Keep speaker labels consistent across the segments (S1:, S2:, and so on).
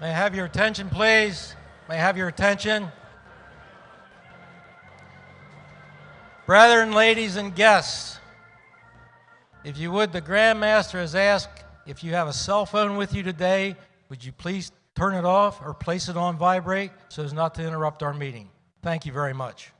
S1: May I have your attention, please? May I have your attention? Brethren, ladies, and guests, if you would, the Grand Master has asked if you have a cell phone with you today, would you please turn it off or place it on vibrate so as not to interrupt our meeting. Thank you very much.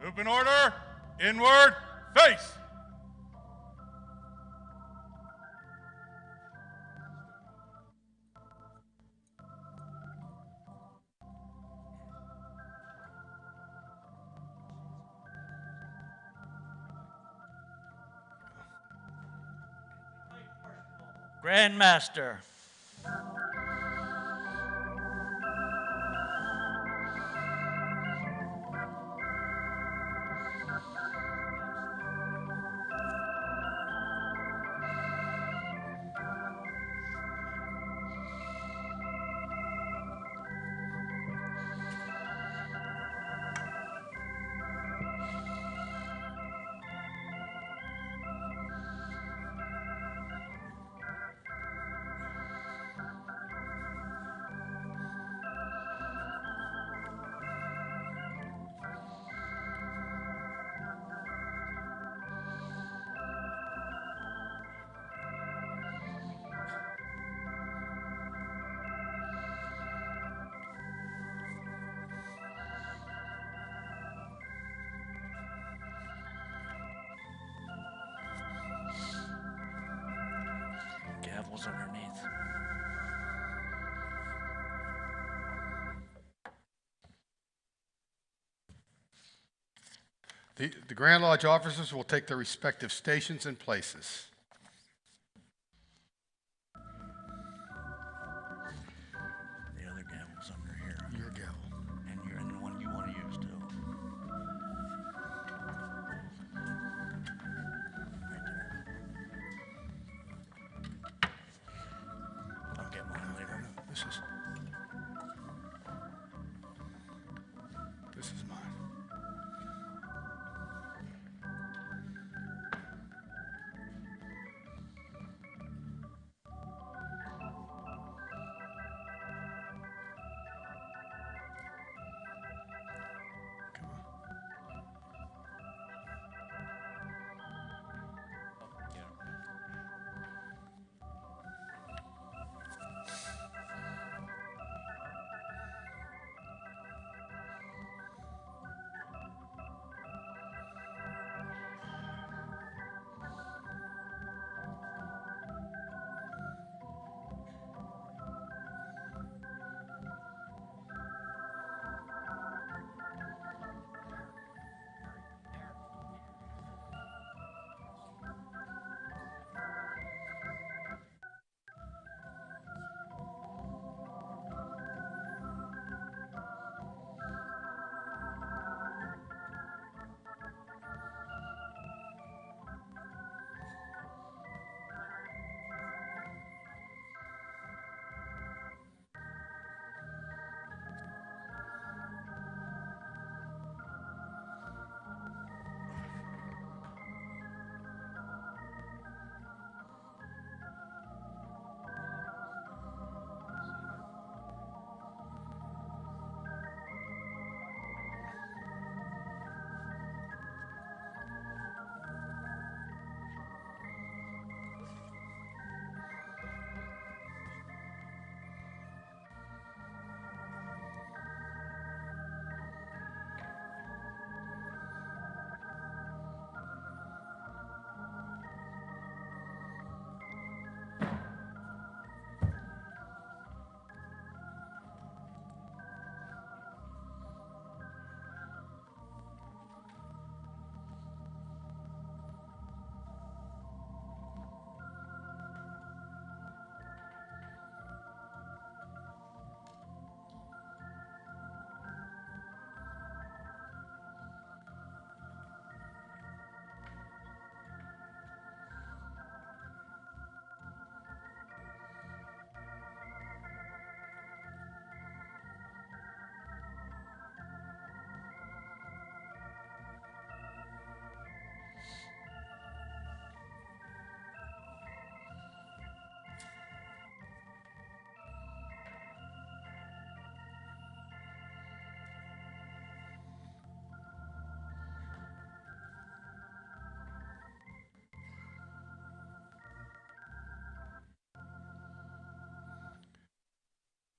S2: Group in order, inward, face.
S3: Grand Master. gavels underneath.
S4: The Grand Lodge officers will take their respective stations and places.
S3: The other gavel's under here.
S4: Your gavel.
S3: And you're in the one you want to use, too. Right there. I'll get mine later.
S4: This is mine.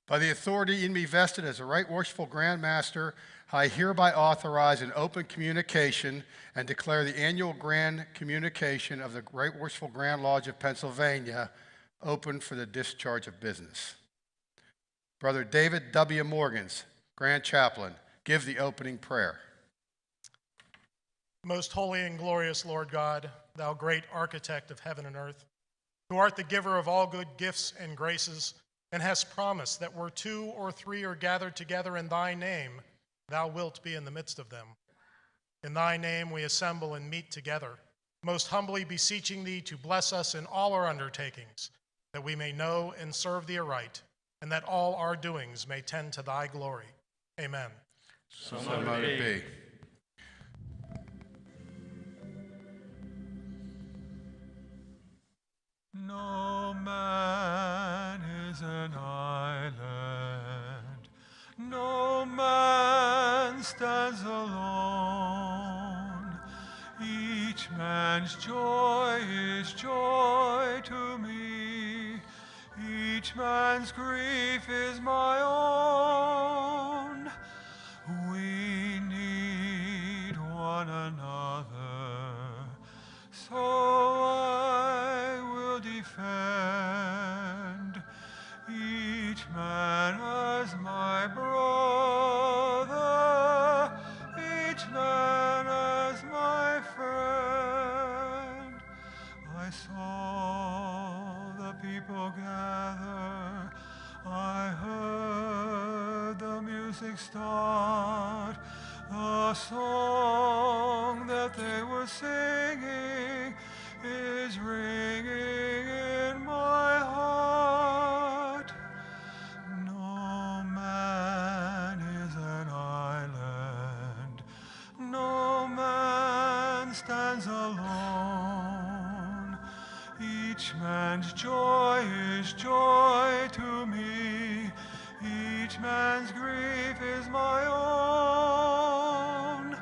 S4: By the authority in me vested as a Right Worshipful Grand Master, I hereby authorize an open communication and declare the annual grand communication of the Right Worshipful Grand Lodge of Pennsylvania open for the discharge of business. Brother David W. Morgans, Grand Chaplain, give the opening prayer.
S5: Most holy and glorious Lord God, thou great architect of heaven and earth, who art the giver of all good gifts and graces, and hast promised that where 2 or 3 are gathered together in thy name, thou wilt be in the midst of them. In thy name we assemble and meet together, most humbly beseeching thee to bless us in all our undertakings, that we may know and serve thee aright, and that all our doings may tend to thy glory. Amen.
S4: So mote it be.
S6: No man is an island, no man stands alone. Each man's joy is joy to me, each man's grief is my own. We need one another, so I will defend saw the people gather, I heard the music start, the song that they were singing is ringing in my heart. No man is an island, no man stands alone. Each man's joy is joy to me, each man's grief is my own.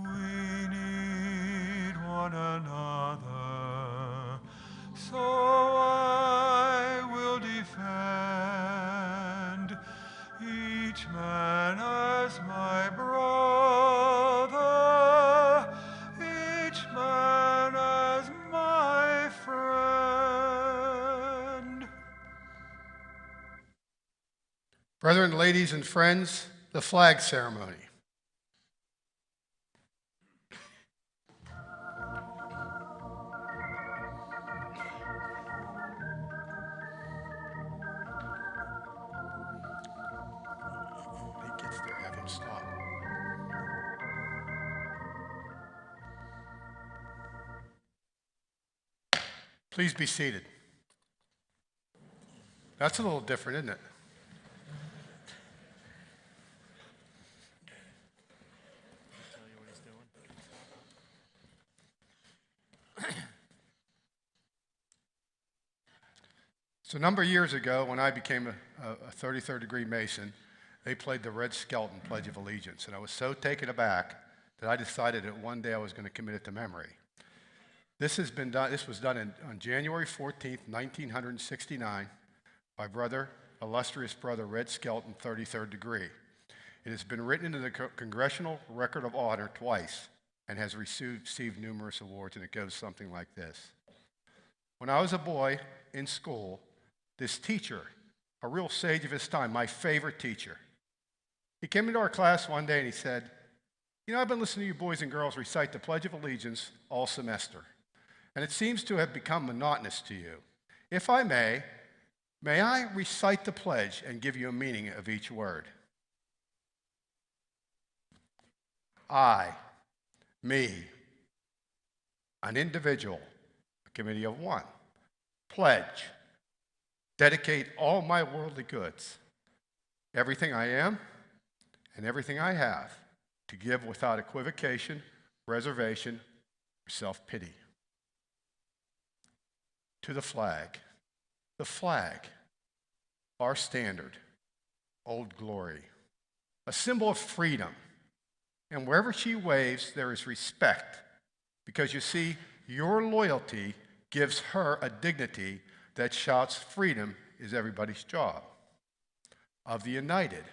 S6: We need one another, so I will defend each man as my brother, each man as my friend.
S4: Brethren, ladies, and friends, the flag ceremony. When he gets there, have him stop. Please be seated. That's a little different, isn't it? So a number of years ago, when I became a 33rd degree Mason, they played the Red Skelton Pledge of Allegiance, and I was so taken aback that I decided that one day I was going to commit it to memory. This was done on January 14th, 1969, by illustrious brother Red Skelton, 33rd degree. It has been written into the Congressional Record of Honor twice and has received numerous awards, and it goes something like this. When I was a boy in school, this teacher, a real sage of his time, my favorite teacher, he came into our class one day and he said, "You know, I've been listening to you boys and girls recite the Pledge of Allegiance all semester, and it seems to have become monotonous to you. If I may I recite the pledge and give you a meaning of each word?" I, me, an individual, a committee of one, pledge, dedicate all my worldly goods, everything I am and everything I have, to give without equivocation, reservation, or self-pity. To the flag, our standard, Old Glory, a symbol of freedom. And wherever she waves, there is respect, because you see, your loyalty gives her a dignity that shouts freedom is everybody's job. Of the united,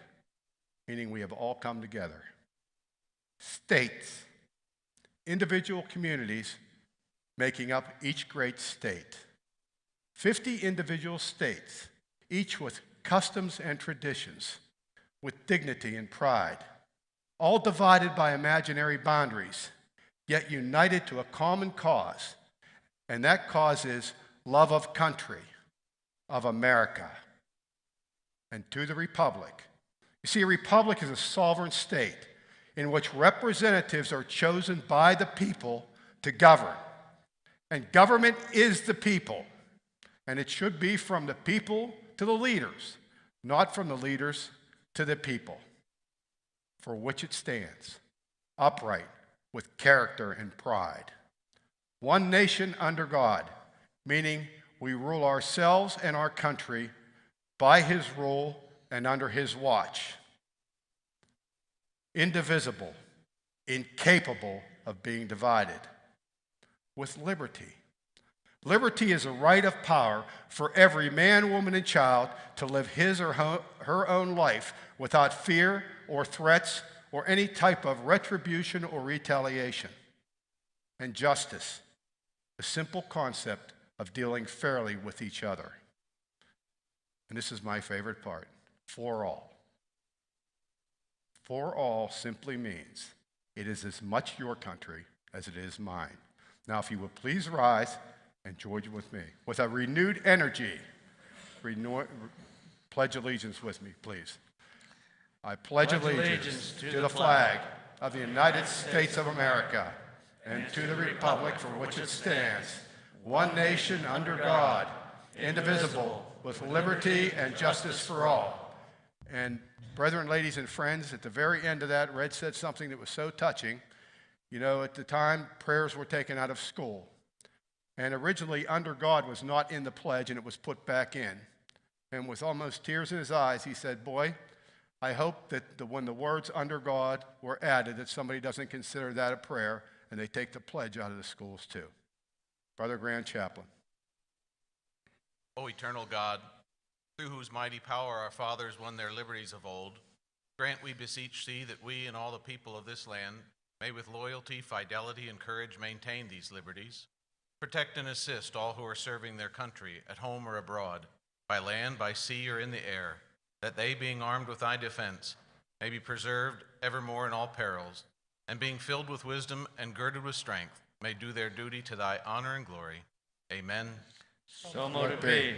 S4: meaning we have all come together. States, individual communities making up each great state. 50 individual states, each with customs and traditions, with dignity and pride, all divided by imaginary boundaries, yet united to a common cause, and that cause is love of country, of America, and to the republic. You see, a republic is a sovereign state in which representatives are chosen by the people to govern. And government is the people, and it should be from the people to the leaders, not from the leaders to the people, for which it stands, upright, with character and pride. One nation under God, meaning we rule ourselves and our country by his rule and under his watch. Indivisible, incapable of being divided. With liberty. Liberty is a right of power for every man, woman, and child to live his or her own life without fear or threats or any type of retribution or retaliation. And justice, a simple concept of dealing fairly with each other. And this is my favorite part, for all. For all simply means it is as much your country as it is mine. Now, if you will please rise And George with me. With a renewed energy, pledge allegiance with me, please. I pledge allegiance to the flag of the United States of America and to the republic for which it stands, one nation under God, indivisible, with liberty and justice for all. And brethren, ladies, and friends, at the very end of that, Red said something that was so touching. You know, at the time, prayers were taken out of school. And originally, under God was not in the pledge, and it was put back in. And with almost tears in his eyes, he said, boy, I hope that when the words under God were added, that somebody doesn't consider that a prayer, and they take the pledge out of the schools too. Brother Grand Chaplain.
S7: O eternal God, through whose mighty power our fathers won their liberties of old, grant, we beseech thee, that we and all the people of this land may with loyalty, fidelity, and courage maintain these liberties. Protect and assist all who are serving their country at home or abroad, by land, by sea, or in the air, that they, being armed with thy defense, may be preserved evermore in all perils, and being filled with wisdom and girded with strength, may do their duty to thy honor and glory. Amen.
S8: So mote it be.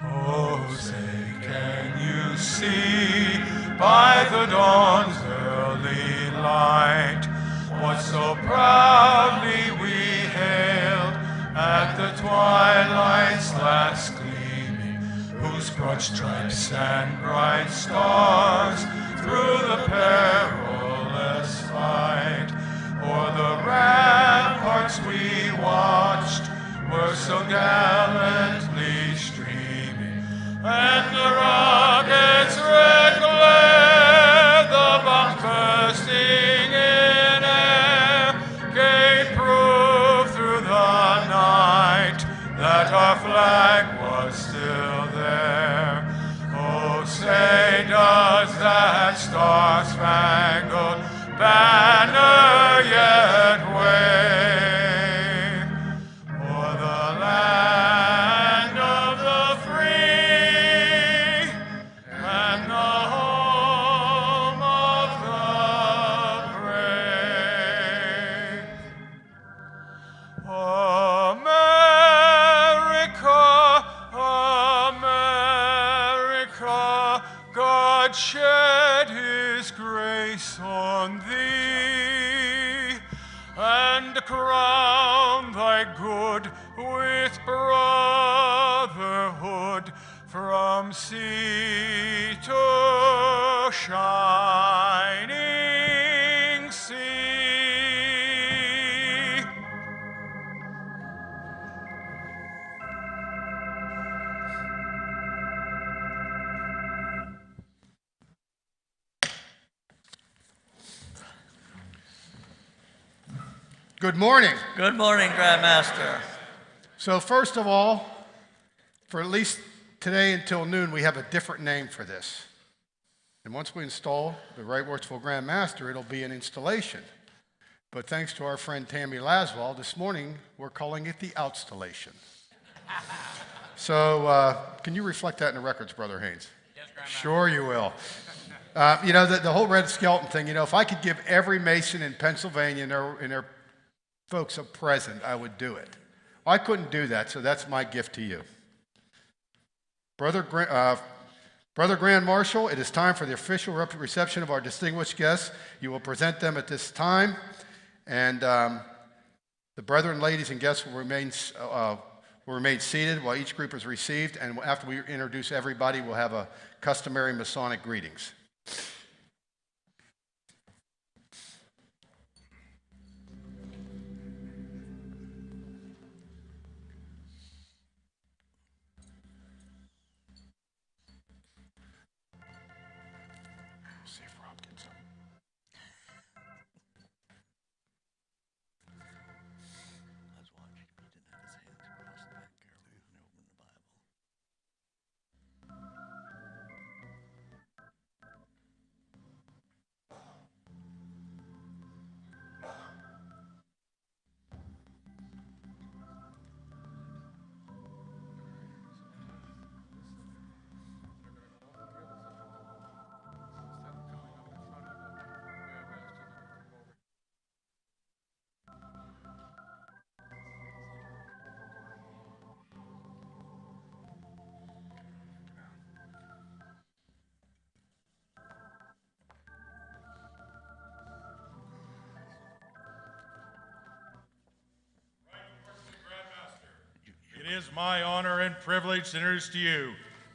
S6: Oh, say, can you see by the dawn's early light what so proudly we hailed at the twilight's last gleaming, whose broad stripes and bright stars through the perilous fight o'er the ramparts we watched were so gallantly streaming, and the rocket's red glare, the bombs bursting in air, gave proof through the night that our flag was still there. Oh, say, does that star-spangled banner yet wave o'er the land of the free and the home of the brave? America, America, God shed his grace on thee, and crown thy good with brotherhood from sea to shining sea.
S4: Good morning.
S8: Good morning, Grandmaster.
S4: So first of all, for at least today until noon, we have a different name for this. And once we install the Right Worshipful Grand Master, it'll be an installation. But thanks to our friend Tammy Laswell, this morning we're calling it the Outstallation. So can you reflect that in the records, Brother Haynes?
S7: Yes, Grandma.
S4: Sure you will. You know, the whole red skeleton thing, you know, if I could give every Mason in Pennsylvania and their folks a present, I would do it. I couldn't do that, so that's my gift to you. Brother Grand Marshal, it is time for the official reception of our distinguished guests. You will present them at this time, and the brethren, ladies, and guests will remain seated while each group is received, and after we introduce everybody, we'll have a customary Masonic greetings. See if Rob gets them.
S3: I was watching. He didn't have his hands crossed back carefully when he opened the Bible.
S2: is my honor and privilege to introduce to you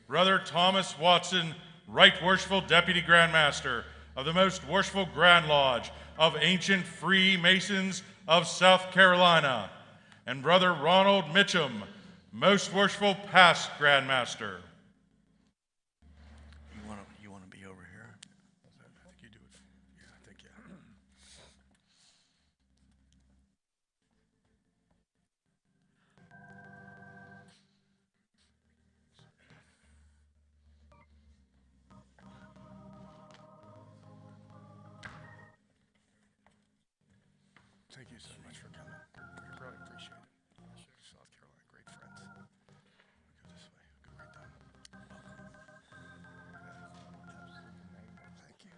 S2: Brother Thomas Watson, Right Worshipful Deputy Grand Master of the Most Worshipful Grand Lodge of Ancient Freemasons of South Carolina, and Brother Ronald Mitchum, Most Worshipful Past Grand Master.
S3: You want to be over here?
S4: I think you do it. Yeah, I think, yeah. Thank you so much for coming. We really appreciate it. South Carolina, great friends. Go this way. Go right down. Thank you.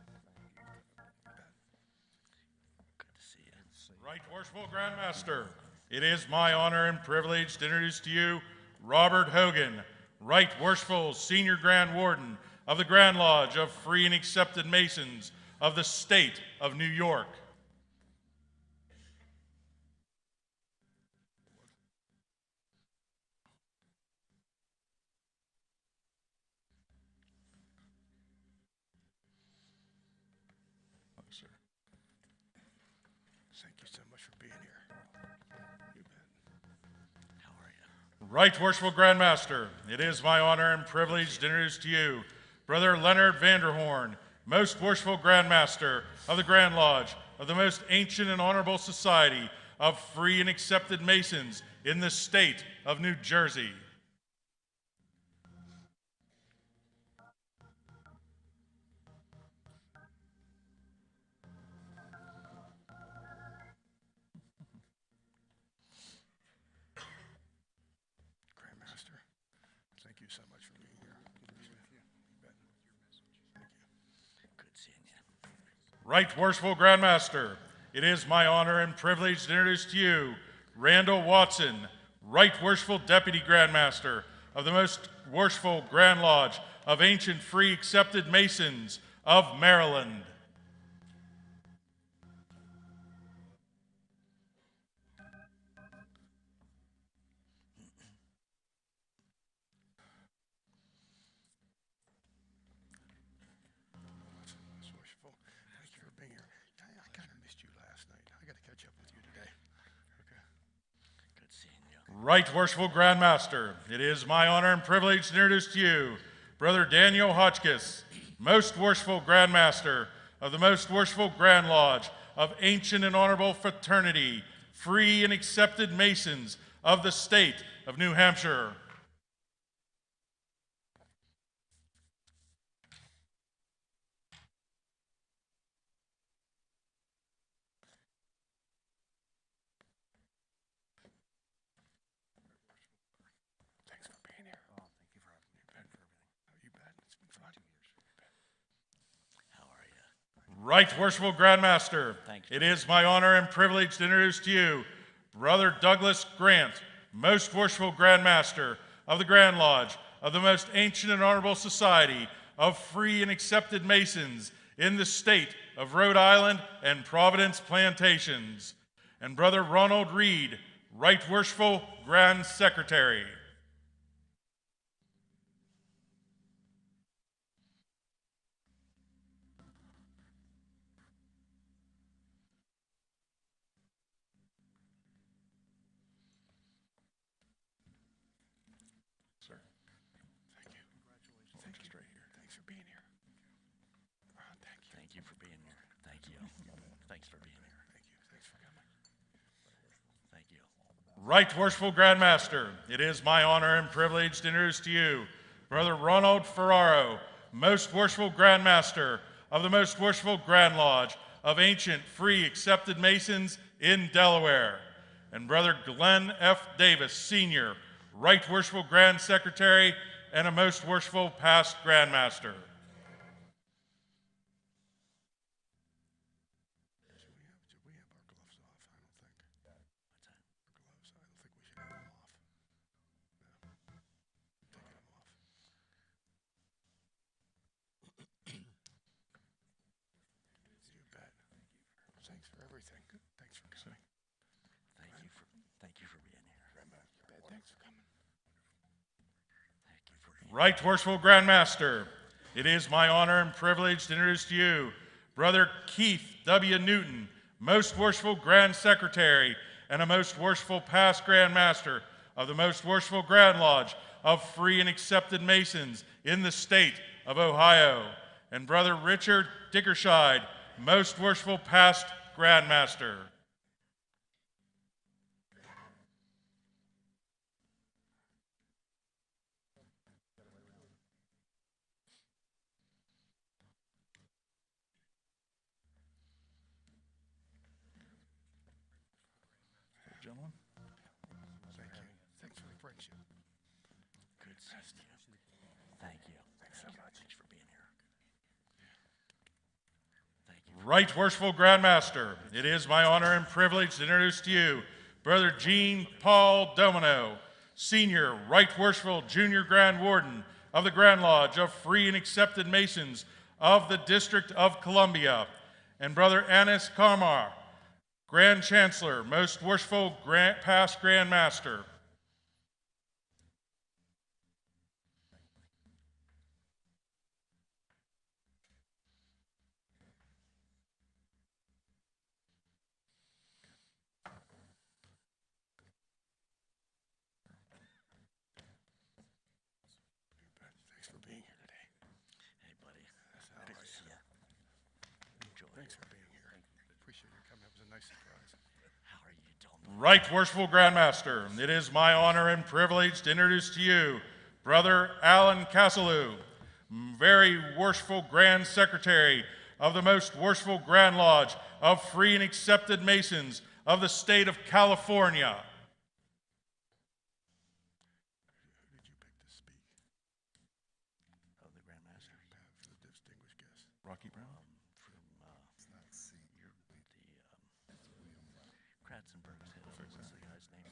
S3: Good to see you.
S2: Right Worshipful Grand Master, it is my honor and privilege to introduce to you Robert Hogan, Right Worshipful Senior Grand Warden of the Grand Lodge of Free and Accepted Masons of the State of New York.
S4: Thank you so much for being here. You bet.
S3: How are you?
S2: Right Worshipful Grand Master, it is my honor and privilege to introduce to you Brother Leonard Vanderhorn, Most Worshipful Grand Master of the Grand Lodge of the Most Ancient and Honorable Society of Free and Accepted Masons in the State of New Jersey.
S4: Grandmaster, thank you so much for being here. You bet. Thank you.
S3: Good seeing you.
S2: Right Worshipful Grand Master, it is my honor and privilege to introduce to you Randall Watson, Right Worshipful Deputy Grand Master of the Most Worshipful Grand Lodge of Ancient Free Accepted Masons of Maryland.
S4: Most worshipful, thank you for being here. I kind of missed you last night. I got to catch up with you today. Okay.
S3: Good seeing you.
S2: Right Worshipful Grand Master, it is my honor and privilege to introduce to you Brother Daniel Hotchkiss, Most Worshipful Grand Master of the Most Worshipful Grand Lodge of Ancient and Honorable Fraternity, Free and Accepted Masons of the State of New Hampshire.
S4: Thanks for being here. Oh, thank you for having me. You bet for everything. You bet. It's been fun. 2 years. You bet.
S3: How are you?
S2: Right Worshipful Grand Master,
S3: Thanks.
S2: it is my honor and privilege to introduce to you Brother Douglas Grant, Most Worshipful Grand Master of the Grand Lodge of the Most Ancient and Honorable Society of Free and Accepted Masons in the State of Rhode Island and Providence Plantations, and Brother Ronald Reed, Right Worshipful Grand Secretary. Sir.
S4: Thank you. Congratulations. Thank you. Right here. Thanks for being here. Thank you.
S3: Thank you for being here. Thank you. Thanks for being here.
S4: Thank you. Thanks for coming.
S3: Thank you.
S2: Right Worshipful Grand Master, it is my honor and privilege to introduce to you Brother Ronald Ferraro, Most Worshipful Grand Master of the Most Worshipful Grand Lodge of Ancient Free Accepted Masons in Delaware, and Brother Glenn F. Davis, Sr., Right Worshipful Grand Secretary and a Most Worshipful Past Grand Master.
S4: Should we have our gloves off? I don't think.
S3: What's that?
S4: Our gloves, I don't think we should have them off. No. Taking them off. You bet. Thanks for everything. Thanks for coming.
S3: Thank you for being here.
S4: You bet. Thanks for coming.
S2: Right Worshipful Grand Master, it is my honor and privilege to introduce to you Brother Keith W. Newton, Most Worshipful Grand Secretary and a Most Worshipful Past Grand Master of the Most Worshipful Grand Lodge of Free and Accepted Masons in the state of Ohio, and Brother Richard Dickershide, Most Worshipful Past Grand Master. Gentlemen.
S4: Thank you. Thanks for the friendship.
S3: Good seeing you. Thank you. Thanks so much. Thanks for being here. Thank you.
S2: Right Worshipful Grand Master, it is my honor and privilege to introduce to you Brother Jean Paul Domino, Senior Right Worshipful Junior Grand Warden of the Grand Lodge of Free and Accepted Masons of the District of Columbia, and Brother Anis Karmar, Grand Chancellor, Most Worshipful Past Grand Master.
S4: Thanks for being here today.
S3: Hey, buddy. Good to see you. Enjoy.
S4: Thanks for being here. Appreciate your coming. It was a nice surprise.
S3: How are you doing?
S2: Right Worshipful Grand Master, it is my honor and privilege to introduce to you Brother Alan Casselou, Very Worshipful Grand Secretary of the Most Worshipful Grand Lodge of Free and Accepted Masons of the state of California.
S4: Who did you pick to speak?
S3: Oh, the Grand Master.
S4: For the distinguished guest.
S2: Rocky Brown?
S3: From, you're the, Kratzenberg's head. What's the guy's name?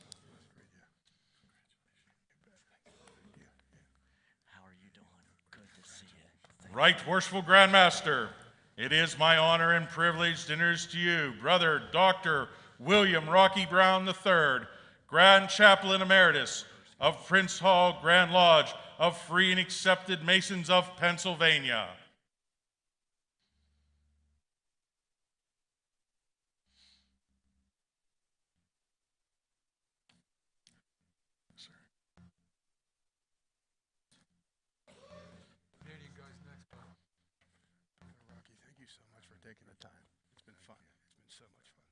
S3: How are you doing? Good to see you.
S2: Right Worshipful Grand Master, it is my honor and privilege to introduce to you Brother Dr. William Rocky Brown III, Grand Chaplain Emeritus of Prince Hall Grand Lodge of Free and Accepted Masons of Pennsylvania.
S4: Rocky, thank you so much for taking the time. It's been fun. It's been so much fun.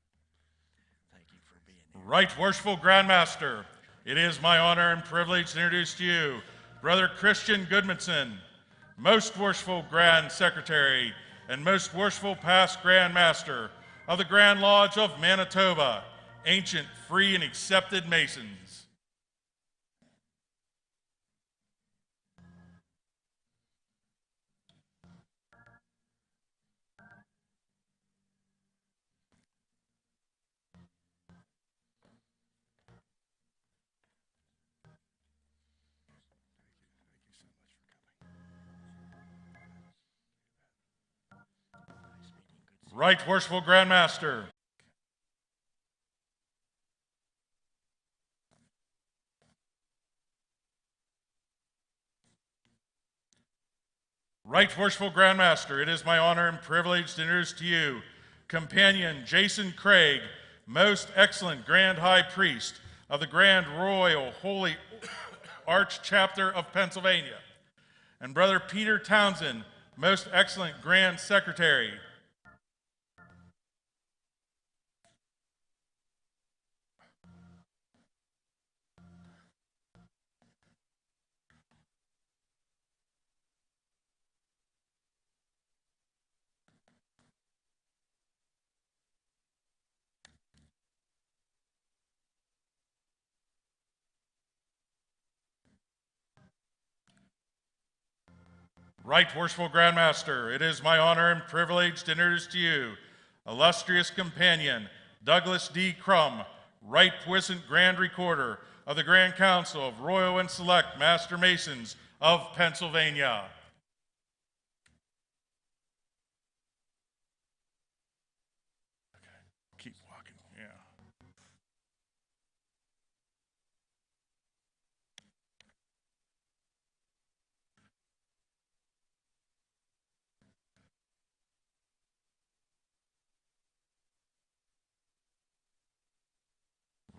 S3: Thank you for being here.
S2: Right Worshipful Grand Master, it is my honor and privilege to introduce to you Brother Christian Goodmanson, Most Worshipful Grand Secretary and Most Worshipful Past Grand Master of the Grand Lodge of Manitoba, Ancient Free and Accepted Masons.
S4: Thank you so much for coming.
S3: Nice meeting. Good to see
S2: Right Worshipful Grand Master, Right Worshipful Grand Master, it is my honor and privilege to introduce to you Companion Jason Craig, Most Excellent Grand High Priest of the Grand Royal Holy Arch Chapter of Pennsylvania, and Brother Peter Townsend, Most Excellent Grand Secretary. Right Worshipful Grand Master, it is my honor and privilege to introduce to you illustrious companion Douglas D. Crum, Right Puissant Grand Recorder of the Grand Council of Royal and Select Master Masons of Pennsylvania. Okay, keep walking, yeah.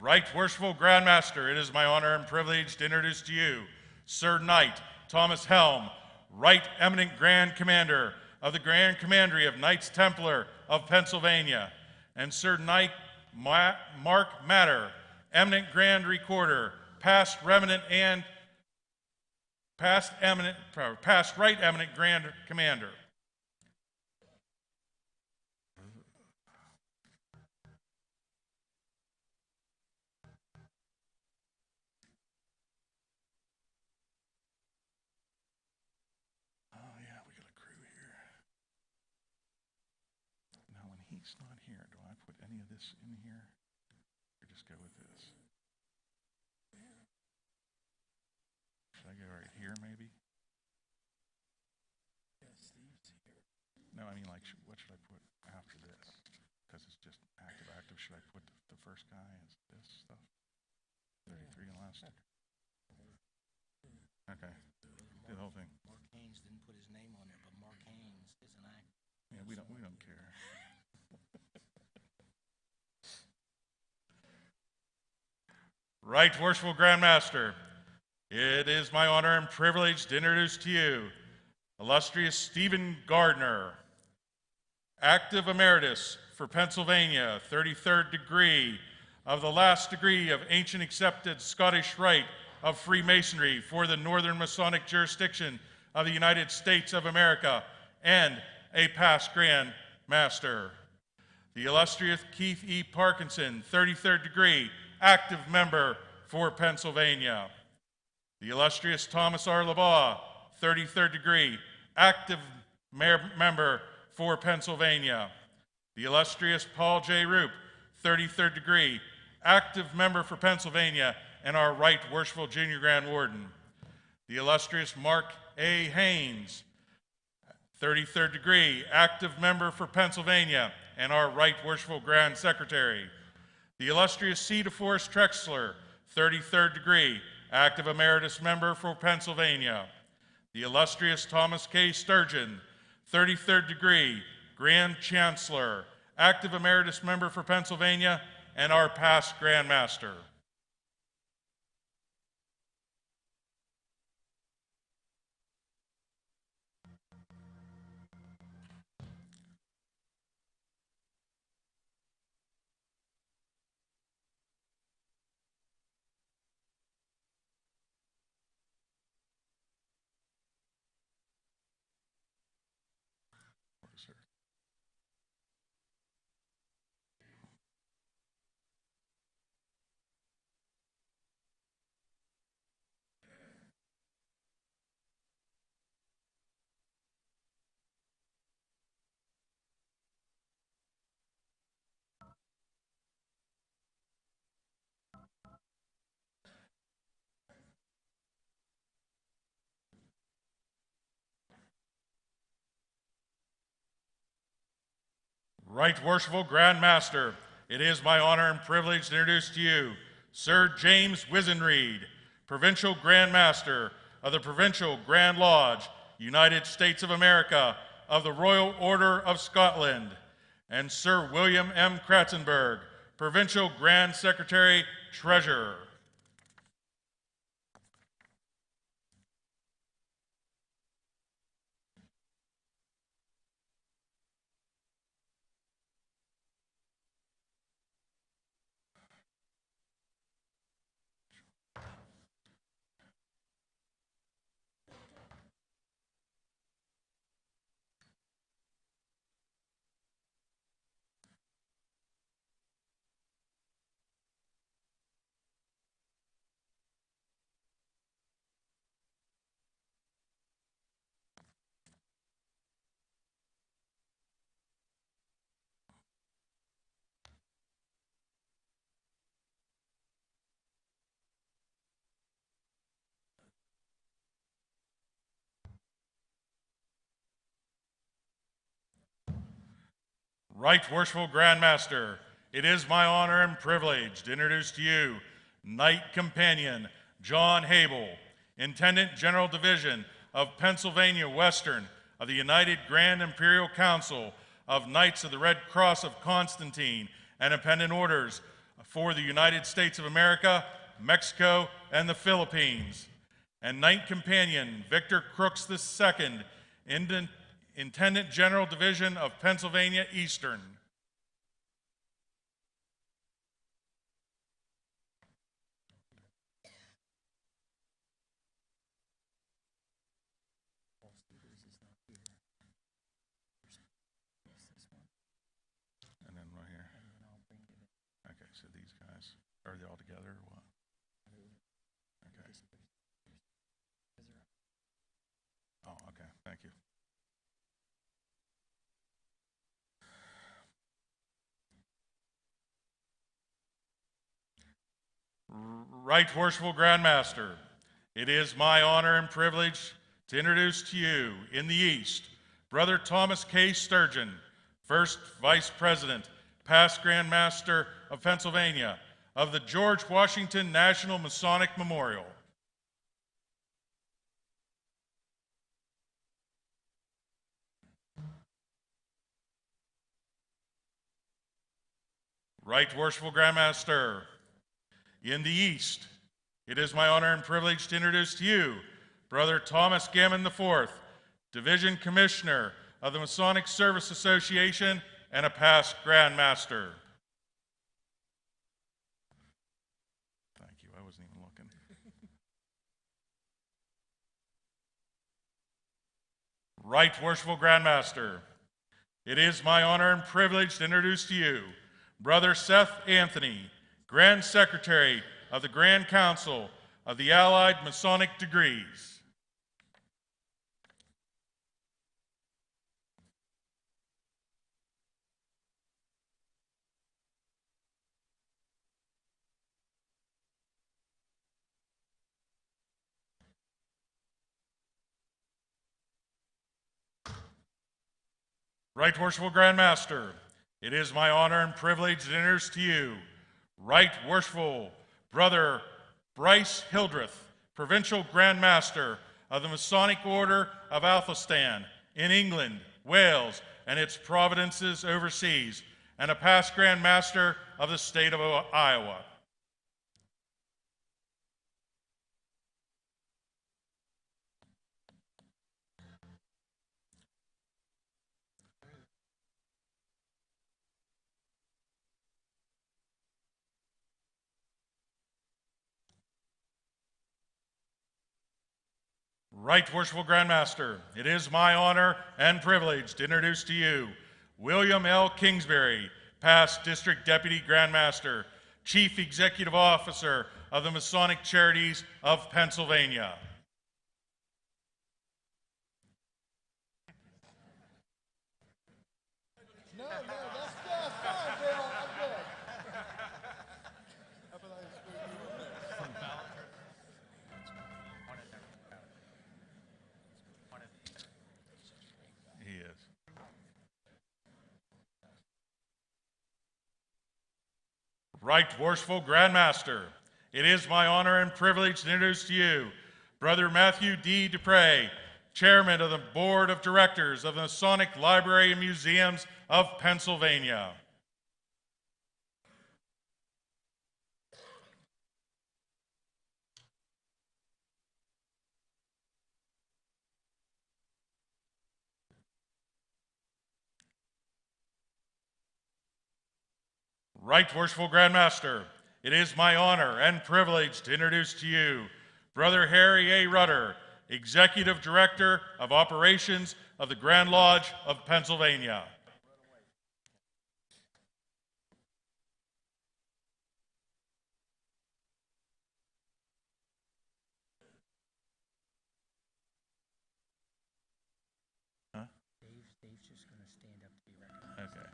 S2: Right Worshipful Grand Master, it is my honor and privilege to introduce to you Sir Knight Thomas Helm, Right Eminent Grand Commander of the Grand Commandery of Knights Templar of Pennsylvania, and Sir Knight Mark Matter, Eminent Grand Recorder, past Right Eminent Grand Commander.
S3: Oh, yeah, we got a crew here. Now, when he's not here, do I put any of this in here? Or just go with this? Should I go right here, maybe? No, I mean, like, what should I put after this? Because it's just active, active. Should I put the first guy as this stuff? 33 and last. Okay, do the whole thing.
S1: Mark Haynes didn't put his name on it, but Mark Haynes is an actor.
S3: Yeah, we don't care.
S2: Right Worshipful Grand Master, it is my honor and privilege to introduce to you illustrious Stephen Gardner, active emeritus for Pennsylvania, 33rd degree of the last degree of ancient accepted Scottish Rite of Freemasonry for the Northern Masonic jurisdiction of the United States of America, and a past Grand Master. The illustrious Keith E. Parkinson, 33rd degree, active member for Pennsylvania. The illustrious Thomas R. Labaugh, 33rd degree, active member for Pennsylvania. The illustrious Paul J. Roop, 33rd degree, active member for Pennsylvania, and our Right Worshipful Junior Grand Warden. The illustrious Mark A. Haynes, 33rd degree, active member for Pennsylvania, and our Right Worshipful Grand Secretary. The illustrious C. DeForest Trexler, 33rd degree, active emeritus member for Pennsylvania. The illustrious Thomas K. Sturgeon, 33rd degree, Grand Chancellor, active emeritus member for Pennsylvania, and our past Grand Master. Right Worshipful Grand Master, it is my honor and privilege to introduce to you Sir James Wizenreed, Provincial Grand Master of the Provincial Grand Lodge, United States of America, of the Royal Order of Scotland, and Sir William M. Kratzenberg, Provincial Grand Secretary Treasurer. Right Worshipful Grand Master, it is my honor and privilege to introduce to you Knight Companion John Habel, Intendant General Division of Pennsylvania Western of the United Grand Imperial Council of Knights of the Red Cross of Constantine and Appendant Orders for the United States of America, Mexico, and the Philippines. And Knight Companion Victor Crooks II, Intendant General Division of Pennsylvania Eastern. And then right here. Okay, so these guys, are they all together or what? Okay. Oh, okay, thank you. Right Worshipful Grand Master, it is my honor and privilege to introduce to you in the East, Brother Thomas K. Sturgeon, First Vice President, past Grand Master of Pennsylvania of the George Washington National Masonic Memorial. Right Worshipful Grand Master, in the East, it is my honor and privilege to introduce to you Brother Thomas Gammon IV, Division Commissioner of the Masonic Service Association and a past Grand Master. Thank you, I wasn't even looking. Right Worshipful Grand Master, it is my honor and privilege to introduce to you Brother Seth Anthony, Grand Secretary of the Grand Council of the Allied Masonic Degrees. Right Worshipful Grand Master, it is my honor and privilege to introduce to you Right Worshipful Brother Bryce Hildreth, Provincial Grand Master of the Masonic Order of Athelstan in England, Wales, and its provinces overseas, and a past Grand Master of the state of Iowa. Right Worshipful Grand Master, it is my honor and privilege to introduce to you William L. Kingsbury, past District Deputy Grand Master, Chief Executive Officer of the Masonic Charities of Pennsylvania. He is. Right Worshipful Grand Master, it is my honor and privilege to introduce to you Brother Matthew D. Dupre, Chairman of the Board of Directors of the Masonic Library and Museums of Pennsylvania. Right Worshipful Grand Master, it is my honor and privilege to introduce to you Brother Harry A. Rutter, Executive Director of Operations of the Grand Lodge of Pennsylvania. Huh? Dave's just going to stand up to be recognized. Okay.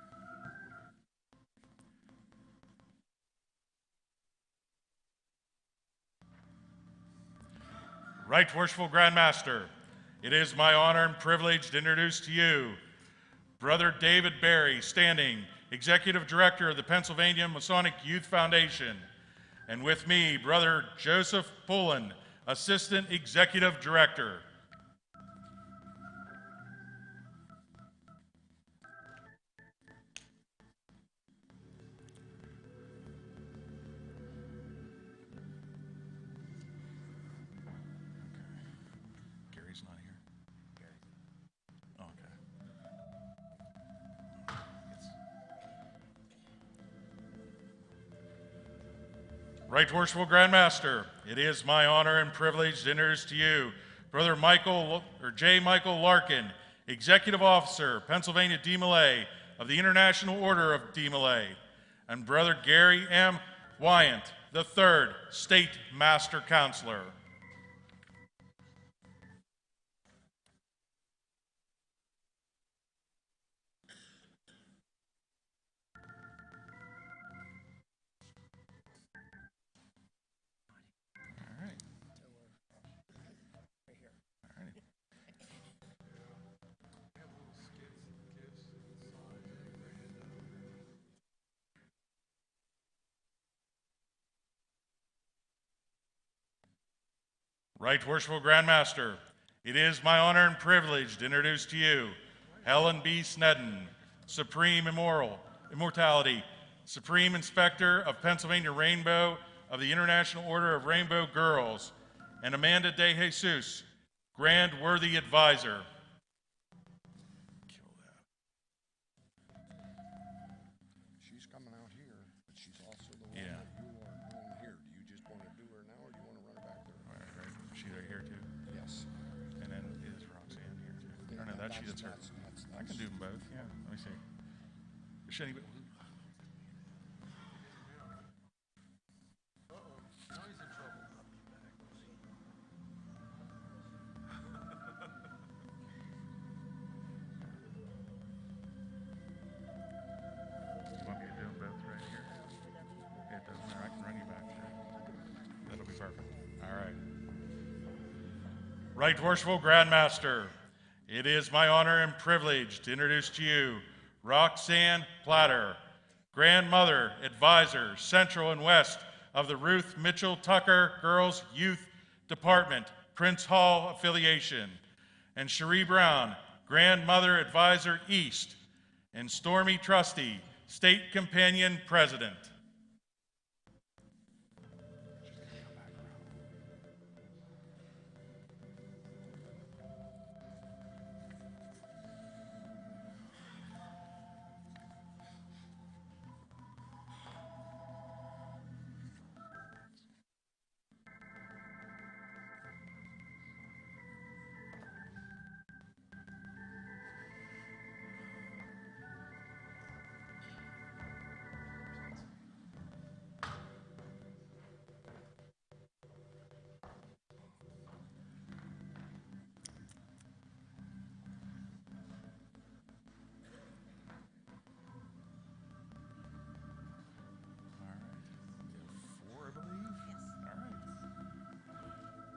S2: Right Worshipful Grand Master, it is my honor and privilege to introduce to you Brother David Berry, standing Executive Director of the Pennsylvania Masonic Youth Foundation, and with me, Brother Joseph Pullen, Assistant Executive Director. Right Worshipful Grand Master, it is my honor and privilege to introduce to you Brother J. Michael Larkin, Executive Officer, Pennsylvania DeMolay of the International Order of DeMolay, and Brother Gary M. Wyant, III, State Master Counselor. Right Worshipful Grand Master, it is my honor and privilege to introduce to you Helen B. Snedden, Supreme Immortality, Supreme Inspector of Pennsylvania Rainbow of the International Order of Rainbow Girls, and Amanda De Jesus, Grand Worthy Advisor.
S9: She's coming out here, but she's also the one
S2: Yeah.
S9: that you are doing here. Do you just want to do her now, or do you want to run her back there?
S2: All right, right. She right here too.
S9: Yes.
S2: And then is Roxanne here too? Or no, that's she, that's her. I can do them both, yeah. Let me see. Should anybody, you want me to do them both right here? It doesn't matter, I can run you back there. That'll be perfect. All right. Right Worshipful Grand Master, it is my honor and privilege to introduce to you Roxanne Platter, Grandmother, Advisor, Central and West of the Ruth Mitchell Tucker Girls Youth Department, Prince Hall affiliation, and Cherie Brown, Grandmother, Advisor, East, and Stormy Trusty, State Companion President.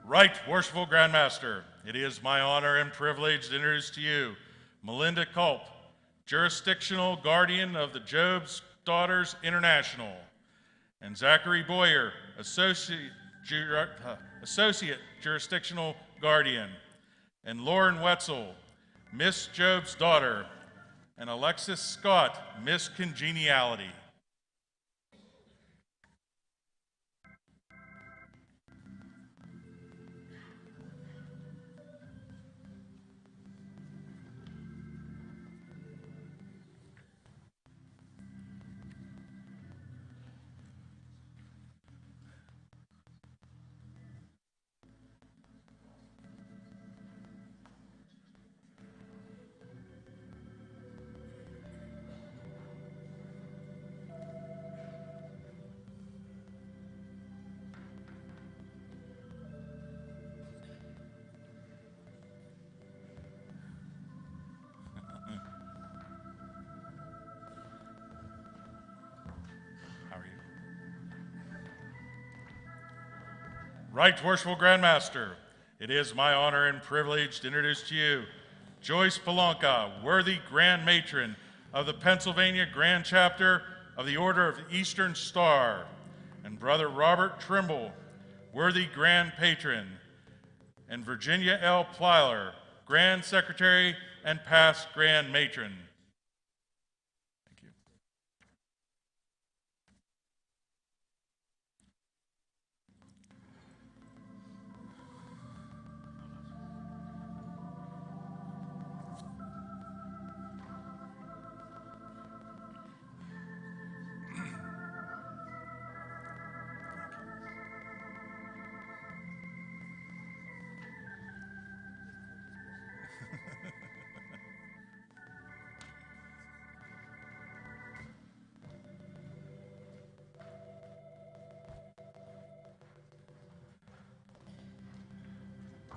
S2: Right Worshipful Grand Master, it is my honor and privilege to introduce to you Melinda Culp, Jurisdictional Guardian of the Job's Daughters International, and Zachary Boyer, Associate Jurisdictional Guardian, and Lauren Wetzel, Miss Job's Daughter, and Alexis Scott, Miss Congeniality. How are you? Right Worshipful Grand Master, it is my honor and privilege to introduce to you Joyce Palanca, worthy Grand Matron of the Pennsylvania Grand Chapter of the Order of the Eastern Star, and Brother Robert Trimble, worthy Grand Patron, and Virginia L. Plyler, Grand Secretary and past Grand Matron. Thank you.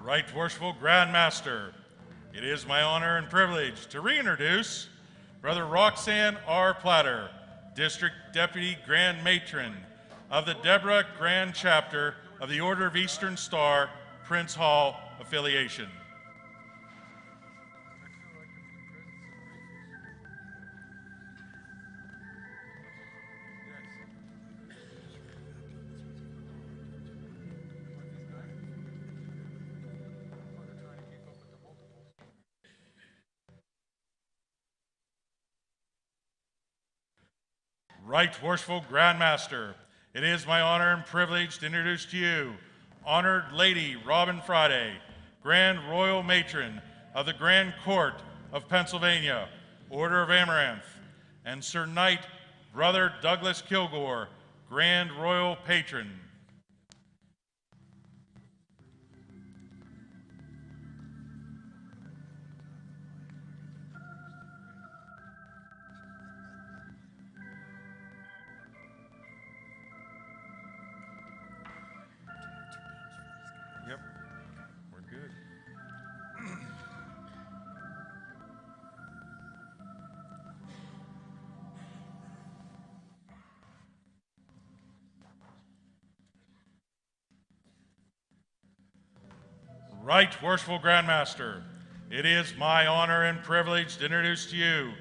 S2: Right Worshipful Grand Master, it is my honor and privilege to reintroduce Brother Roxanne R. Platter, District Deputy Grand Matron of the Deborah Grand Chapter of the Order of Eastern Star, Prince Hall affiliation. Right Worshipful Grand Master, it is my honor and privilege to introduce to you Honored Lady Robin Friday, Grand Royal Matron of the Grand Court of Pennsylvania, Order of Amaranth, and Sir Knight Brother Douglas Kilgore, Grand Royal Patron. Yep, we're good. Right Worshipful Grandmaster, it is my honor and privilege to introduce to you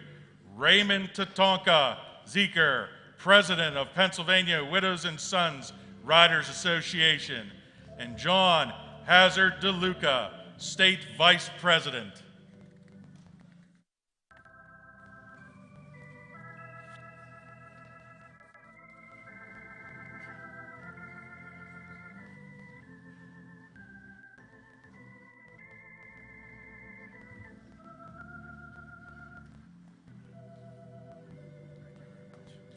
S2: Raymond Tatonka Zeker, President of Pennsylvania Widows and Sons Riders Association, and John Hazard DeLuca, State Vice President.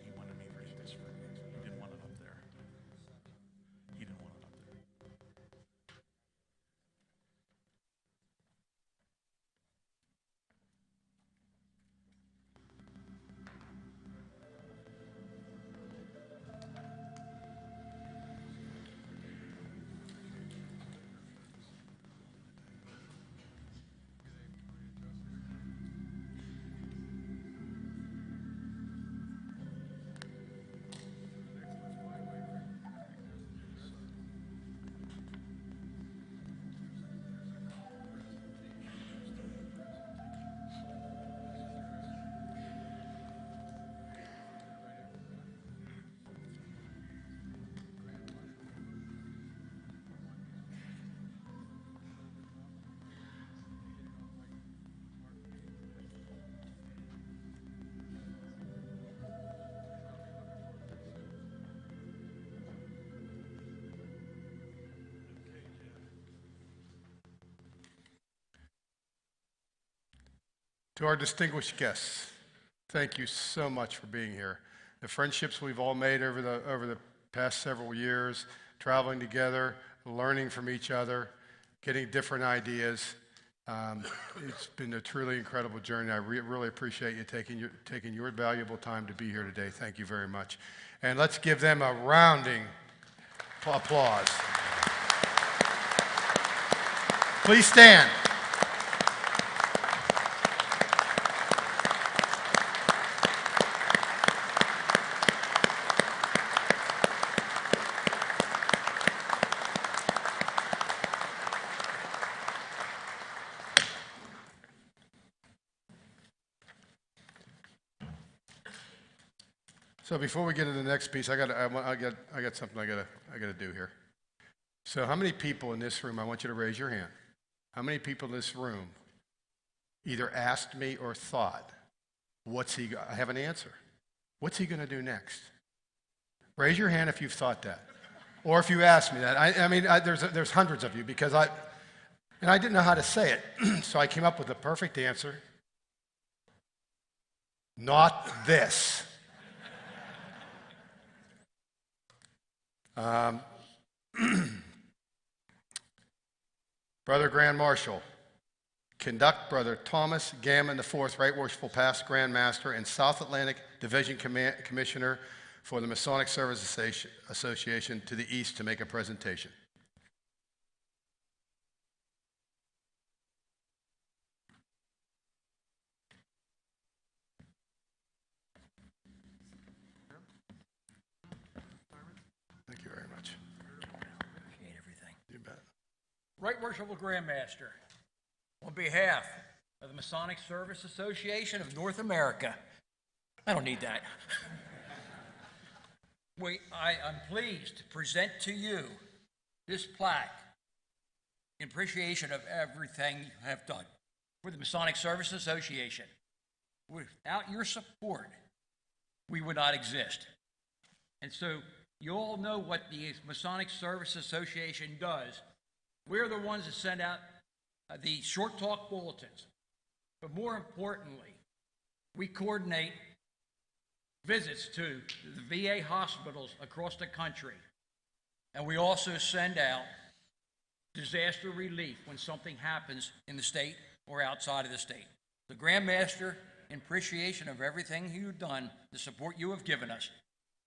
S2: He wanted me to read this for you. He didn't want it up there. He didn't want it up there.
S4: To our distinguished guests, thank you so much for being here. The friendships we've all made over the past several years, traveling together, learning from each other, getting different ideas. It's been a truly incredible journey. I really appreciate you taking your valuable time to be here today. Thank you very much. And let's give them a rounding applause. Please stand. So before we get to the next piece, I got something I gotta do here. So how many people in this room? I want you to raise your hand. How many people in this room either asked me or thought, I have an answer. What's he going to do next? Raise your hand if you've thought that, or if you asked me that. There's hundreds of you because I didn't know how to say it, so I came up with a perfect answer. Not this. Brother Grand Marshal, conduct Brother Thomas Gammon IV, Right Worshipful Past Grand Master and South Atlantic Division Commissioner for the Masonic Service Association to the east to make a presentation.
S10: Right Worshipful Grandmaster, on behalf of the Masonic Service Association of North America, I don't need that. I am pleased to present to you this plaque in appreciation of everything you have done for the Masonic Service Association. Without your support, we would not exist. And so you all know what the Masonic Service Association does. We're the ones that send out the short talk bulletins. But more importantly, we coordinate visits to the VA hospitals across the country. And we also send out disaster relief when something happens in the state or outside of the state. The Grandmaster, in appreciation of everything you've done, the support you have given us,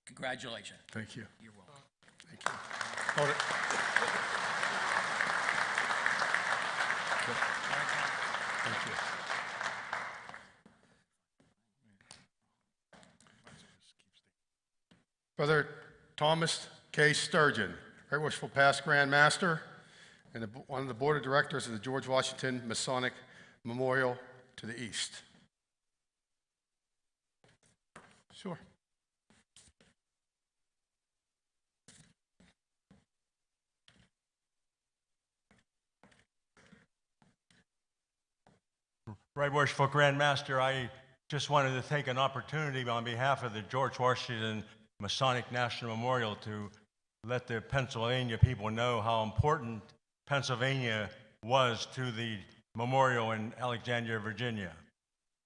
S10: congratulations.
S4: Thank you.
S10: You're welcome.
S4: Thank you. Hold it. Thank you. Brother Thomas K. Sturgeon, Right Worshipful Past Grand Master, and one of the Board of Directors of the George Washington Masonic Memorial to the East. Sure.
S6: Right Worshipful Grand Master, I just wanted to take an opportunity on behalf of the George Washington Masonic National Memorial to let the Pennsylvania people know how important Pennsylvania was to the memorial in Alexandria, Virginia.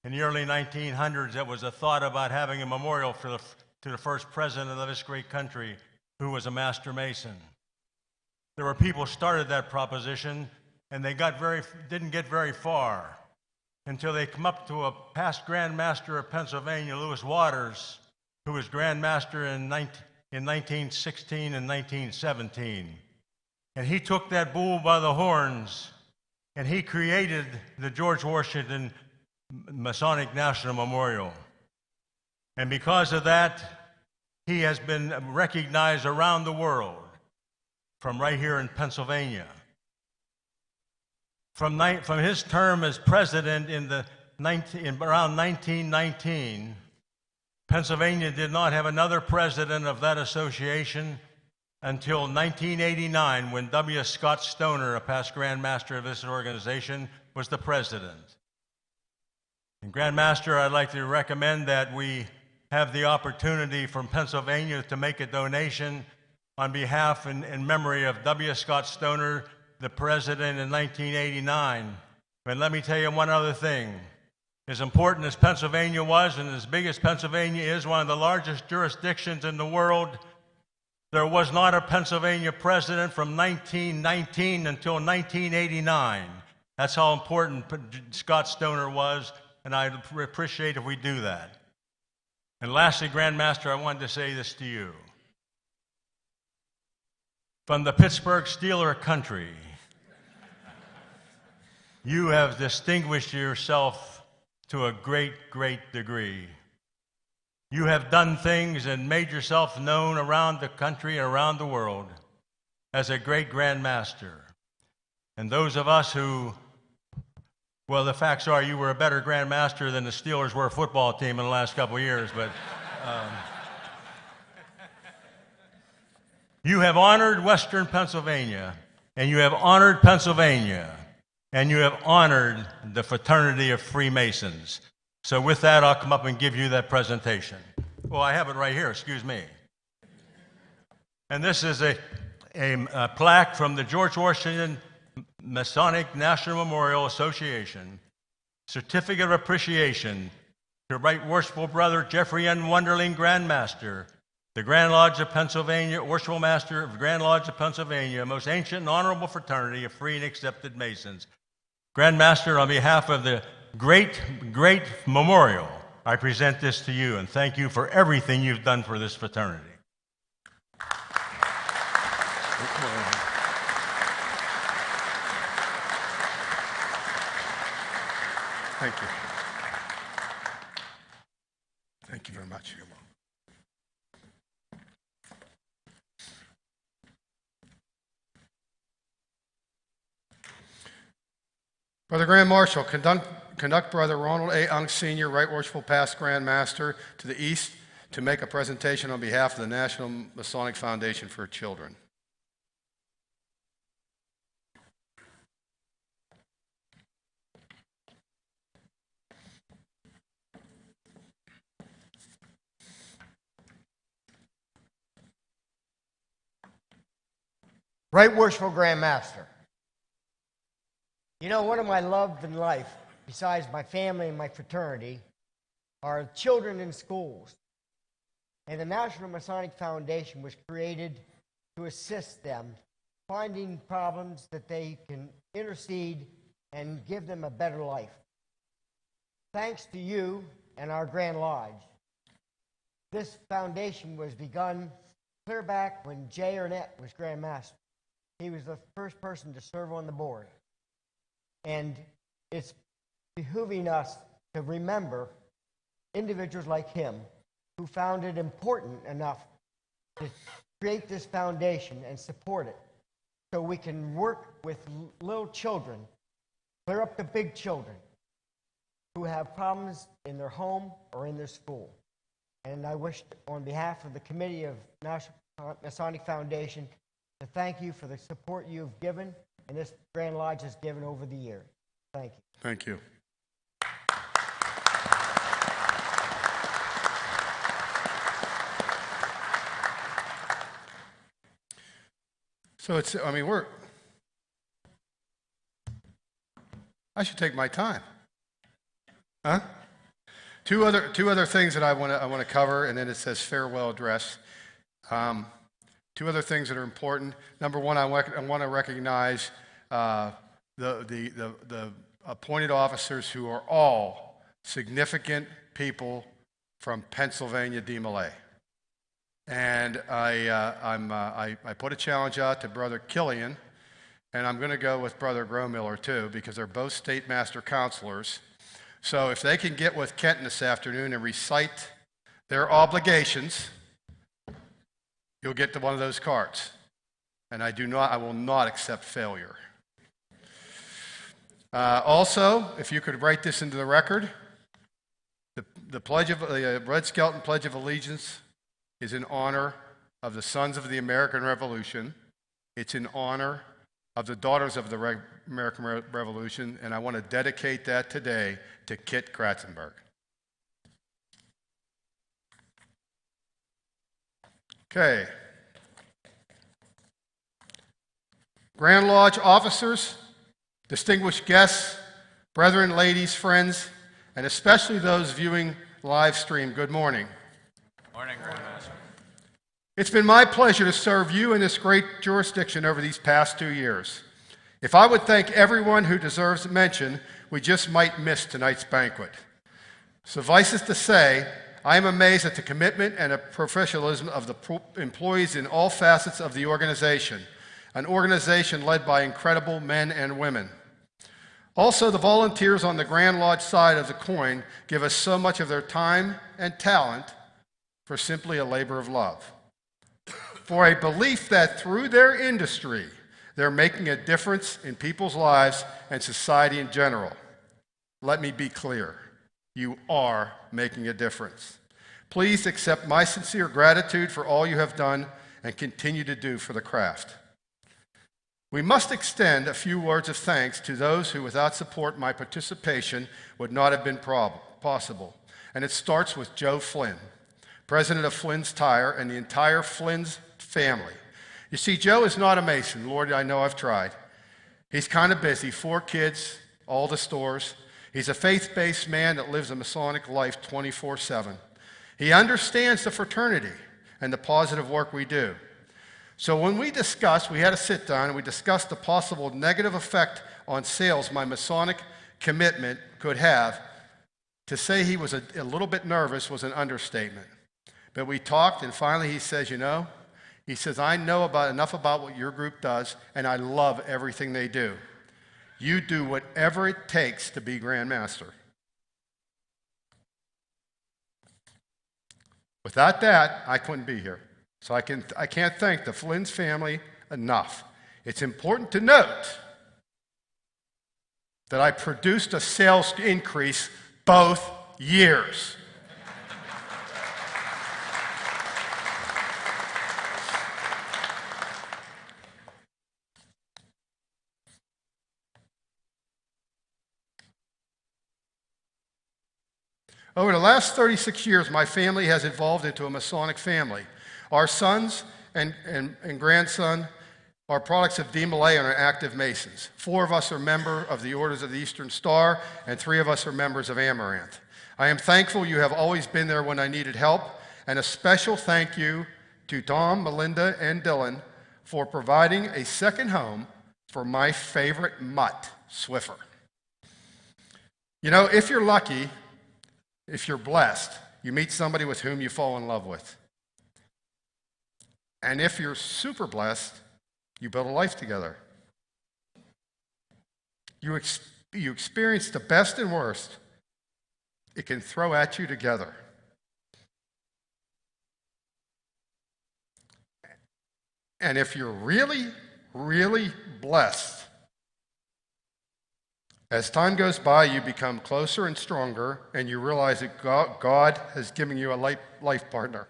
S6: In the early 1900s, there was a thought about having a memorial to the first president of this great country who was a Master Mason. There were people who started that proposition, and they didn't get very far until they come up to a past Grand Master of Pennsylvania, Lewis Waters, who was Grand Master in 1916 and 1917. And he took that bull by the horns, and he created the George Washington Masonic National Memorial. And because of that, he has been recognized around the world, from right here in Pennsylvania. From his term as president in around 1919, Pennsylvania did not have another president of that association until 1989, when W. Scott Stoner, a past Grand Master of this organization, was the president. And Grand Master, I'd like to recommend that we have the opportunity from Pennsylvania to make a donation on behalf and in memory of W. Scott Stoner, the president in 1989. But let me tell you one other thing. As important as Pennsylvania was, and as big as Pennsylvania is, one of the largest jurisdictions in the world, there was not a Pennsylvania president from 1919 until 1989. That's how important Scott Stoner was, and I'd appreciate if we do that. And lastly, Grand Master, I wanted to say this to you. From the Pittsburgh Steeler country, you have distinguished yourself to a great, great degree. You have done things and made yourself known around the country and around the world as a great Grand Master. And those of us who, well, the facts are you were a better Grand Master than the Steelers were a football team in the last couple of years, but you have honored Western Pennsylvania, and you have honored Pennsylvania, and you have honored the fraternity of Freemasons. So with that, I'll come up and give you that presentation. Well, I have it right here, excuse me. And this is a plaque from the George Washington Masonic National Memorial Association, Certificate of Appreciation to Right Worshipful Brother Jeffrey N. Wonderling, Grand Master, the Grand Lodge of Pennsylvania, Worshipful Master of the Grand Lodge of Pennsylvania, most ancient and honorable fraternity of free and accepted Masons. Grand Master, on behalf of the great, great memorial, I present this to you and thank you for everything you've done for this fraternity.
S4: Thank you. Thank you very much. Brother Grand Marshal, conduct Brother Ronald A. Unk Sr., Right Worshipful Past Grand Master, to the east to make a presentation on behalf of the National Masonic Foundation for Children.
S11: Right Worshipful Grand Master. You know, one of my loves in life, besides my family and my fraternity, are children in schools. And the National Masonic Foundation was created to assist them finding problems that they can intercede and give them a better life. Thanks to you and our Grand Lodge, this foundation was begun clear back when Jay Arnett was Grand Master. He was the first person to serve on the board. And it's behooving us to remember individuals like him who found it important enough to create this foundation and support it so we can work with little children, clear up the big children who have problems in their home or in their school. And I wish, on behalf of the Committee of National Masonic Foundation, to thank you for the support you've given and this Grand Lodge has given over the years. Thank you.
S4: Thank you. So it's, I mean, I should take my time. Huh? Two other things that I want to cover, and then it says farewell address. Two other things that are important. Number one, I want to recognize the appointed officers who are all significant people from Pennsylvania DMLA. And I put a challenge out to Brother Killian, and I'm going to go with Brother Gromiller too, because they're both state master counselors. So if they can get with Kenton this afternoon and recite their obligations, you'll get to one of those cards. And I will not accept failure. Also, if you could write this into the record, the Red Skelton Pledge of Allegiance is in honor of the Sons of the American Revolution. It's in honor of the Daughters of the American Revolution, and I want to dedicate that today to Kit Kratzenberg. Okay. Grand Lodge officers, distinguished guests, brethren, ladies, friends, and especially those viewing live stream, good morning.
S7: Morning, Grandmaster.
S4: It's been my pleasure to serve you in this great jurisdiction over these past 2 years. If I would thank everyone who deserves mention, we just might miss tonight's banquet. Suffice it to say, I am amazed at the commitment and the professionalism of the employees in all facets of the organization, an organization led by incredible men and women. Also, the volunteers on the Grand Lodge side of the coin give us so much of their time and talent for simply a labor of love. For a belief that through their industry, they're making a difference in people's lives and society in general. Let me be clear. You are making a difference. Please accept my sincere gratitude for all you have done and continue to do for the craft. We must extend a few words of thanks to those who, without support, my participation would not have been possible. And it starts with Joe Flynn, president of Flynn's Tire, and the entire Flynn's family. You see, Joe is not a Mason. Lord, I know I've tried. He's kind of busy, 4 kids, all the stores. He's a faith-based man that lives a Masonic life 24/7. He understands the fraternity and the positive work we do. So when we had a sit down and we discussed the possible negative effect on sales my Masonic commitment could have. To say he was a little bit nervous was an understatement. But we talked, and finally he says, he says, I know enough about what your group does, and I love everything they do. You do whatever it takes to be Grand Master. Without that, I couldn't be here. So I can't thank the Flynn's family enough. It's important to note that I produced a sales increase both years. Over the last 36 years, my family has evolved into a Masonic family. Our sons and grandson are products of DeMolay and are active Masons. 4 of us are members of the Orders of the Eastern Star, and 3 of us are members of Amaranth. I am thankful you have always been there when I needed help, and a special thank you to Tom, Melinda, and Dylan for providing a second home for my favorite mutt, Swiffer. You know, if you're lucky, if you're blessed, you meet somebody with whom you fall in love with. And if you're super blessed, you build a life together. You experience the best and worst it can throw at you together. And if you're really, really blessed, as time goes by, you become closer and stronger, and you realize that God has given you a life partner.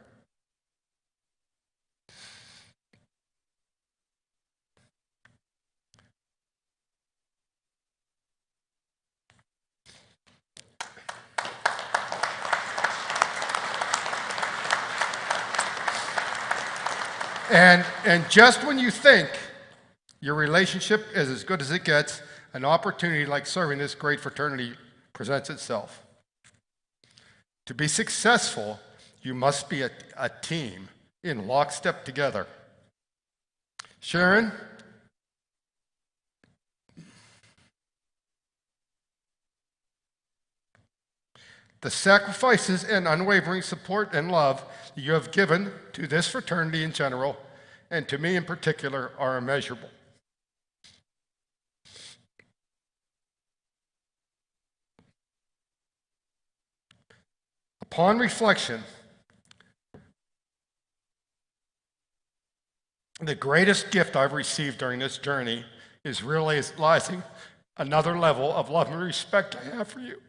S4: And just when you think your relationship is as good as it gets, an opportunity like serving this great fraternity presents itself. To be successful, you must be a team in lockstep together. Sharon? The sacrifices and unwavering support and love that you have given to this fraternity in general, and to me in particular, are immeasurable. Upon reflection, the greatest gift I've received during this journey is realizing another level of love and respect I have for you.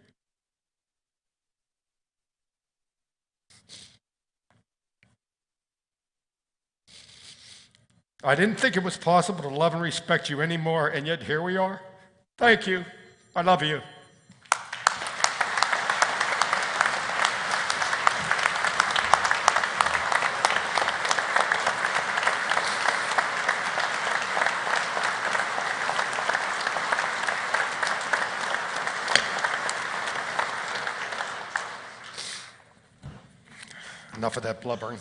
S4: I didn't think it was possible to love and respect you anymore, and yet here we are. Thank you. I love you. Enough of that blubbering.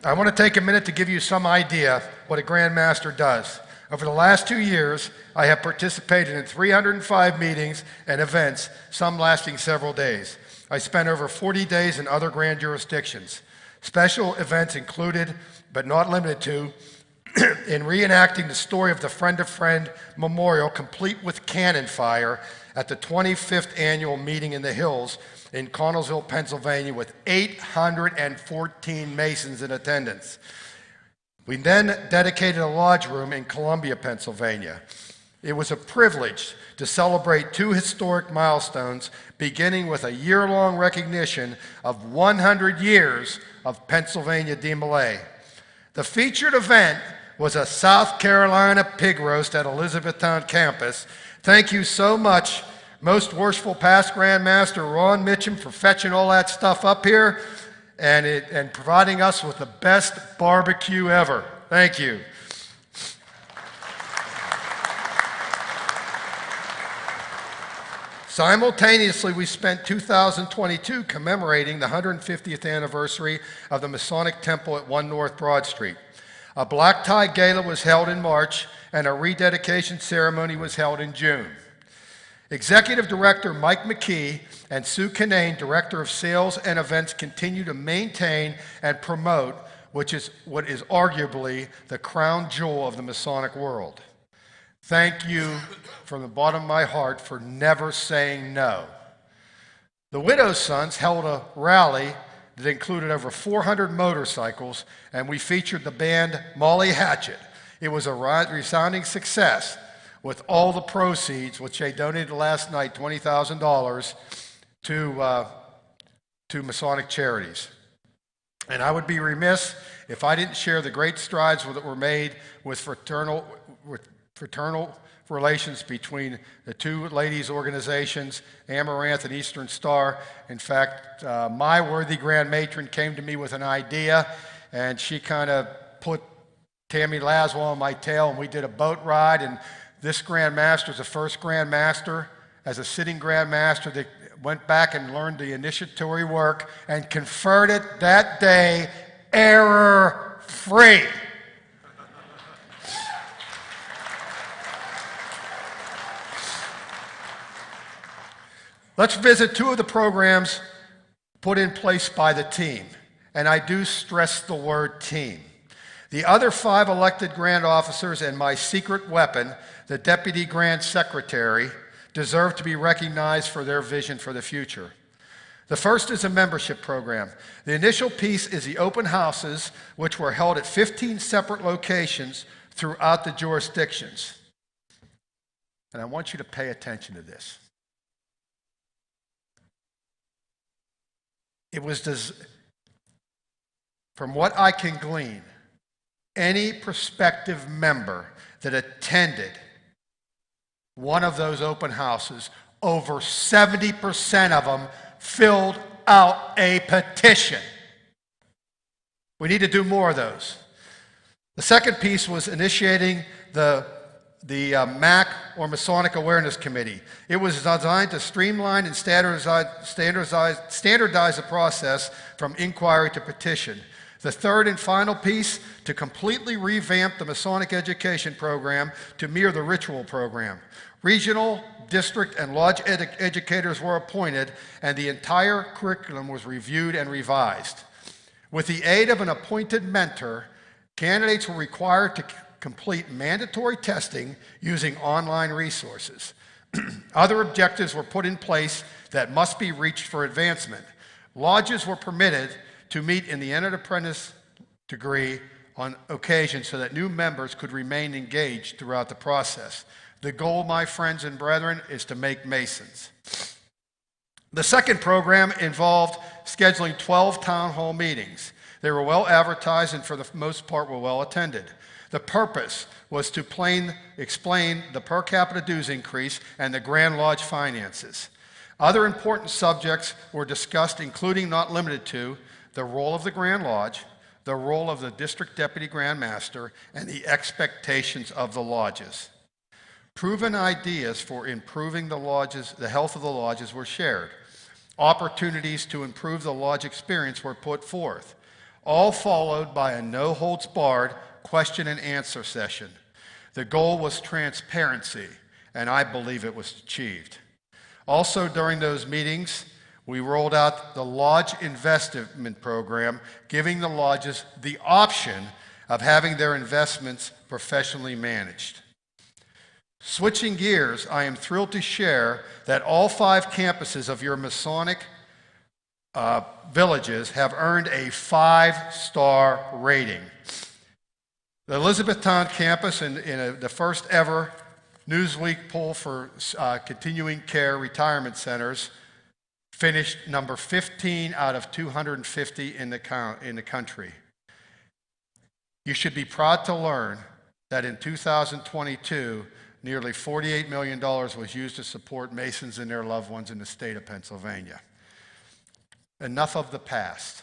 S4: I want to take a minute to give you some idea what a Grand Master does. Over the last 2 years, I have participated in 305 meetings and events, some lasting several days. I spent over 40 days in other grand jurisdictions. Special events included, but not limited to, in reenacting the story of the Friend of Friend Memorial, complete with cannon fire, at the 25th annual meeting in the Hills in Connellsville, Pennsylvania, with 814 Masons in attendance. We then dedicated a lodge room in Columbia, Pennsylvania. It was a privilege to celebrate 2 historic milestones, beginning with a year-long recognition of 100 years of Pennsylvania DeMolay. The featured event was a South Carolina pig roast at Elizabethtown campus. Thank you so much, Most Worshipful Past Grand Master Ron Mitchum, for fetching all that stuff up here and providing us with the best barbecue ever. Thank you. Simultaneously, we spent 2022 commemorating the 150th anniversary of the Masonic Temple at 1 North Broad Street. A black tie gala was held in March, and a rededication ceremony was held in June. Executive Director Mike McKee and Sue Kinane, Director of Sales and Events, continue to maintain and promote what is arguably the crown jewel of the Masonic world. Thank you from the bottom of my heart for never saying no. The Widow's Sons held a rally that included over 400 motorcycles, and we featured the band Molly Hatchet. It was a resounding success. with all the proceeds, which they donated last night, $20,000, to Masonic charities. And I would be remiss if I didn't share the great strides that were made with fraternal relations between the two ladies' organizations, Amaranth and Eastern Star. In fact, my worthy Grand Matron came to me with an idea, and she kind of put Tammy Laswell on my tail, and we did a boat ride. And this Grand Master is the first Grand Master as a sitting Grand Master that went back and learned the initiatory work and conferred it that day error-free. Let's visit two of the programs put in place by the team, and I do stress the word team. The other 5 elected Grand Officers and my secret weapon, the Deputy Grand Secretary, deserve to be recognized for their vision for the future. The first is a membership program. The initial piece is the open houses, which were held at 15 separate locations throughout the jurisdictions. And I want you to pay attention to this. It was, from what I can glean, any prospective member that attended one of those open houses, over 70% of them filled out a petition. We need to do more of those. The second piece was initiating the MAC, or Masonic Awareness Committee. It was designed to streamline and standardize the process from inquiry to petition. The third and final piece, to completely revamp the Masonic education program to mirror the ritual program. Regional, district, and lodge educators were appointed, and the entire curriculum was reviewed and revised. With the aid of an appointed mentor, candidates were required to complete mandatory testing using online resources. Other objectives were put in place that must be reached for advancement. Lodges were permitted to meet in the entered apprentice degree on occasion so that new members could remain engaged throughout the process. The goal, my friends and brethren, is to make Masons. The second program involved scheduling 12 town hall meetings. They were well advertised and for the most part were well attended. The purpose was to explain the per capita dues increase and the Grand Lodge finances. Other important subjects were discussed, including, not limited to, the role of the Grand Lodge, the role of the District Deputy Grand Master, and the expectations of the lodges. Proven ideas for improving the health of the lodges were shared. Opportunities to improve the lodge experience were put forth, all followed by a no-holds-barred question and answer session. The goal was transparency, and I believe it was achieved. Also during those meetings, we rolled out the Lodge Investment Program, giving the lodges the option of having their investments professionally managed. Switching gears, I am thrilled to share that all 5 campuses of your Masonic villages have earned a 5-star rating. The Elizabethtown campus, in the first ever Newsweek poll for continuing care retirement centers, finished number 15 out of 250 in the country. You should be proud to learn that in 2022, nearly $48 million was used to support Masons and their loved ones in the state of Pennsylvania. Enough of the past.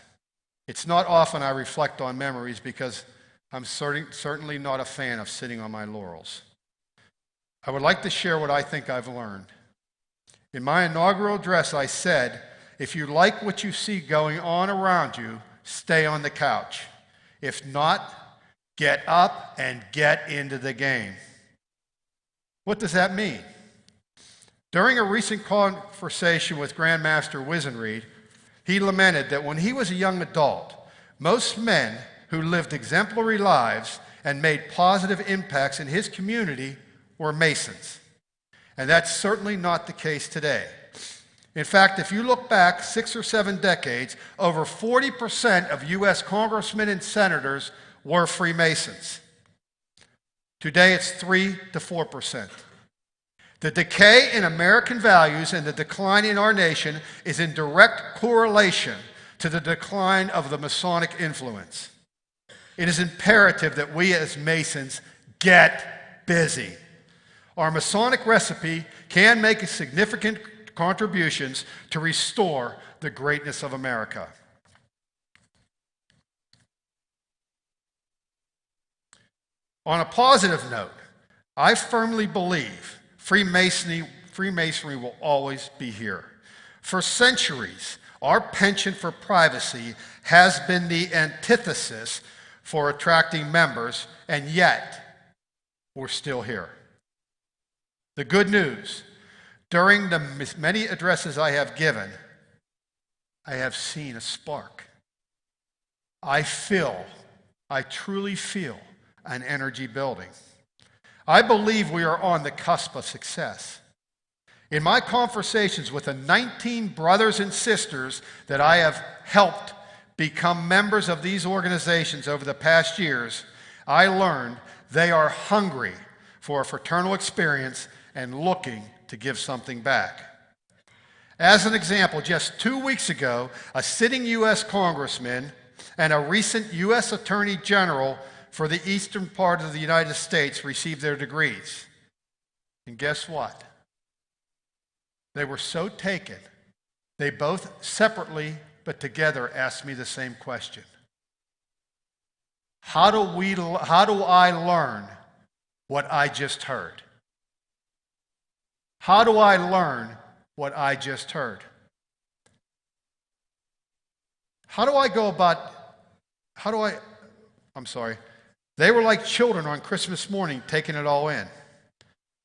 S4: It's not often I reflect on memories because I'm certainly not a fan of sitting on my laurels. I would like to share what I think I've learned. In my inaugural address, I said, if you like what you see going on around you, stay on the couch. If not, get up and get into the game. What does that mean? During a recent conversation with Grandmaster Wisenreed, he lamented that when he was a young adult, most men who lived exemplary lives and made positive impacts in his community were Masons. And that's certainly not the case today. In fact, if you look back 6 or 7 decades, over 40% of U.S. congressmen and senators were Freemasons. Today it's 3 to 4%. The decay in American values and the decline in our nation is in direct correlation to the decline of the Masonic influence. It is imperative that we as Masons get busy. Our Masonic recipe can make significant contributions to restore the greatness of America. On a positive note, I firmly believe Freemasonry will always be here. For centuries, our penchant for privacy has been the antithesis for attracting members, and yet we're still here. The good news, during the many addresses I have given, I have seen a spark. I truly feel an energy building. I believe we are on the cusp of success. In my conversations with the 19 brothers and sisters that I have helped become members of these organizations over the past years, I learned they are hungry for a fraternal experience and looking to give something back. As an example, just 2 weeks ago, a sitting U.S. congressman and a recent U.S. Attorney General for the eastern part of the United States received their degrees. And guess what? They were so taken, they both separately but together asked me the same question. How do I learn what I just heard? How do I learn what I just heard? They were like children on Christmas morning taking it all in.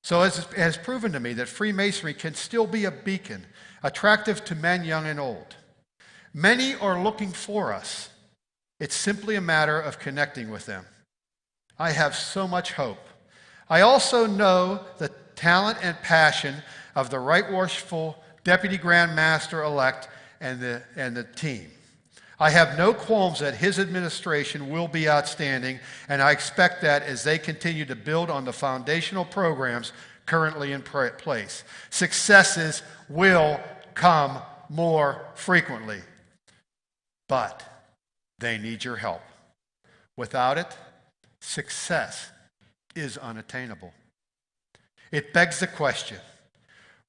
S4: So it has proven to me that Freemasonry can still be a beacon, attractive to men young and old. Many are looking for us. It's simply a matter of connecting with them. I have so much hope. I also know the talent and passion of the Right Worshipful Deputy Grand Master-elect and the team. I have no qualms that his administration will be outstanding, and I expect that as they continue to build on the foundational programs currently in place. Successes will come more frequently, but they need your help. Without it, success is unattainable. It begs the question,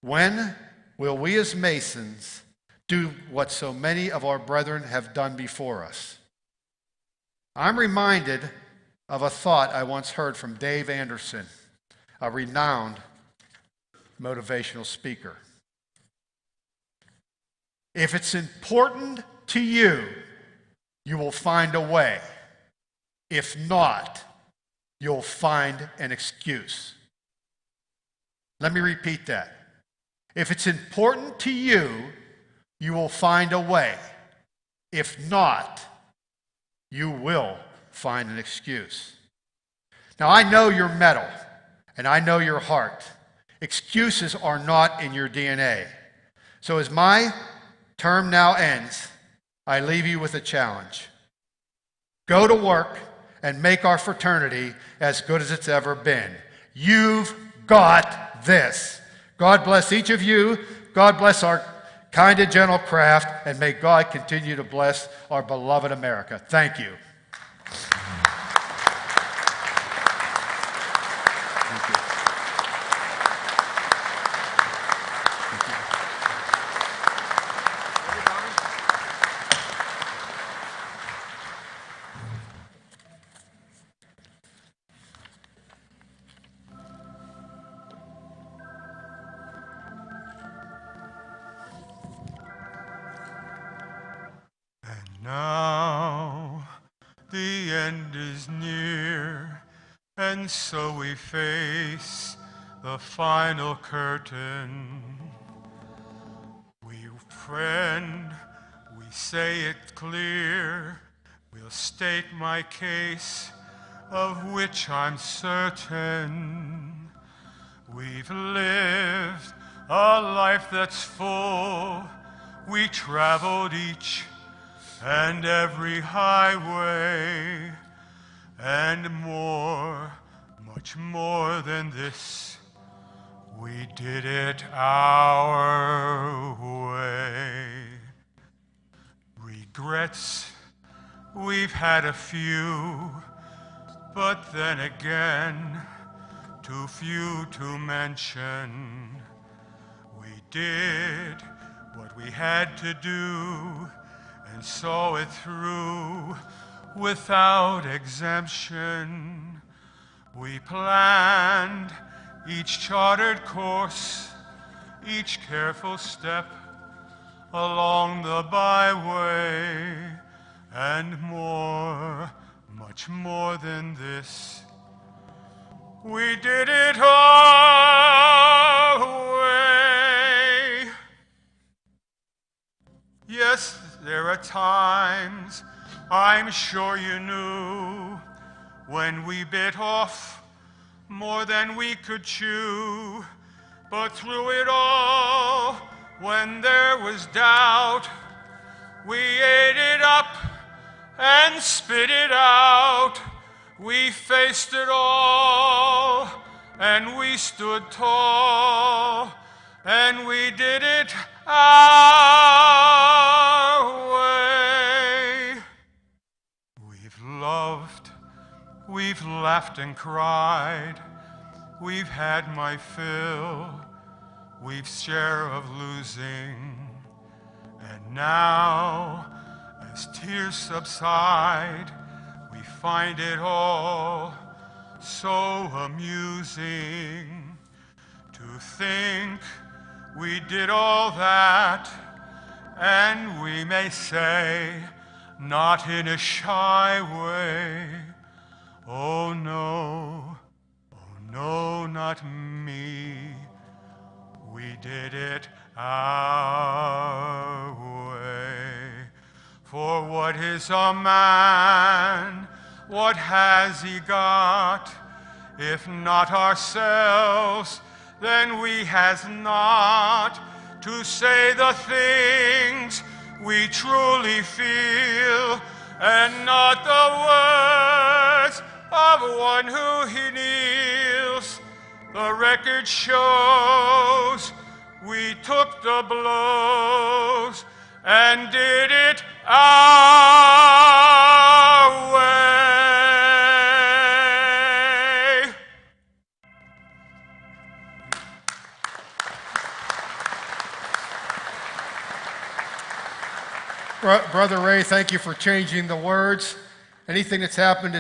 S4: when will we as Masons do what so many of our brethren have done before us? I'm reminded of a thought I once heard from Dave Anderson, a renowned motivational speaker. If it's important to you, you will find a way. If not, you'll find an excuse. Let me repeat that. If it's important to you, you will find a way. If not, you will find an excuse. Now, I know your mettle, and I know your heart. Excuses are not in your DNA. So as my term now ends, I leave you with a challenge. Go to work and make our fraternity as good as it's ever been. You've got this. God bless each of you. God bless our kind and gentle craft, and may God continue to bless our beloved America. Thank you.
S12: Now the end is near, and so we face the final curtain. We friend, we say it clear, we'll state my case, of which I'm certain. We've lived a life that's full, we traveled each and every highway, and more, much more than this, We did it our way. Regrets, we've had a few, but then again, too few to mention. We did what we had to do and saw it through without exemption. We planned each chartered course, each careful step along the byway, and more, much more than this. We did it our way. Yes, there are times I'm sure you knew when we bit off more than we could chew. But through it all, when there was doubt, we ate it up and spit it out. We faced it all, and we stood tall, and we did it our way. We've loved, we've laughed and cried, we've had my fill, we've share of losing, and now, as tears subside, we find it all so amusing to think we did all that, and we may say, not in a shy way, oh no, not me. We did it our way. For what is a man? What has he got? If not ourselves, then we has not to say the things we truly feel, and not the words of one who he kneels. The record shows we took the blows and did it our way.
S4: Brother Ray, thank you for changing the words. Anything that's happened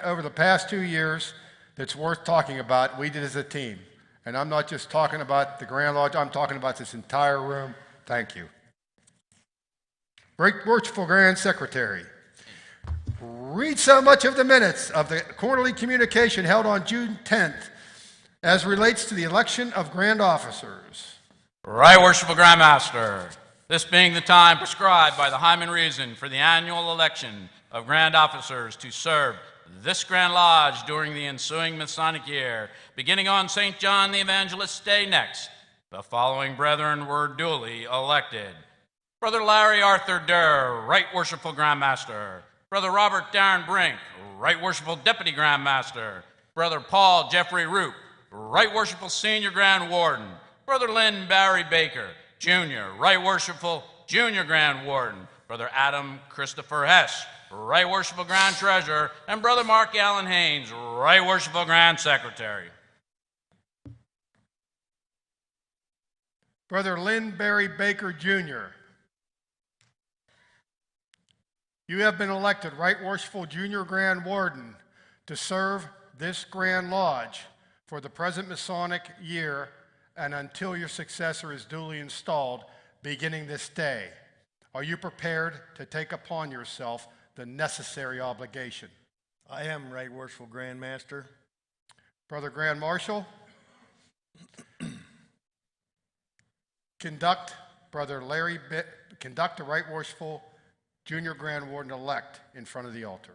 S4: over the past 2 years that's worth talking about, we did as a team. And I'm not just talking about the Grand Lodge, I'm talking about this entire room. Thank you. Right Worshipful Grand Secretary. Read so much of the minutes of the quarterly communication held on June 10th as relates to the election of grand officers.
S13: Right Worshipful Grand Master, this being the time prescribed by the Hyman Reason for the annual election of grand officers to serve this Grand Lodge during the ensuing Masonic year, beginning on St. John the Evangelist's Day next, the following brethren were duly elected. Brother Larry Arthur Durr, Right Worshipful Grand Master. Brother Robert Darren Brink, Right Worshipful Deputy Grand Master. Brother Paul Jeffrey Roop, Right Worshipful Senior Grand Warden. Brother Lynn Barry Baker, Jr., Right Worshipful Junior Grand Warden. Brother Adam Christopher Hess, Right Worshipful Grand Treasurer, and Brother Mark Allen Haynes, Right Worshipful Grand Secretary.
S4: Brother Lynn Barry Baker, Jr. You have been elected Right Worshipful Junior Grand Warden to serve this Grand Lodge for the present Masonic year and until your successor is duly installed beginning this day. Are you prepared to take upon yourself the necessary obligation?
S14: I am, Right Worshipful Grand Master.
S4: Brother Grand Marshal, conduct the Right Worshipful Junior Grand Warden-elect in front of the altar.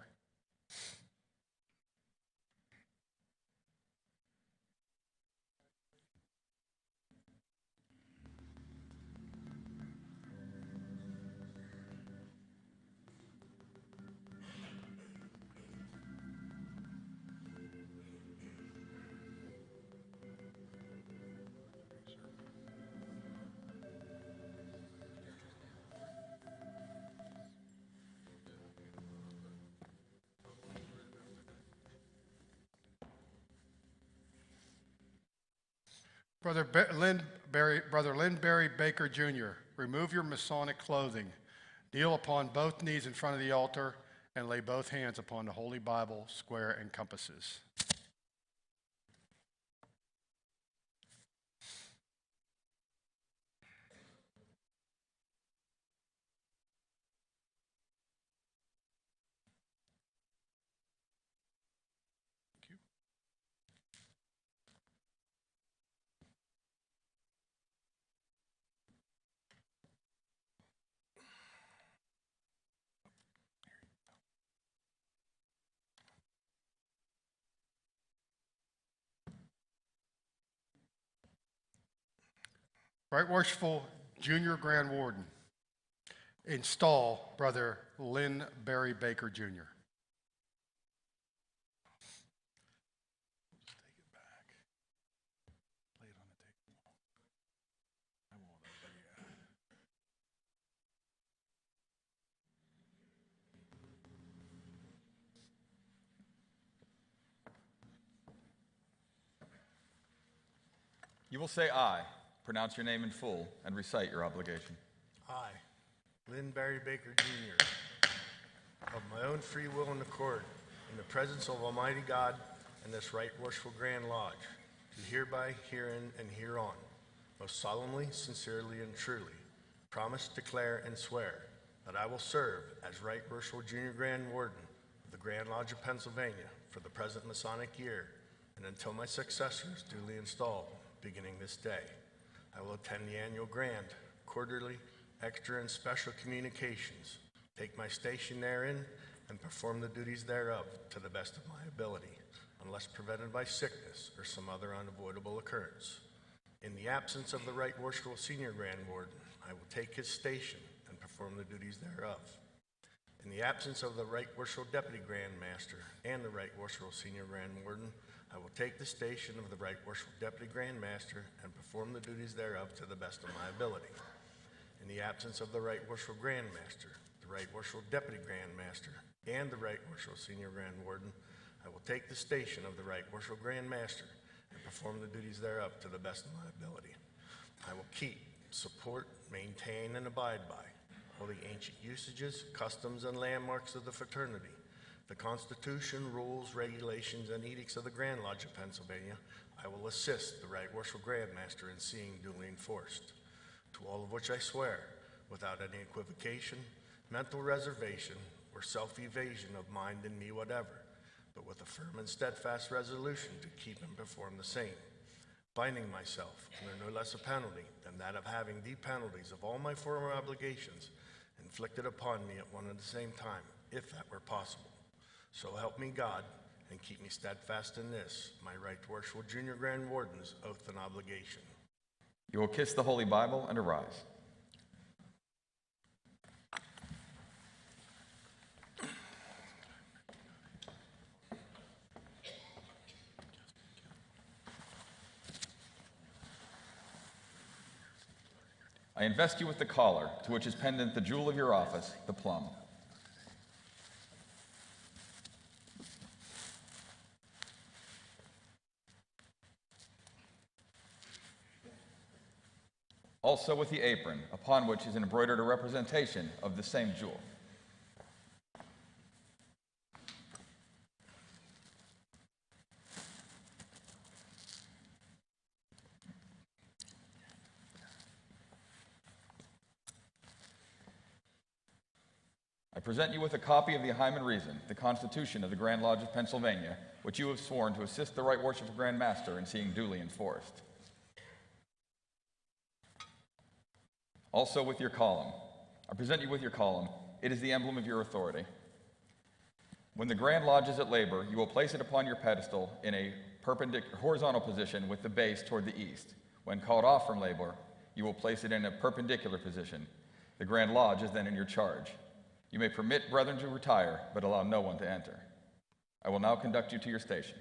S4: Brother Lynn Barry Baker Jr., remove your Masonic clothing, kneel upon both knees in front of the altar, and lay both hands upon the Holy Bible, square, and compasses. Right Worshipful Junior Grand Warden, install Brother Lynn Barry Baker Jr.
S15: You will say "I," pronounce your name in full, and recite your obligation.
S14: I, Lynn Barry Baker Jr., of my own free will and accord, in the presence of Almighty God and this Right Worshipful Grand Lodge, do hereby, herein, and hereon, most solemnly, sincerely, and truly, promise, declare, and swear that I will serve as Right Worshipful Junior Grand Warden of the Grand Lodge of Pennsylvania for the present Masonic year and until my successor is duly installed, beginning this day. I will attend the annual grand, quarterly, extra, and special communications, take my station therein, and perform the duties thereof to the best of my ability, unless prevented by sickness or some other unavoidable occurrence. In the absence of the Right Worshipful Senior Grand Warden, I will take his station and perform the duties thereof. In the absence of the Right Worshipful Deputy Grand Master and the Right Worshipful Senior Grand Warden, I will take the station of the Right Worshipful Deputy Grand Master and perform the duties thereof to the best of my ability. In the absence of the Right Worshipful Grand Master, the Right Worshipful Deputy Grand Master, and the Right Worshipful Senior Grand Warden, I will take the station of the Right Worshipful Grand Master and perform the duties thereof to the best of my ability. I will keep, support, maintain, and abide by all the ancient usages, customs, and landmarks of the fraternity, the Constitution, rules, regulations, and edicts of the Grand Lodge of Pennsylvania. I will assist the Right Worshipful Grand Master in seeing duly enforced. To all of which I swear, without any equivocation, mental reservation, or self-evasion of mind in me whatever, but with a firm and steadfast resolution to keep and perform the same, binding myself under no less a penalty than that of having the penalties of all my former obligations inflicted upon me at one and the same time, if that were possible. So help me God, and keep me steadfast in this, my Right Worshipful Junior Grand Warden's oath and obligation.
S15: You will kiss the Holy Bible and arise. I invest you with the collar, to which is pendant the jewel of your office, the plum. Also with the apron, upon which is embroidered a representation of the same jewel. I present you with a copy of the Hyman Reason, the Constitution of the Grand Lodge of Pennsylvania, which you have sworn to assist the Right Worshipful Grand Master in seeing duly enforced. Also with your column. I present you with your column. It is the emblem of your authority. When the Grand Lodge is at labor, you will place it upon your pedestal in a horizontal position with the base toward the east. When called off from labor, you will place it in a perpendicular position. The Grand Lodge is then in your charge. You may permit brethren to retire, but allow no one to enter. I will now conduct you to your station.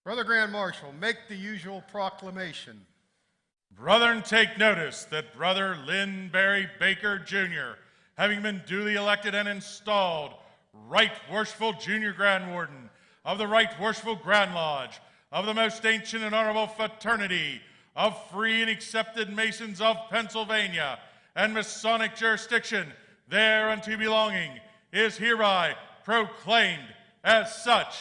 S4: Brother Grand Marshal, make the usual proclamation.
S2: Brethren, take notice that Brother Lynn Barry Baker, Jr., having been duly elected and installed Right Worshipful Junior Grand Warden of the Right Worshipful Grand Lodge of the most ancient and honorable fraternity of free and accepted Masons of Pennsylvania and Masonic jurisdiction thereunto belonging, is hereby proclaimed as such.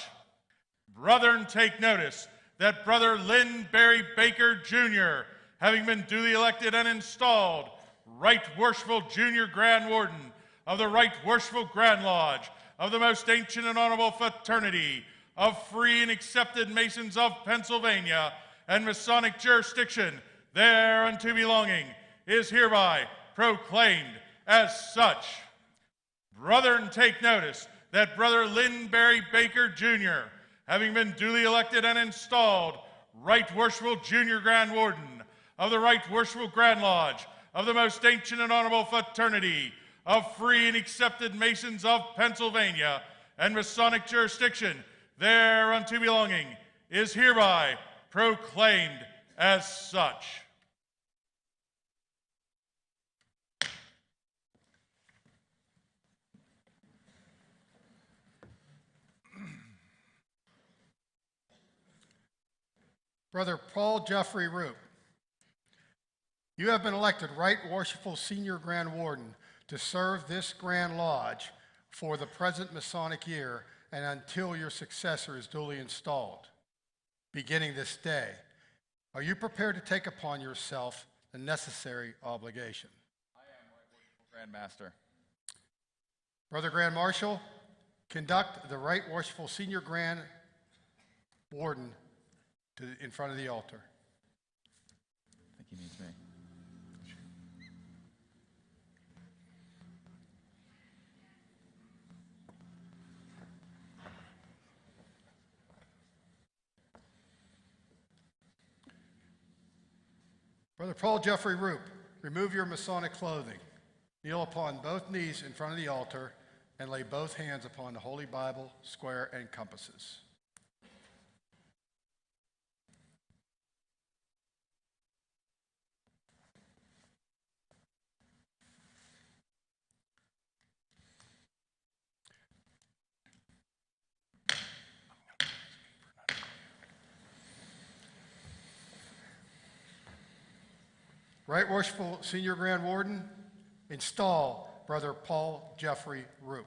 S2: Brethren, take notice that Brother Lynn Barry Baker, Jr., having been duly elected and installed Right Worshipful Junior Grand Warden of the Right Worshipful Grand Lodge of the most ancient and honorable fraternity of free and accepted Masons of Pennsylvania and Masonic jurisdiction thereunto belonging, is hereby proclaimed as such. Brethren, take notice that Brother Lynn Barry Baker, Jr., having been duly elected and installed Right Worshipful Junior Grand Warden of the Right Worshipful Grand Lodge of the most ancient and honorable fraternity of free and accepted Masons of Pennsylvania and Masonic jurisdiction thereunto belonging, is hereby proclaimed as such.
S4: Brother Paul Jeffrey Roop, you have been elected Right Worshipful Senior Grand Warden to serve this Grand Lodge for the present Masonic year and until your successor is duly installed, beginning this day. Are you prepared to take upon yourself the necessary obligation?
S15: I am Right Worshipful Grand Master.
S4: Brother Grand Marshal, conduct the Right Worshipful Senior Grand Warden in front of the altar.
S15: I think he needs me.
S4: Brother Paul Jeffrey Roop, remove your Masonic clothing. Kneel upon both knees in front of the altar and lay both hands upon the Holy Bible, square, and compasses. Right Worshipful Senior Grand Warden, install Brother Paul Jeffrey Roop.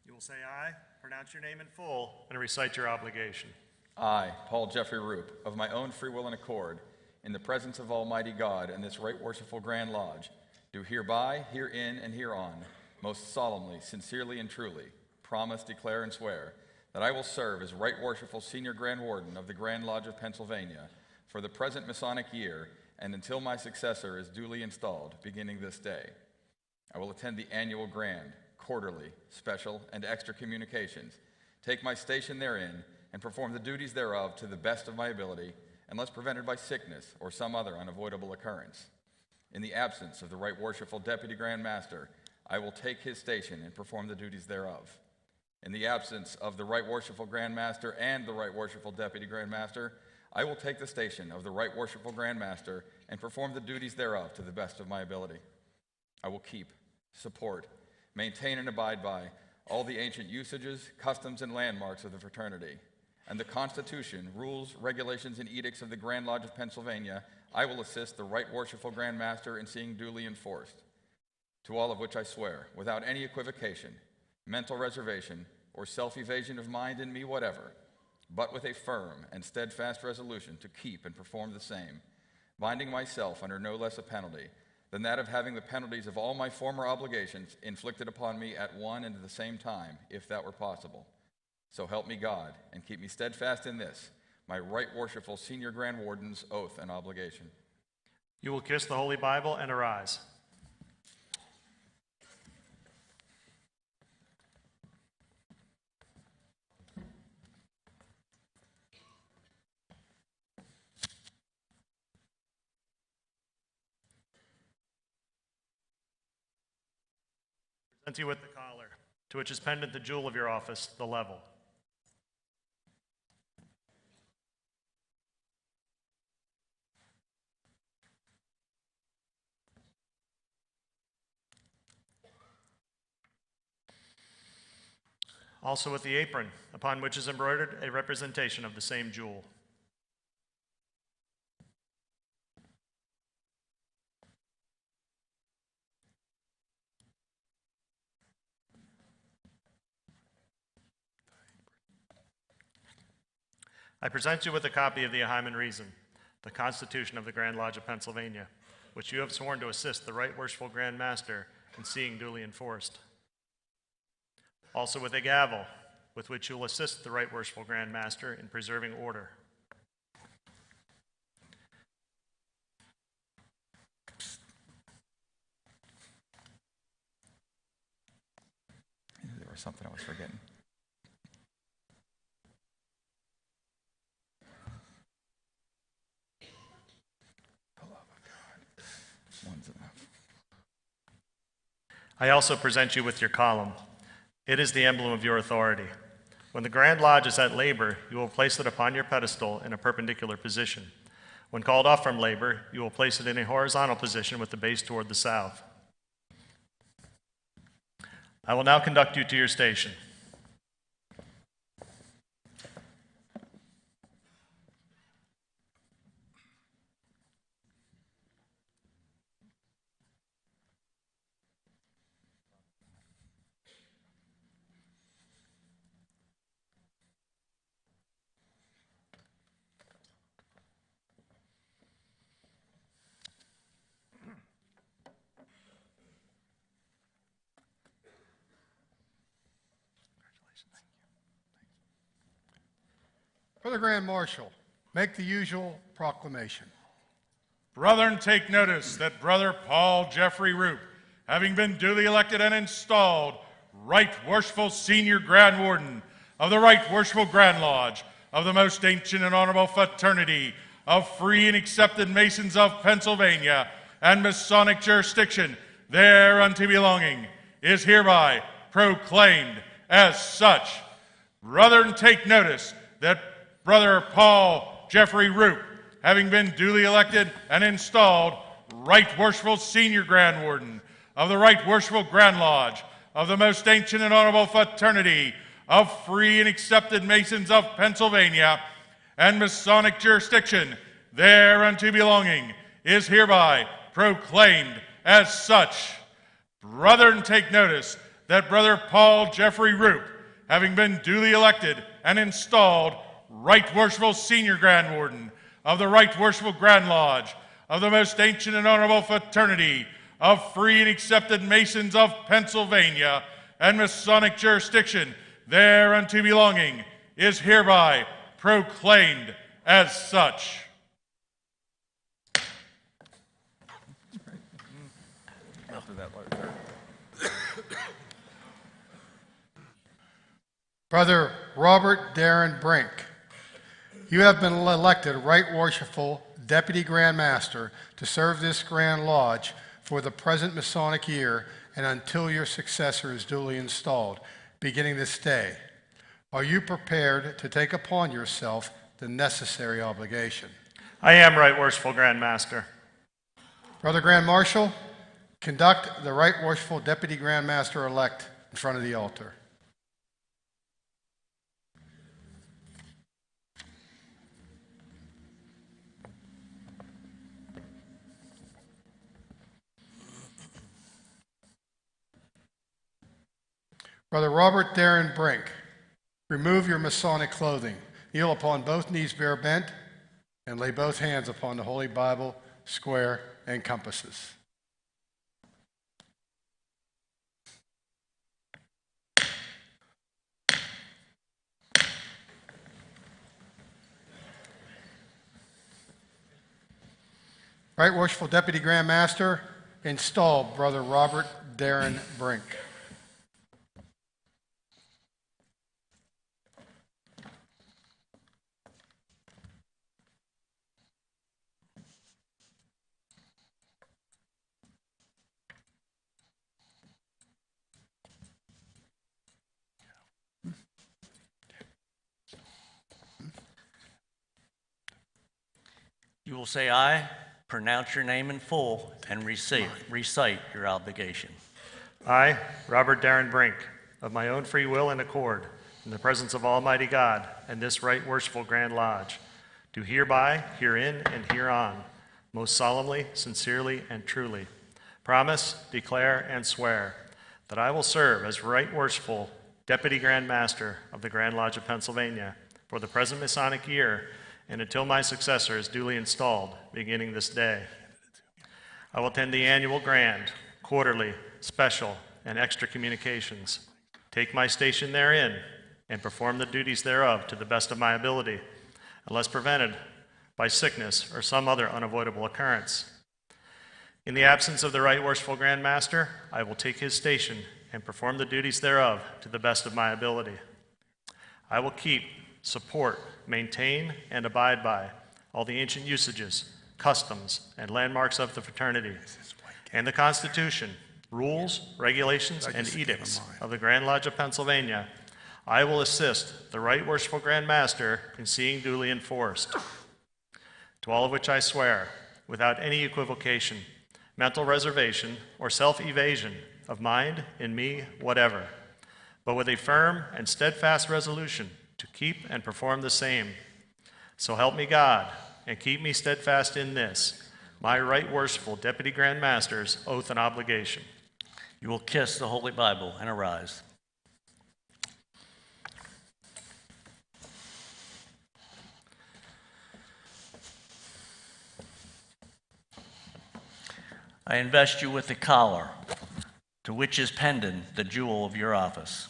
S16: You will say aye, pronounce your name in full, and recite your obligation.
S15: I, Paul Jeffrey Roop, of my own free will and accord, in the presence of Almighty God and this Right Worshipful Grand Lodge, do hereby, herein, and hereon, most solemnly, sincerely, and truly, promise, declare, and swear that I will serve as Right Worshipful Senior Grand Warden of the Grand Lodge of Pennsylvania for the present Masonic year and until my successor is duly installed, beginning this day. I will attend the annual grand, quarterly, special, and extra communications, take my station therein, and perform the duties thereof to the best of my ability, unless prevented by sickness or some other unavoidable occurrence. In the absence of the Right Worshipful Deputy Grand Master, I will take his station and perform the duties thereof. In the absence of the Right Worshipful Grand Master and the Right Worshipful Deputy Grand Master, I will take the station of the Right Worshipful Grand Master and perform the duties thereof to the best of my ability. I will keep, support, maintain, and abide by all the ancient usages, customs, and landmarks of the fraternity, and the Constitution, rules, regulations, and edicts of the Grand Lodge of Pennsylvania. I will assist the Right Worshipful Grand Master in seeing duly enforced, to all of which I swear, without any equivocation, mental reservation, or self-evasion of mind in me whatever, but with a firm and steadfast resolution to keep and perform the same, binding myself under no less a penalty than that of having the penalties of all my former obligations inflicted upon me at one and at the same time, if that were possible. So help me God, and keep me steadfast in this, my Right Worshipful Senior Grand Warden's oath and obligation.
S16: You will kiss the Holy Bible and arise. Present you with the collar, to which is pendant the jewel of your office, the level. Also with the apron, upon which is embroidered a representation of the same jewel. I present you with a copy of the Hyman Reason, the Constitution of the Grand Lodge of Pennsylvania, which you have sworn to assist the Right Worshipful Grand Master in seeing duly enforced. Also with a gavel, with which you will assist the Right Worshipful Grand Master in preserving order.
S15: There was something I was forgetting. One's enough.
S16: I also present you with your column. It is the emblem of your authority. When the Grand Lodge is at labor, you will place it upon your pedestal in a perpendicular position. When called off from labor, you will place it in a horizontal position with the base toward the south. I will now conduct you to your station.
S4: Brother Grand Marshal, make the usual proclamation.
S2: Brethren, take notice that Brother Paul Jeffrey Roop, having been duly elected and installed Right Worshipful Senior Grand Warden of the Right Worshipful Grand Lodge of the most ancient and honorable fraternity of free and accepted Masons of Pennsylvania and Masonic jurisdiction thereunto belonging, is hereby proclaimed as such. Brethren, take notice that Brother Paul Jeffrey Roop, having been duly elected and installed Right Worshipful Senior Grand Warden of the Right Worshipful Grand Lodge of the most ancient and honorable fraternity of free and accepted Masons of Pennsylvania and Masonic jurisdiction thereunto belonging, is hereby proclaimed as such. Brethren, take notice that Brother Paul Jeffrey Roop, having been duly elected and installed Right Worshipful Senior Grand Warden of the Right Worshipful Grand Lodge of the most ancient and honorable fraternity of free and accepted Masons of Pennsylvania and Masonic jurisdiction thereunto belonging, is hereby proclaimed as such.
S15: After that, Lord.
S4: Brother Robert Darren Brink, you have been elected Right Worshipful Deputy Grand Master to serve this Grand Lodge for the present Masonic year and until your successor is duly installed, beginning this day. Are you prepared to take upon yourself the necessary obligation?
S16: I am Right Worshipful Grand Master.
S4: Brother Grand Marshal, conduct the Right Worshipful Deputy Grand Master-elect in front of the altar. Brother Robert Darren Brink, remove your Masonic clothing, kneel upon both knees bare bent, and lay both hands upon the Holy Bible, square, and compasses. Right Worshipful Deputy Grand Master, installed Brother Robert Darren Brink.
S8: You will say aye, pronounce your name in full, and recite your obligation.
S16: I, Robert Darren Brink, of my own free will and accord, in the presence of Almighty God and this right worshipful Grand Lodge, do hereby, herein, and hereon, most solemnly, sincerely, and truly, promise, declare, and swear that I will serve as right worshipful Deputy Grand Master of the Grand Lodge of Pennsylvania for the present Masonic year and until my successor is duly installed, beginning this day. I will attend the annual grand, quarterly, special, and extra communications, take my station therein, and perform the duties thereof to the best of my ability, unless prevented by sickness or some other unavoidable occurrence. In the absence of the Right Worshipful Grand Master, I will take his station and perform the duties thereof to the best of my ability. I will keep, support, maintain, and abide by all the ancient usages, customs, and landmarks of the fraternity, and the Constitution, rules, regulations, and edicts of the Grand Lodge of Pennsylvania. I will assist the Right Worshipful Grand Master in seeing duly enforced. To all of which I swear, without any equivocation, mental reservation, or self-evasion of mind, in me, whatever, but with a firm and steadfast resolution to keep and perform the same. So help me God, and keep me steadfast in this, my Right Worshipful Deputy Grand Master's oath and obligation.
S8: You will kiss the Holy Bible and arise. I invest you with the collar, to which is pendant the jewel of your office.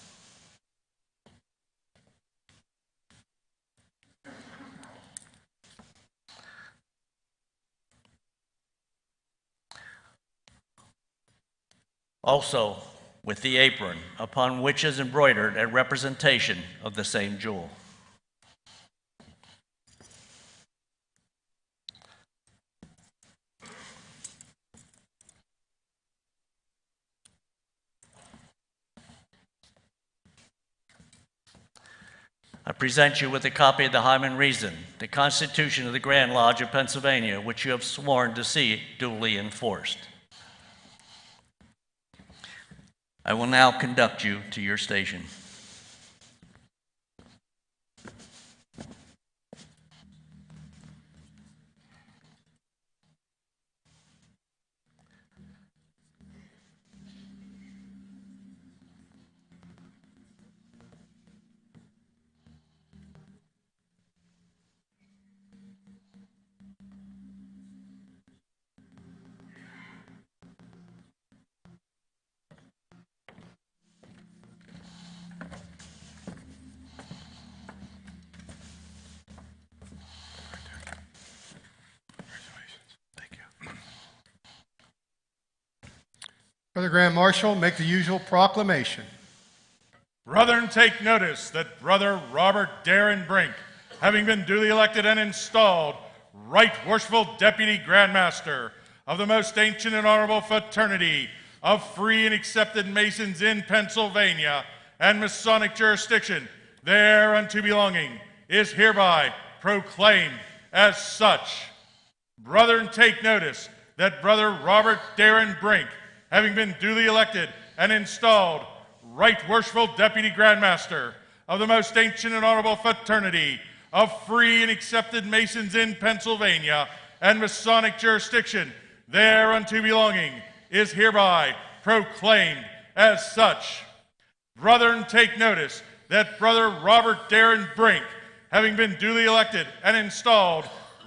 S8: Also, with the apron, upon which is embroidered a representation of the same jewel. I present you with a copy of the Hyman Reason, the Constitution of the Grand Lodge of Pennsylvania, which you have sworn to see duly enforced. I will now conduct you to your station.
S4: Brother Grand Marshal, make the usual proclamation.
S2: Brethren, take notice that Brother Robert Darren Brink, having been duly elected and installed Right Worshipful Deputy Grand Master of the most ancient and honorable fraternity of free and accepted Masons in Pennsylvania and Masonic jurisdiction thereunto belonging, is hereby proclaimed as such. Brethren, take notice that Brother Robert Darren Brink, having been duly elected and installed Right Worshipful Deputy Grand Master of the most ancient and honorable fraternity of free and accepted Masons in Pennsylvania and Masonic jurisdiction thereunto belonging, is hereby proclaimed as such. Brethren, take notice that Brother Robert Darren Brink, having been duly elected and installed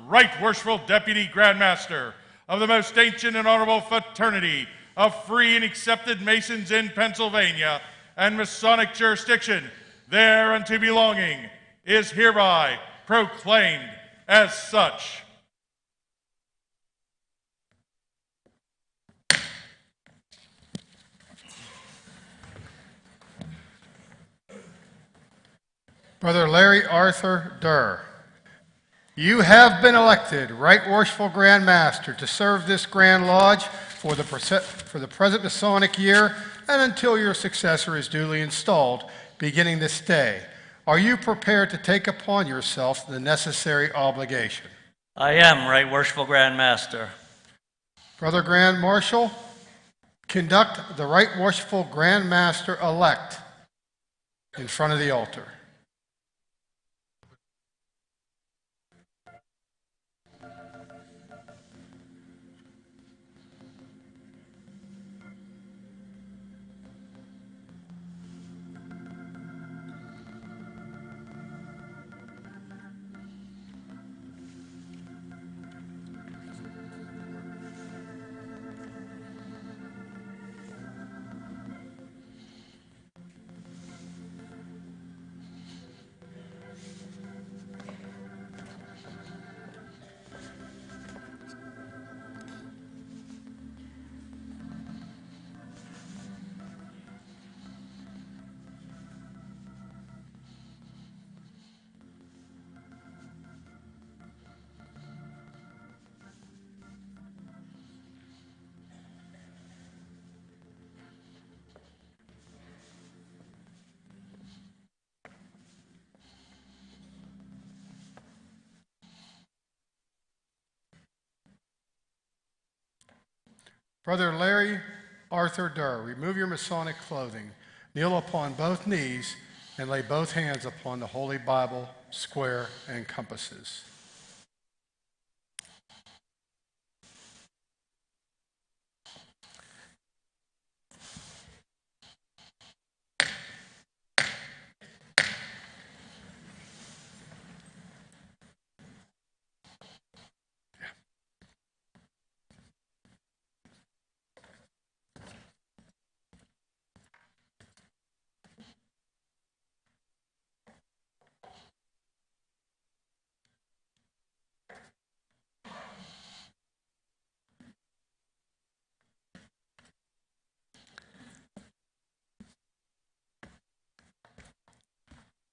S2: Right Worshipful Deputy Grand Master of the most ancient and honorable fraternity of free and accepted Masons in Pennsylvania and Masonic jurisdiction thereunto belonging, is hereby proclaimed as such. Brethren, take notice that Brother Robert Darren Brink, having been duly elected and installed Right Worshipful Deputy Grand Master of the most ancient and honorable fraternity of free and accepted Masons in Pennsylvania and Masonic jurisdiction thereunto belonging, is hereby proclaimed as such.
S4: Brother Larry Arthur Durr, you have been elected Right Worshipful Grand Master to serve this Grand Lodge for the present Masonic year and until your successor is duly installed, beginning this day. Are you prepared to take upon yourself the necessary obligation?
S8: I am, Right Worshipful Grand Master.
S4: Brother Grand Marshal, conduct the Right Worshipful Grand Master-elect in front of the altar. Brother Larry Arthur Durr, remove your Masonic clothing, kneel upon both knees, and lay both hands upon the Holy Bible, square, and compasses.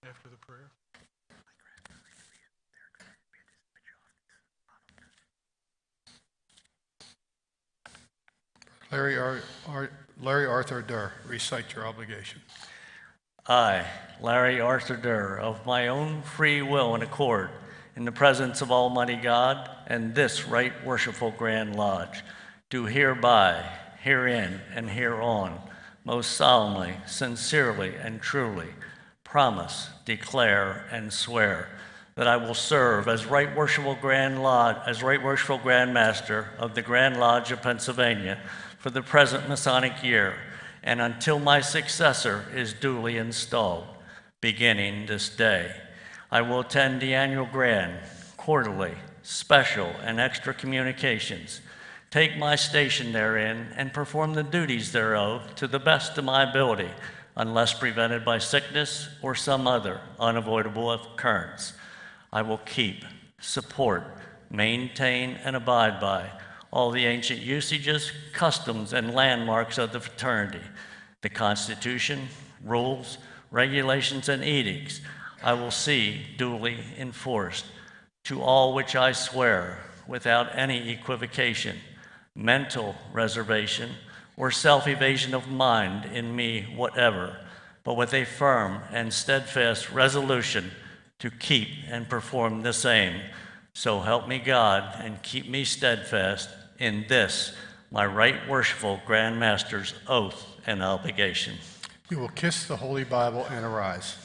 S5: After the prayer.
S4: Larry Arthur Durr, recite your obligation.
S8: I, Larry Arthur Durr, of my own free will and accord, in the presence of Almighty God and this Right Worshipful Grand Lodge, do hereby, herein, and hereon, most solemnly, sincerely, and truly, promise, declare, and swear that I will serve as Right Worshipful Grand Master of the Grand Lodge of Pennsylvania for the present Masonic year and until my successor is duly installed, beginning this day. I will attend the annual grand, quarterly, special, and extra communications, take my station therein, and perform the duties thereof to the best of my ability, unless prevented by sickness or some other unavoidable occurrence. I will keep, support, maintain, and abide by all the ancient usages, customs, and landmarks of the fraternity, the Constitution, rules, regulations, and edicts I will see duly enforced, to all which I swear, without any equivocation, mental reservation, or self-evasion of mind in me whatever, but with a firm and steadfast resolution to keep and perform the same. So help me God, and keep me steadfast in this, my Right Worshipful Grand Master's oath and obligation.
S4: You will kiss the Holy Bible and arise.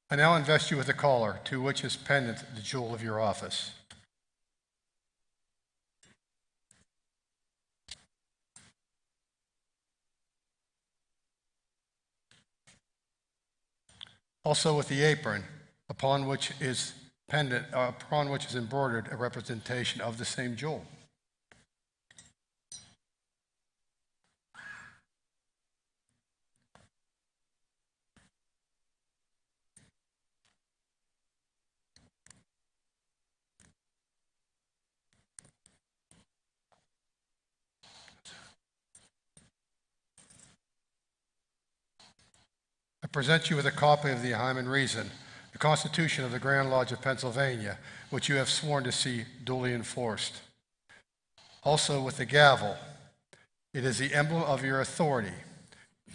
S4: I now invest you with a collar, to which is pendant the jewel of your office. Also with the apron, upon which is pendant upon which is embroidered a representation of the same jewel. I present you with a copy of the Hyman Reason, the Constitution of the Grand Lodge of Pennsylvania, which you have sworn to see duly enforced. Also with the gavel. It is the emblem of your authority.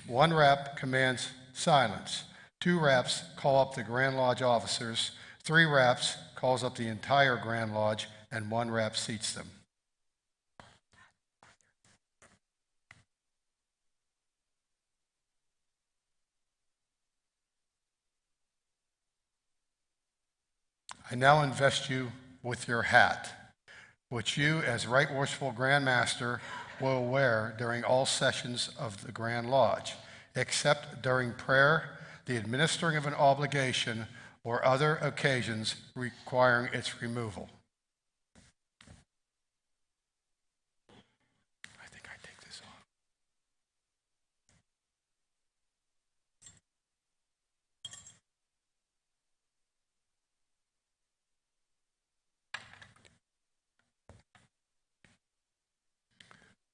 S4: 1 rap commands silence. 2 raps call up the Grand Lodge officers. 3 raps calls up the entire Grand Lodge, and 1 rap seats them. I now invest you with your hat, which you, as Right Worshipful Grand Master, will wear during all sessions of the Grand Lodge, except during prayer, the administering of an obligation, or other occasions requiring its removal. I think I take this off.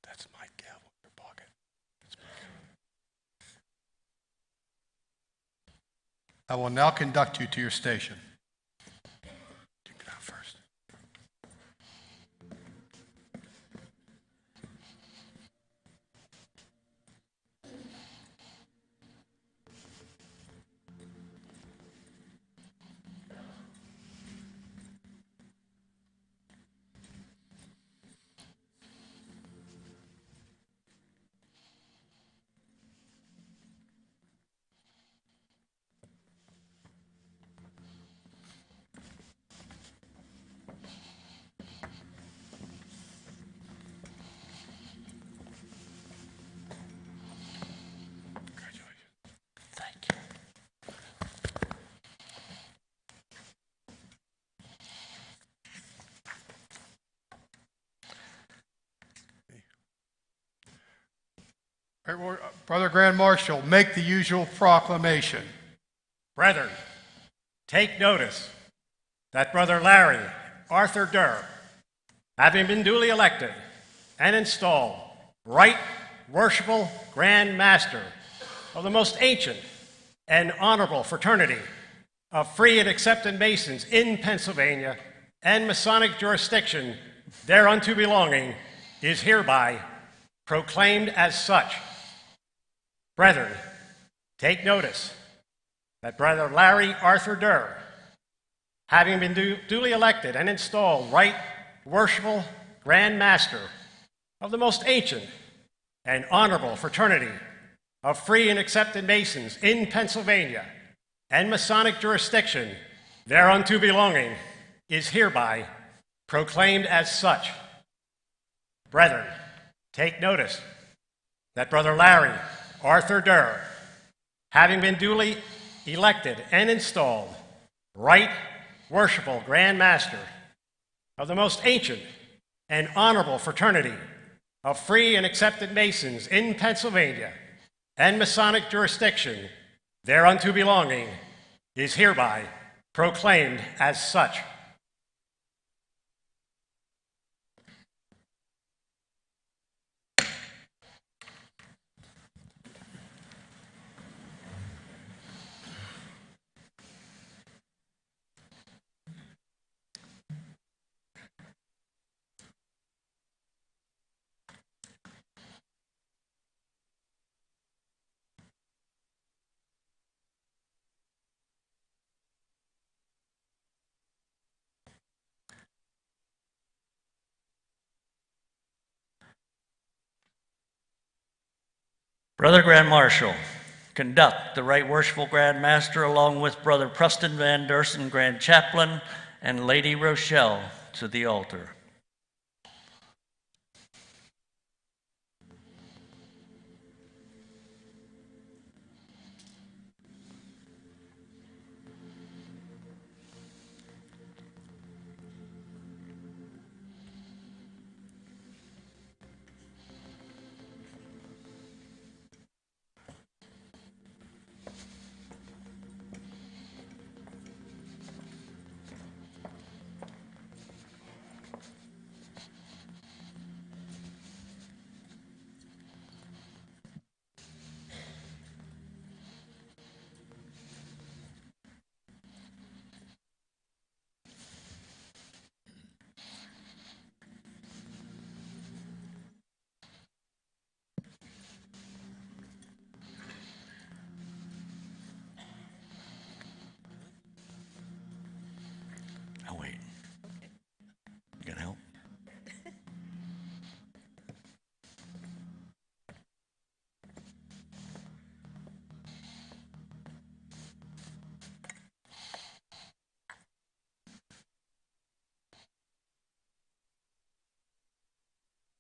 S4: That's my gavel in your pocket. I will now conduct you to your station. You can get out first. Brother Grand Marshal, make the usual proclamation.
S17: Brethren, take notice that Brother Larry Arthur Durr, having been duly elected and installed Right Worshipful Grand Master of the most ancient and honorable fraternity of free and accepted Masons in Pennsylvania and Masonic jurisdiction thereunto belonging, is hereby proclaimed as such. Brethren, take notice that Brother Larry Arthur Durr, having been duly elected and installed Right Worshipful Grand Master of the most ancient and honorable fraternity of free and accepted Masons in Pennsylvania and Masonic jurisdiction thereunto belonging, is hereby proclaimed as such. Brethren, take notice that Brother Larry Arthur Durr, having been duly elected and installed Right Worshipful Grand Master of the most ancient and honorable fraternity of free and accepted Masons in Pennsylvania and Masonic jurisdiction thereunto belonging, is hereby proclaimed as such.
S8: Brother Grand Marshal, conduct the Right Worshipful Grand Master along with Brother Preston Van Dersen, Grand Chaplain, and Lady Rochelle to the altar.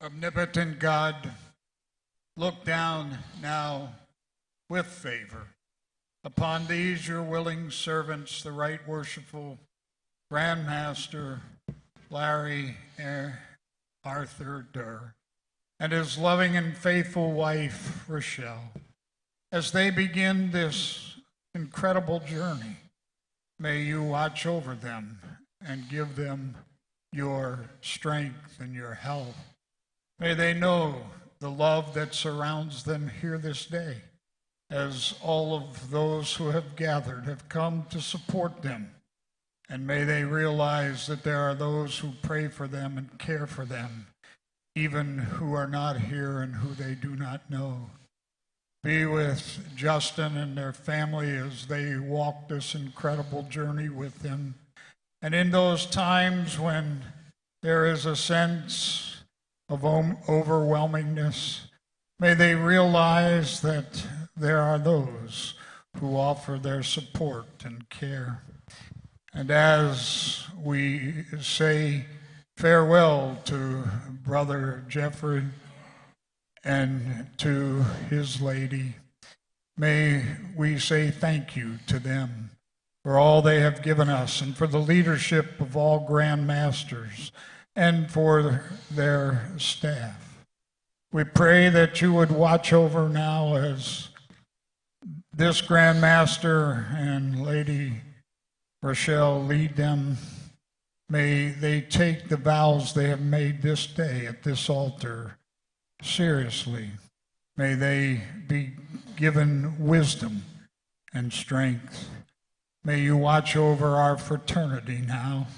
S18: Omnipotent God, look down now with favor upon these your willing servants, the Right Worshipful Grand Master Larry Arthur Durr, and his loving and faithful wife, Rochelle. As they begin this incredible journey, may you watch over them and give them your strength and your help. May they know the love that surrounds them here this day, as all of those who have gathered have come to support them. And may they realize that there are those who pray for them and care for them, even who are not here and who they do not know. Be with Justin and their family as they walk this incredible journey with them. And in those times when there is a sense of overwhelmingness, may they realize that there are those who offer their support and care. And as we say farewell to Brother Jeffrey and to his lady, may we say thank you to them for all they have given us and for the leadership of all Grand Masters and for their staff. We pray that you would watch over now as this Grand Master and Lady Rochelle lead them. May they take the vows they have made this day at this altar seriously. May they be given wisdom and strength. May you watch over our fraternity now,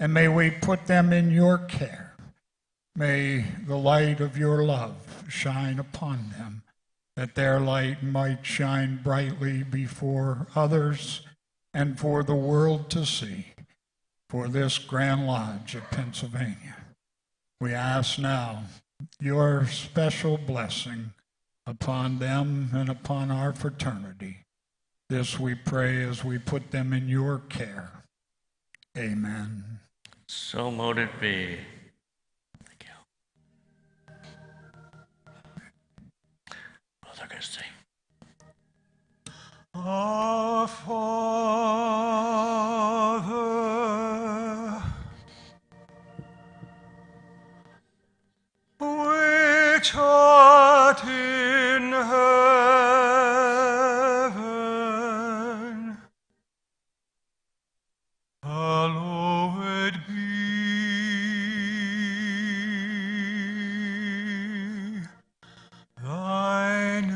S18: and may we put them in your care. May the light of your love shine upon them, that their light might shine brightly before others and for the world to see, for this Grand Lodge of Pennsylvania. We ask now your special blessing upon them and upon our fraternity. This we pray as we put them in your care. Amen.
S8: So mote it be. Thank you. Brother Christie.
S12: Our Father, which art in heaven, hallowed be thy name.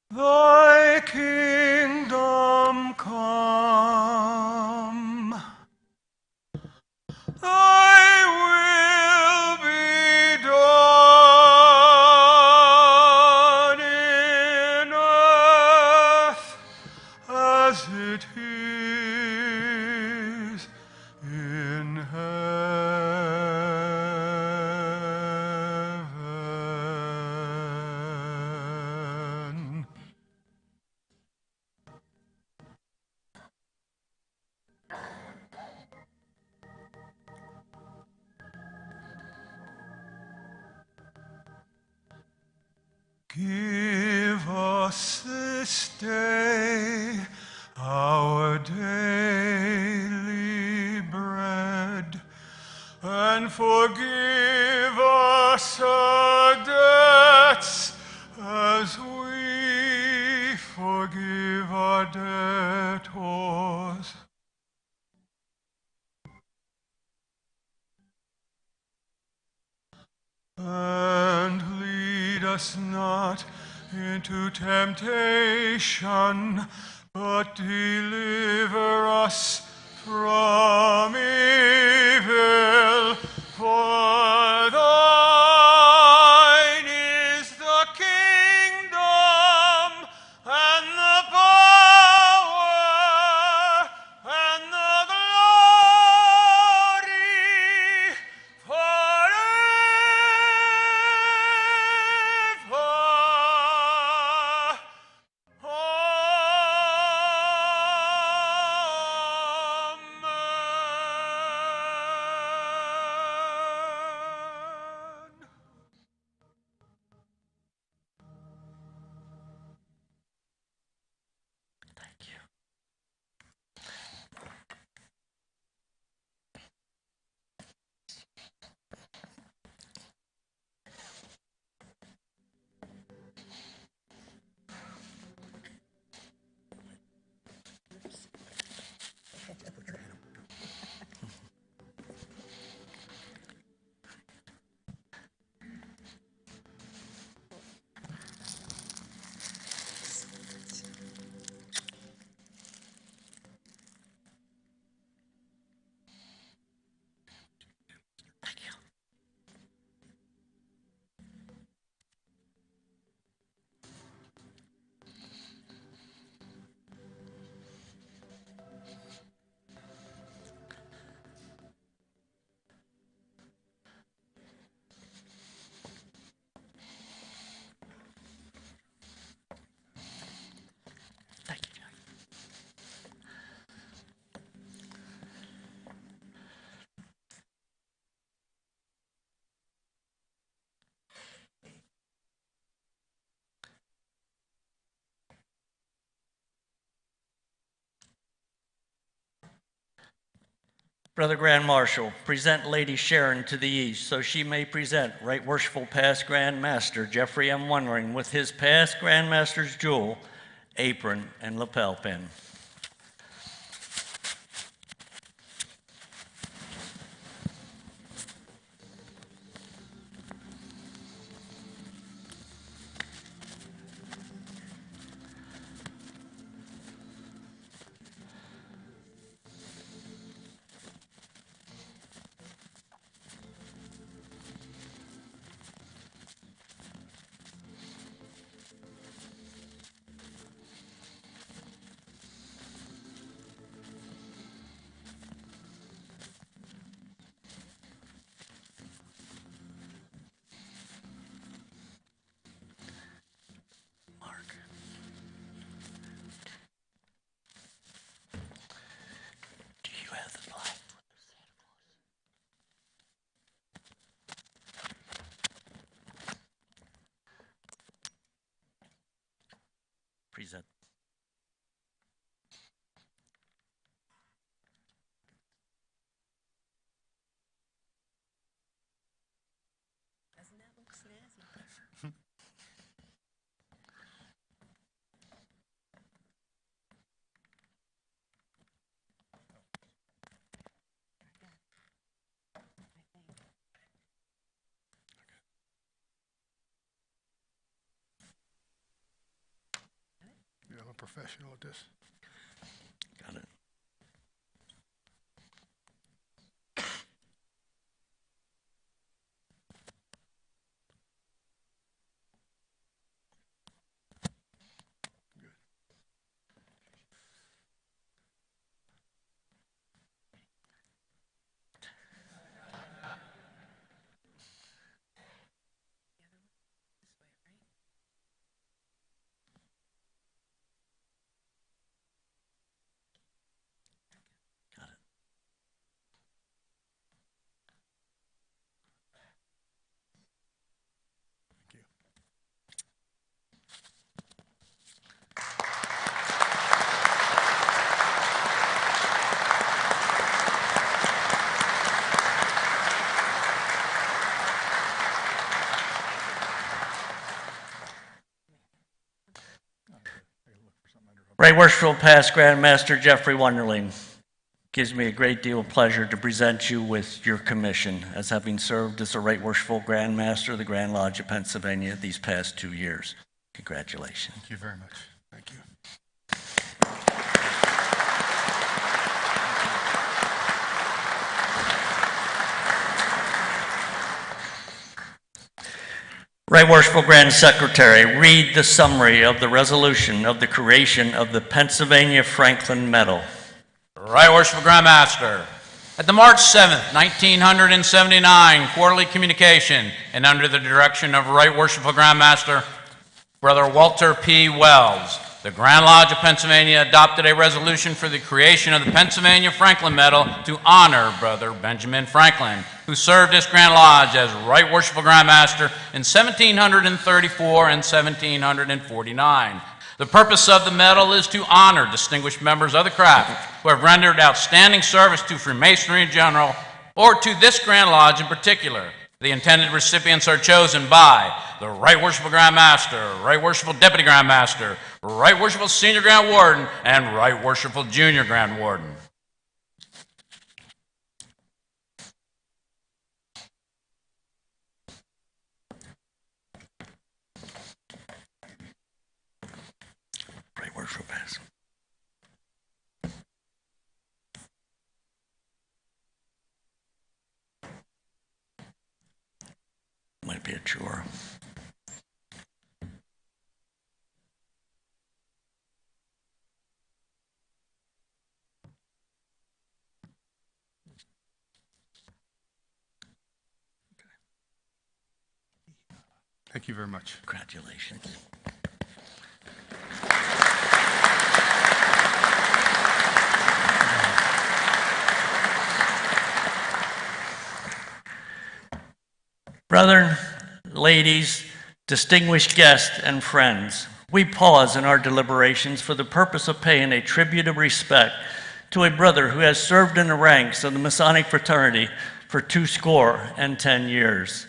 S12: Thy kingdom come, thy will be done in earth as it is in heaven. Give us this day our daily bread, and forgive us our debts as we forgive our debtors. And lead us not into temptation, but deliver us from evil. For thine is the kingdom and the power and the glory forever.
S8: Brother Grand Marshal, present Lady Sharon to the east so she may present Right Worshipful Past Grand Master Jeffrey M. Wondering with his Past Grand Master's jewel, apron, and lapel pin. Present.
S19: Doesn't that look snazzy?
S4: Yeah, I'm a professional at this.
S8: Got it. Right Worshipful Past Grand Master Jeffrey Wonderling, gives me a great deal of pleasure to present you with your commission as having served as the Right Worshipful Grand Master of the Grand Lodge of Pennsylvania these past 2 years. Congratulations.
S4: Thank you very much. Thank you.
S8: Right Worshipful Grand Secretary, read the summary of the resolution of the creation of the Pennsylvania Franklin Medal.
S13: Right Worshipful Grand Master, at the March 7th, 1979 quarterly communication and under the direction of Right Worshipful Grand Master Brother Walter P. Wells, the Grand Lodge of Pennsylvania adopted a resolution for the creation of the Pennsylvania Franklin Medal to honor Brother Benjamin Franklin, who served as Grand Lodge as Right Worshipful Grand Master in 1734 and 1749. The purpose of the medal is to honor distinguished members of the craft who have rendered outstanding service to Freemasonry in general or to this Grand Lodge in particular. The intended recipients are chosen by the Right Worshipful Grand Master, Right Worshipful Deputy Grand Master, Right Worshipful Senior Grand Warden, and Right Worshipful Junior Grand Warden.
S8: Right Worshipful Past. Might be a chore.
S4: Thank you very much.
S8: Congratulations. Brethren, ladies, distinguished guests, and friends, we pause in our deliberations for the purpose of paying a tribute of respect to a brother who has served in the ranks of the Masonic fraternity for 70 years.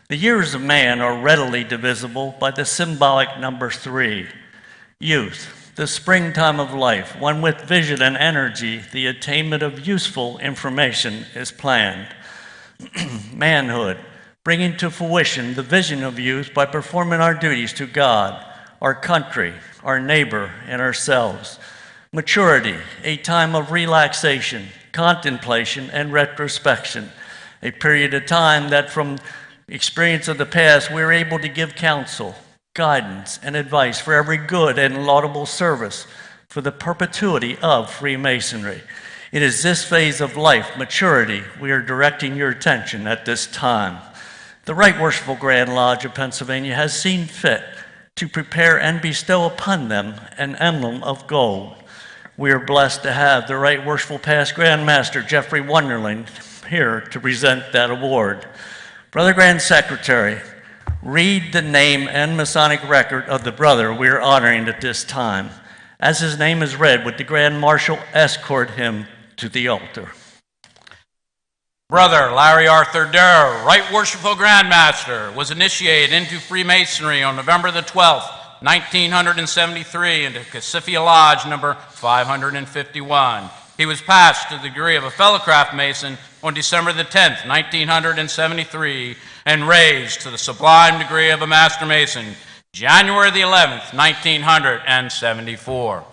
S8: The years of man are readily divisible by the symbolic number 3. Youth, the springtime of life, one with vision and energy, the attainment of useful information is planned. Manhood, bringing to fruition the vision of youth by performing our duties to God, our country, our neighbor, and ourselves. Maturity, a time of relaxation, contemplation, and retrospection, a period of time that from experience of the past we're able to give counsel, guidance, and advice for every good and laudable service for the perpetuity of Freemasonry. It is this phase of life, maturity, we are directing your attention at this time. The Right Worshipful Grand Lodge of Pennsylvania has seen fit to prepare and bestow upon them an emblem of gold. We are blessed to have the Right Worshipful Past Grand Master Jeffrey Wonderling here to present that award. Brother Grand Secretary, read the name and Masonic record of the brother we are honoring at this time. As his name is read, would the Grand Marshal escort him to the altar?
S13: Brother Larry Arthur Durr, Right Worshipful Grand Master, was initiated into Freemasonry on November the 12th, 1973 into Cassiffia Lodge number 551. He was passed to the degree of a fellow craft mason on December the 10th, 1973, and raised to the sublime degree of a master mason January the 11th, 1974.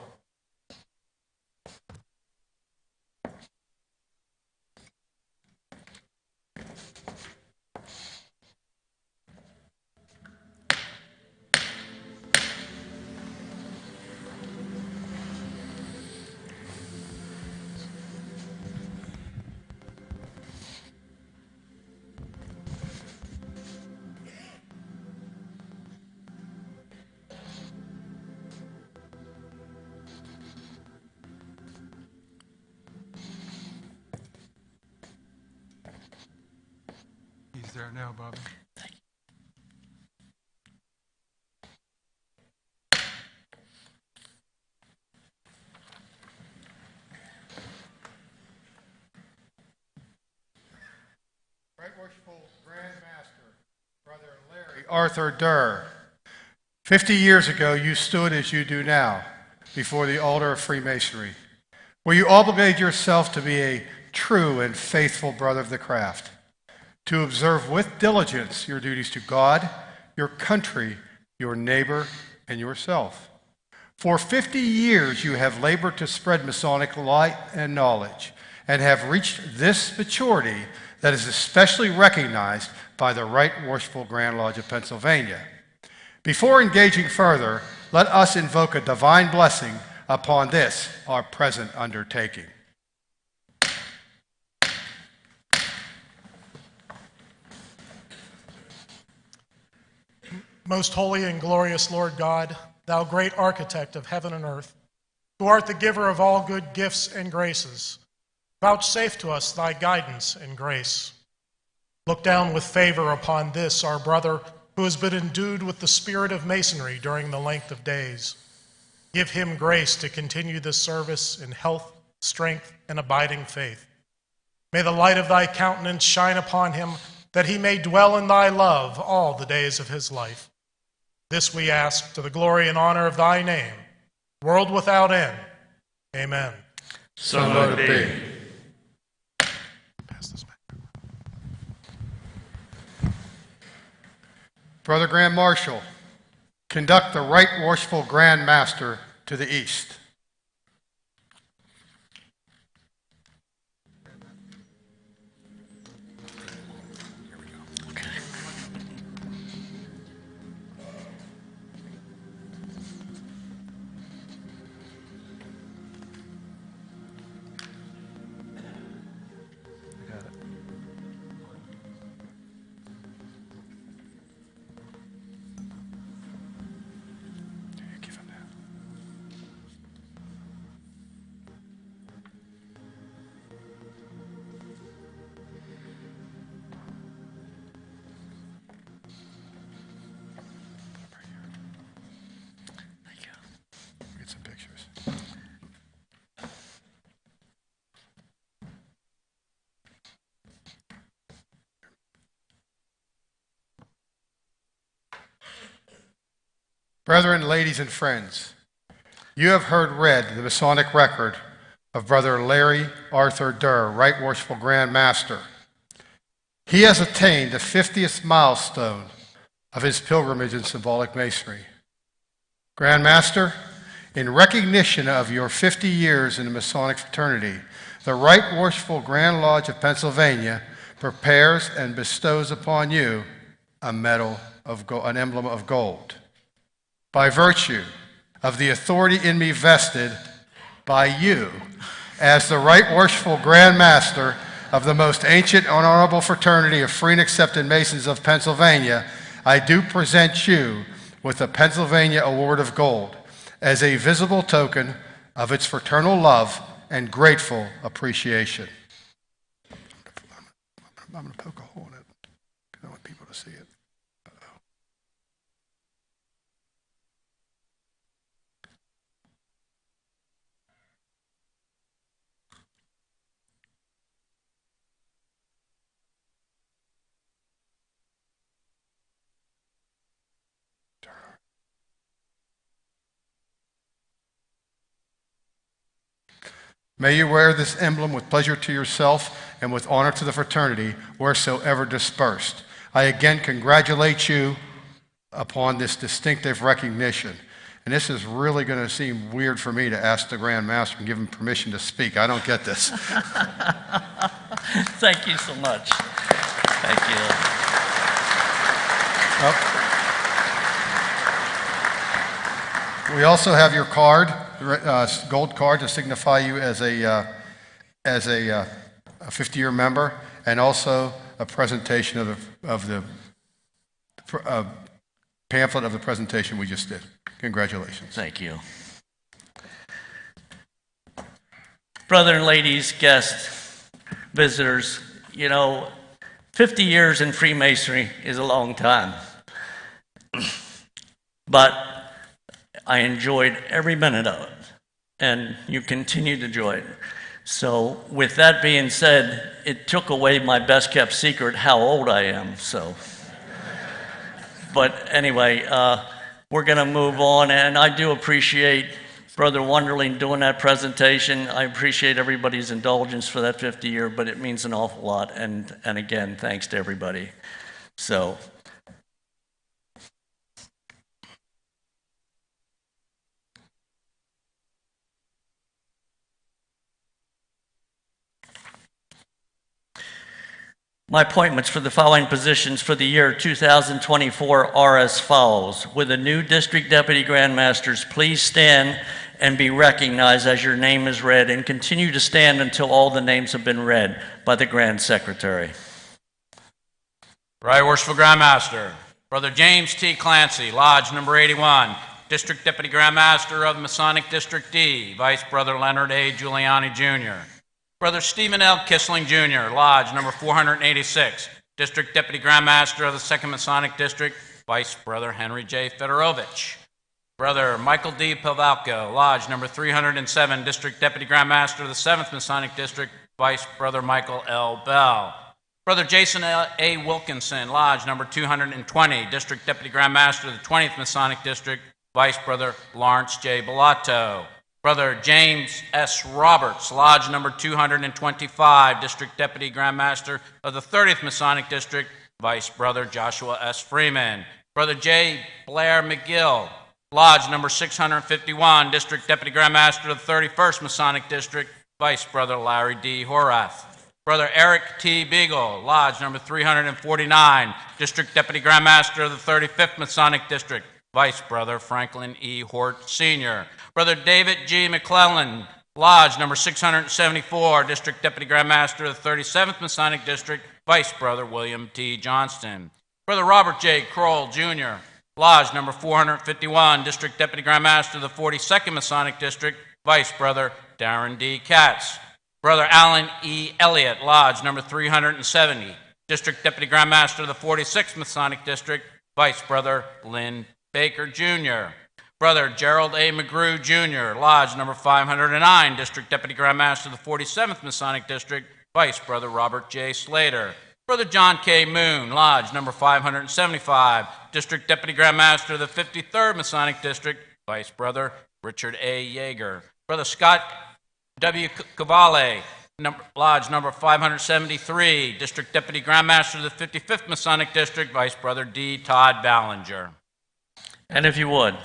S3: He's there now, Bobby.
S4: Right Worshipful Grand Master, Brother Larry Arthur Durr. 50 years ago, you stood as you do now before the altar of Freemasonry, where you obligated yourself to be a true and faithful brother of the craft, to observe with diligence your duties to God, your country, your neighbor, and yourself. For 50 years, you have labored to spread Masonic light and knowledge, and have reached this maturity that is especially recognized by the Right Worshipful Grand Lodge of Pennsylvania. Before engaging further, let us invoke a divine blessing upon this, our present undertaking.
S5: Most holy and glorious Lord God, thou great architect of heaven and earth, who art the giver of all good gifts and graces, vouchsafe to us thy guidance and grace. Look down with favor upon this, our brother, who has been endued with the spirit of masonry during the length of days. Give him grace to continue this service in health, strength, and abiding faith. May the light of thy countenance shine upon him, that he may dwell in thy love all the days of his life. This we ask to the glory and honor of thy name, world without end. Amen.
S4: So let it be.
S5: Pass this back.
S4: Brother Grand Marshal, conduct the Right Worshipful Grand Master to the east. Brethren, ladies, and friends, you have heard read the Masonic record of Brother Larry Arthur Durr, Right Worshipful Grand Master. He has attained the 50th milestone of his pilgrimage in symbolic masonry. Grand Master, in recognition of your 50 years in the Masonic fraternity, the Right Worshipful Grand Lodge of Pennsylvania prepares and bestows upon you a medal of an emblem of gold. By virtue of the authority in me vested by you as the Right Worshipful Grand Master of the most ancient and honorable fraternity of free and accepted Masons of Pennsylvania, I do present you with the Pennsylvania Award of Gold as a visible token of its fraternal love and grateful appreciation. I'm going to poke a hole in it because I want people to see it. May you wear this emblem with pleasure to yourself and with honor to the fraternity wheresoever dispersed. I again congratulate you upon this distinctive recognition. And this is really going to seem weird for me to ask the Grand Master and give him permission to speak. I don't get this.
S8: Thank you so much. Thank you.
S4: We also have your card, gold card, to signify you as a 50-year member, and also a presentation of the pamphlet of the presentation we just did. Congratulations.
S8: Thank you. Brother and ladies, guests, visitors, you know, 50 years in Freemasonry is a long time. But I enjoyed every minute of it, and you continue to enjoy it. So with that being said, it took away my best kept secret, how old I am, so. But anyway, we're going to move on, and I do appreciate Brother Wonderling doing that presentation. I appreciate everybody's indulgence for that 50 year, but it means an awful lot, and again, thanks to everybody. So. My appointments for the following positions for the year 2024 are as follows. With the new District Deputy Grand Masters, please stand and be recognized as your name is read, and continue to stand until all the names have been read by the Grand Secretary.
S13: Right Worshipful Grand Master, Brother James T. Clancy, Lodge number 81, District Deputy Grand Master of the Masonic District D, Vice Brother Leonard A. Giuliani, Jr. Brother Stephen L. Kissling, Jr., Lodge number 486, District Deputy Grand Master of the 2nd Masonic District, Vice Brother Henry J. Fedorovich. Brother Michael D. Pavalko, Lodge number 307, District Deputy Grand Master of the 7th Masonic District, Vice Brother Michael L. Bell. Brother Jason A. Wilkinson, Lodge number 220, District Deputy Grand Master of the 20th Masonic District, Vice Brother Lawrence J. Bellato. Brother James S. Roberts, Lodge number 225, District Deputy Grand Master of the 30th Masonic District, Vice Brother Joshua S. Freeman. Brother J. Blair McGill, Lodge number 651, District Deputy Grand Master of the 31st Masonic District, Vice Brother Larry D. Horath. Brother Eric T. Beagle, Lodge number 349, District Deputy Grand Master of the 35th Masonic District, Vice Brother Franklin E. Hort Sr. Brother David G. McClellan, Lodge number 674, District Deputy Grand Master of the 37th Masonic District, Vice Brother William T. Johnston. Brother Robert J. Kroll, Jr., Lodge number 451, District Deputy Grand Master of the 42nd Masonic District, Vice Brother Darren D. Katz. Brother Alan E. Elliott, Lodge number 370, District Deputy Grand Master of the 46th Masonic District, Vice Brother Lynn Baker, Jr. Brother Gerald A. McGrew, Jr., Lodge number 509, District Deputy Grand Master of the 47th Masonic District, Vice Brother Robert J. Slater. Brother John K. Moon, Lodge number 575, District Deputy Grand Master of the 53rd Masonic District, Vice Brother Richard A. Yeager. Brother Scott W. Cavale, Lodge number 573, District Deputy Grand Master of the 55th Masonic District, Vice Brother D. Todd Ballinger.
S8: And if you would.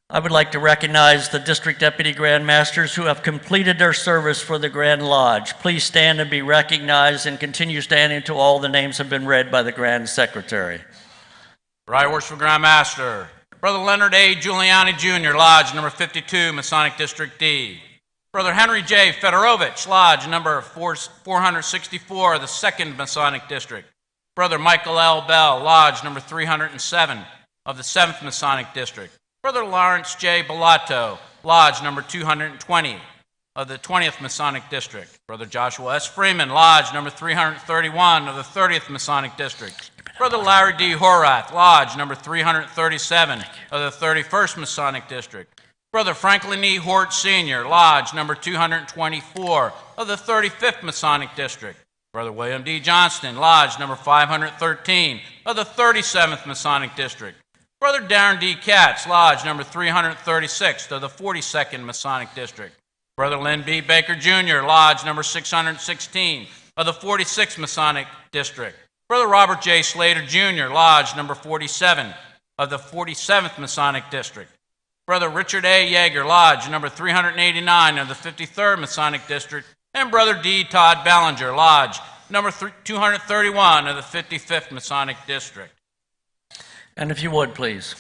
S8: I would like to recognize the District Deputy Grand Masters who have completed their service for the Grand Lodge. Please stand and be recognized and continue standing until all the names have been read by the Grand Secretary.
S13: Right Worshipful Grand Master, Brother Leonard A. Giuliani Jr., Lodge number 52, Masonic District D. Brother Henry J. Fedorovich, Lodge number 464 of the 2nd Masonic District. Brother Michael L. Bell, Lodge number 307 of the 7th Masonic District. Brother Lawrence J. Bellato, Lodge number 220 of the 20th Masonic District. Brother Joshua S. Freeman, Lodge number 331 of the 30th Masonic District. Brother Larry D. Horath, Lodge number 337 of the 31st Masonic District. Brother Franklin E. Hort Sr., Lodge number 224 of the 35th Masonic District. Brother William D. Johnston, Lodge number 513 of the 37th Masonic District. Brother Darren D. Katz, Lodge number 336 of the 42nd Masonic District. Brother Lynn B. Baker Jr., Lodge number 616 of the 46th Masonic District. Brother Robert J. Slater Jr., Lodge number 47 of the 47th Masonic District. Brother Richard A. Yeager, Lodge number 389 of the 53rd Masonic District. And Brother D. Todd Ballinger, Lodge number 231 of the 55th Masonic District.
S8: And if you would, please.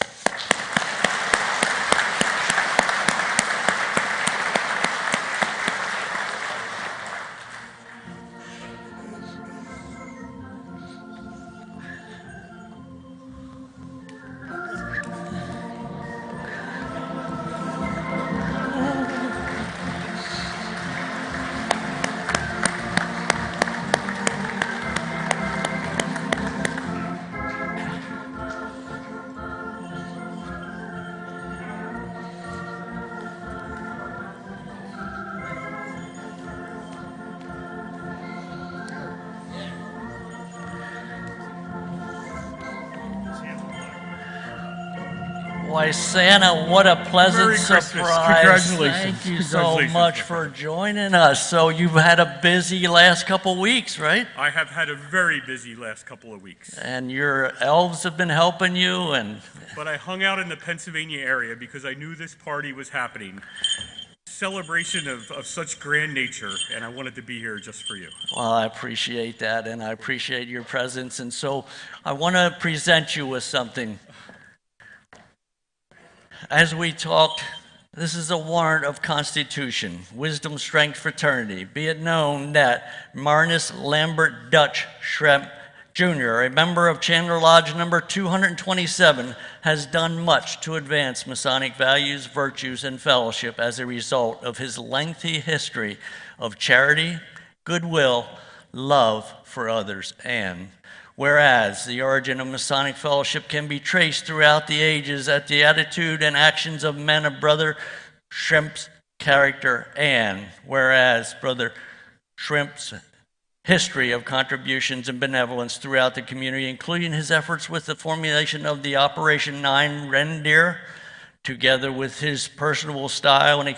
S8: Why, Santa, what a pleasant
S12: Merry Christmas.
S8: surprise.
S12: Congratulations.
S8: Thank you so
S12: Congratulations,
S8: much
S12: my
S8: for
S12: friend.
S8: joining us. So you've had a busy last couple weeks, right?
S12: I have had a very busy last couple of weeks.
S8: And your elves have been helping you, and
S12: But I hung out in the Pennsylvania area because I knew this party was happening. Celebration of such grand nature, and I wanted to be here just for you.
S8: well, I appreciate that, and I appreciate your presence. And so I want to present you with something. As we talked, this is a warrant of Constitution, Wisdom, Strength, Fraternity. Be it known that Marnus Lambert Dutch Schremp Jr., a member of Chandler Lodge number 227, has done much to advance Masonic values, virtues, and fellowship as a result of his lengthy history of charity, goodwill, love for others, and whereas the origin of Masonic fellowship can be traced throughout the ages at the attitude and actions of men of Brother Schremp's character, and whereas Brother Schremp's history of contributions and benevolence throughout the community, including his efforts with the formulation of the Operation 9 Reindeer, together with his personable style and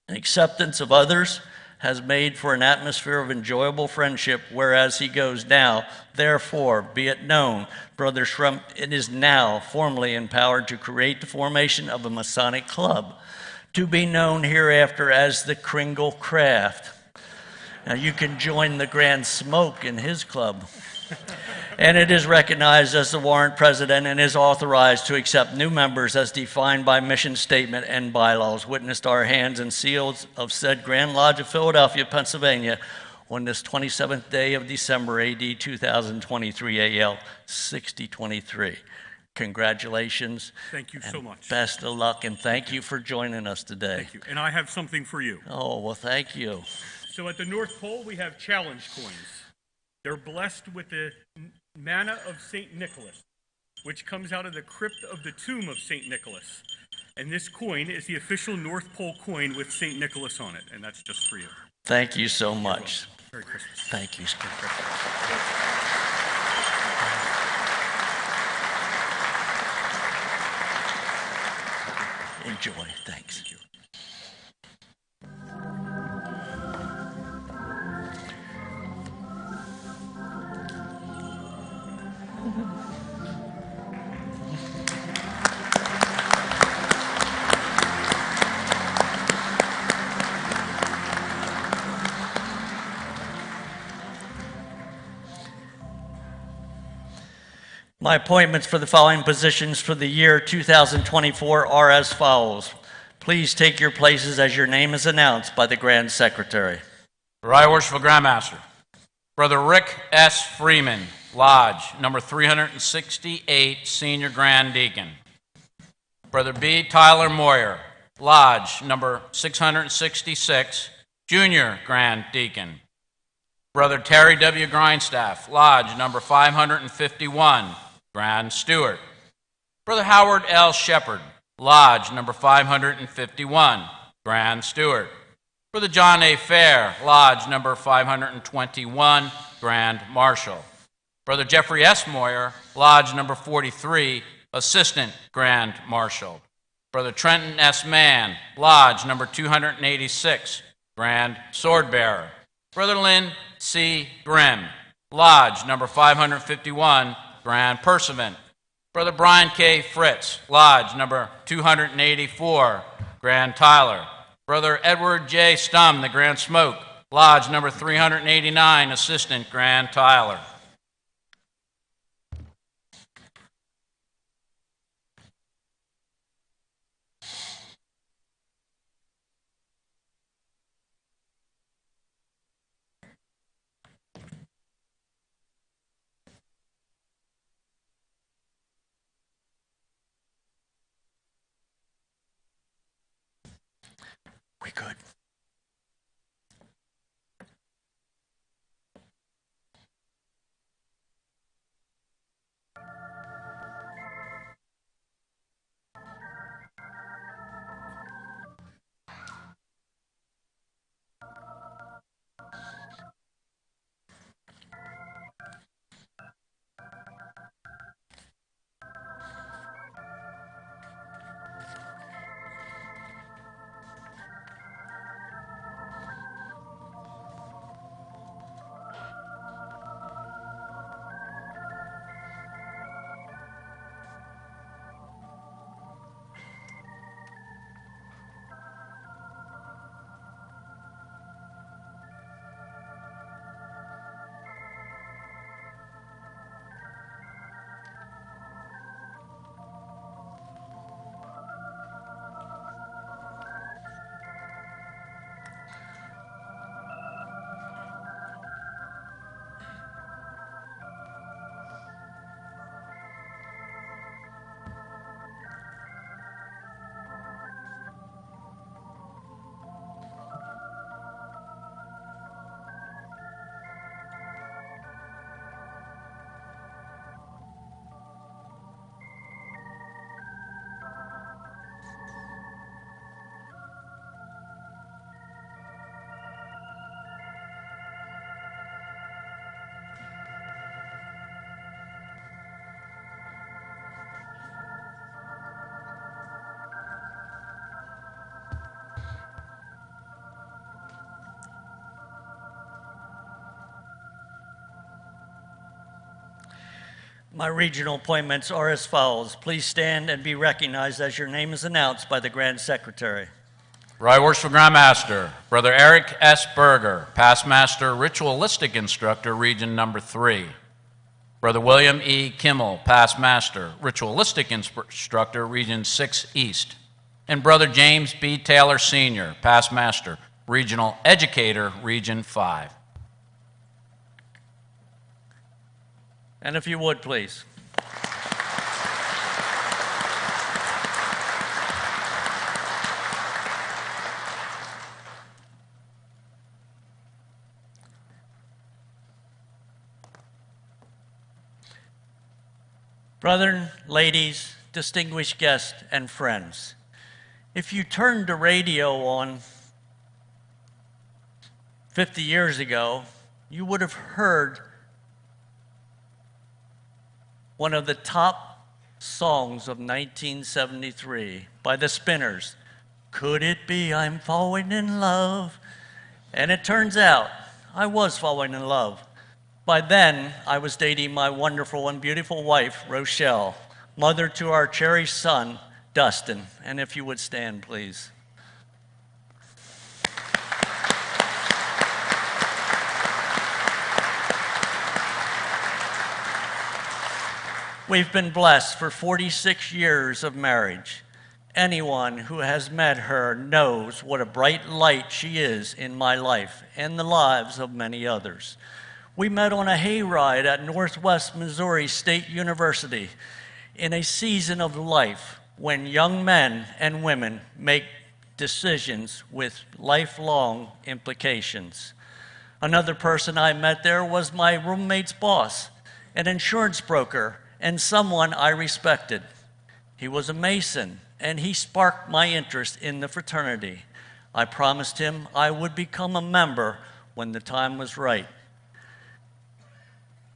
S8: acceptance of others, has made for an atmosphere of enjoyable friendship whereas he goes now. Therefore, be it known, Brother Schremp is now formally empowered to create the formation of a Masonic club, to be known hereafter as the Kringle Craft. Now you can join the Grand Smoke in his club. And it is recognized as the warrant president and is authorized to accept new members as defined by mission statement and bylaws. Witnessed our hands and seals of said Grand Lodge of Philadelphia, Pennsylvania, on this 27th day of December, AD 2023, AL 6023. Congratulations.
S12: Thank you so much.
S8: Best of luck, and thank you for joining us today.
S12: Thank you. And I have something for you.
S8: Oh, well, thank you.
S12: So at the North Pole, we have challenge coins. They're blessed with the manna of St. Nicholas.
S20: which comes out of the crypt of the tomb of St. Nicholas. And this coin is the official North Pole coin with St. Nicholas on it, and that's just for you.
S8: Thank you so much.
S20: Merry Christmas.
S8: Thank you. Enjoy. Thanks. Thank you. My appointments for the following positions for the year 2024 are as follows. Please take your places as your name is announced by the Grand Secretary.
S13: Right Worshipful Grand Master. Brother Rick S. Freeman, Lodge, number 368, Senior Grand Deacon. Brother B. Tyler Moyer, Lodge, number 666, Junior Grand Deacon. Brother Terry W. Grindstaff, Lodge, number 551, Grand Steward. Brother Howard L. Shepard, Lodge, number 551, Grand Steward. Brother John A. Fair, Lodge, number 521, Grand Marshal. Brother Jeffrey S. Moyer, Lodge, number 43, Assistant Grand Marshal. Brother Trenton S. Mann, Lodge, number 286, Grand Sword Bearer. Brother Lynn C. Grimm, Lodge, number 551, Grand Pursuant. Brother Brian K. Fritz, Lodge, number 284, Grand Tyler. Brother Edward J. Stum, the Grand Smoke, Lodge, number 389, Assistant Grand Tyler.
S8: We good. My regional appointments are as follows. Please stand and be recognized as your name is announced by the Grand Secretary.
S13: Right Worshipful Grand Master, Brother Eric S. Berger, Past Master Ritualistic Instructor, Region number 3. Brother William E. Kimmel, Past Master Ritualistic Instructor, Region 6 East. And Brother James B. Taylor Sr., Past Master Regional Educator, Region 5.
S8: And if you would, please. Brethren, ladies, distinguished guests, and friends, if you turned the radio on 50 years ago, you would have heard one of the top songs of 1973 by the Spinners, "Could It Be I'm Falling in Love?" And it turns out I was falling in love. By then, I was dating my wonderful and beautiful wife, Rochelle, mother to our cherished son, Dustin. And if you would stand, please. We've been blessed for 46 years of marriage. Anyone who has met her knows what a bright light she is in my life and the lives of many others. We met on a hayride at Northwest Missouri State University in a season of life when young men and women make decisions with lifelong implications. Another person I met there was my roommate's boss, an insurance broker, and someone I respected. He was a Mason, and he sparked my interest in the fraternity. I promised him I would become a member when the time was right.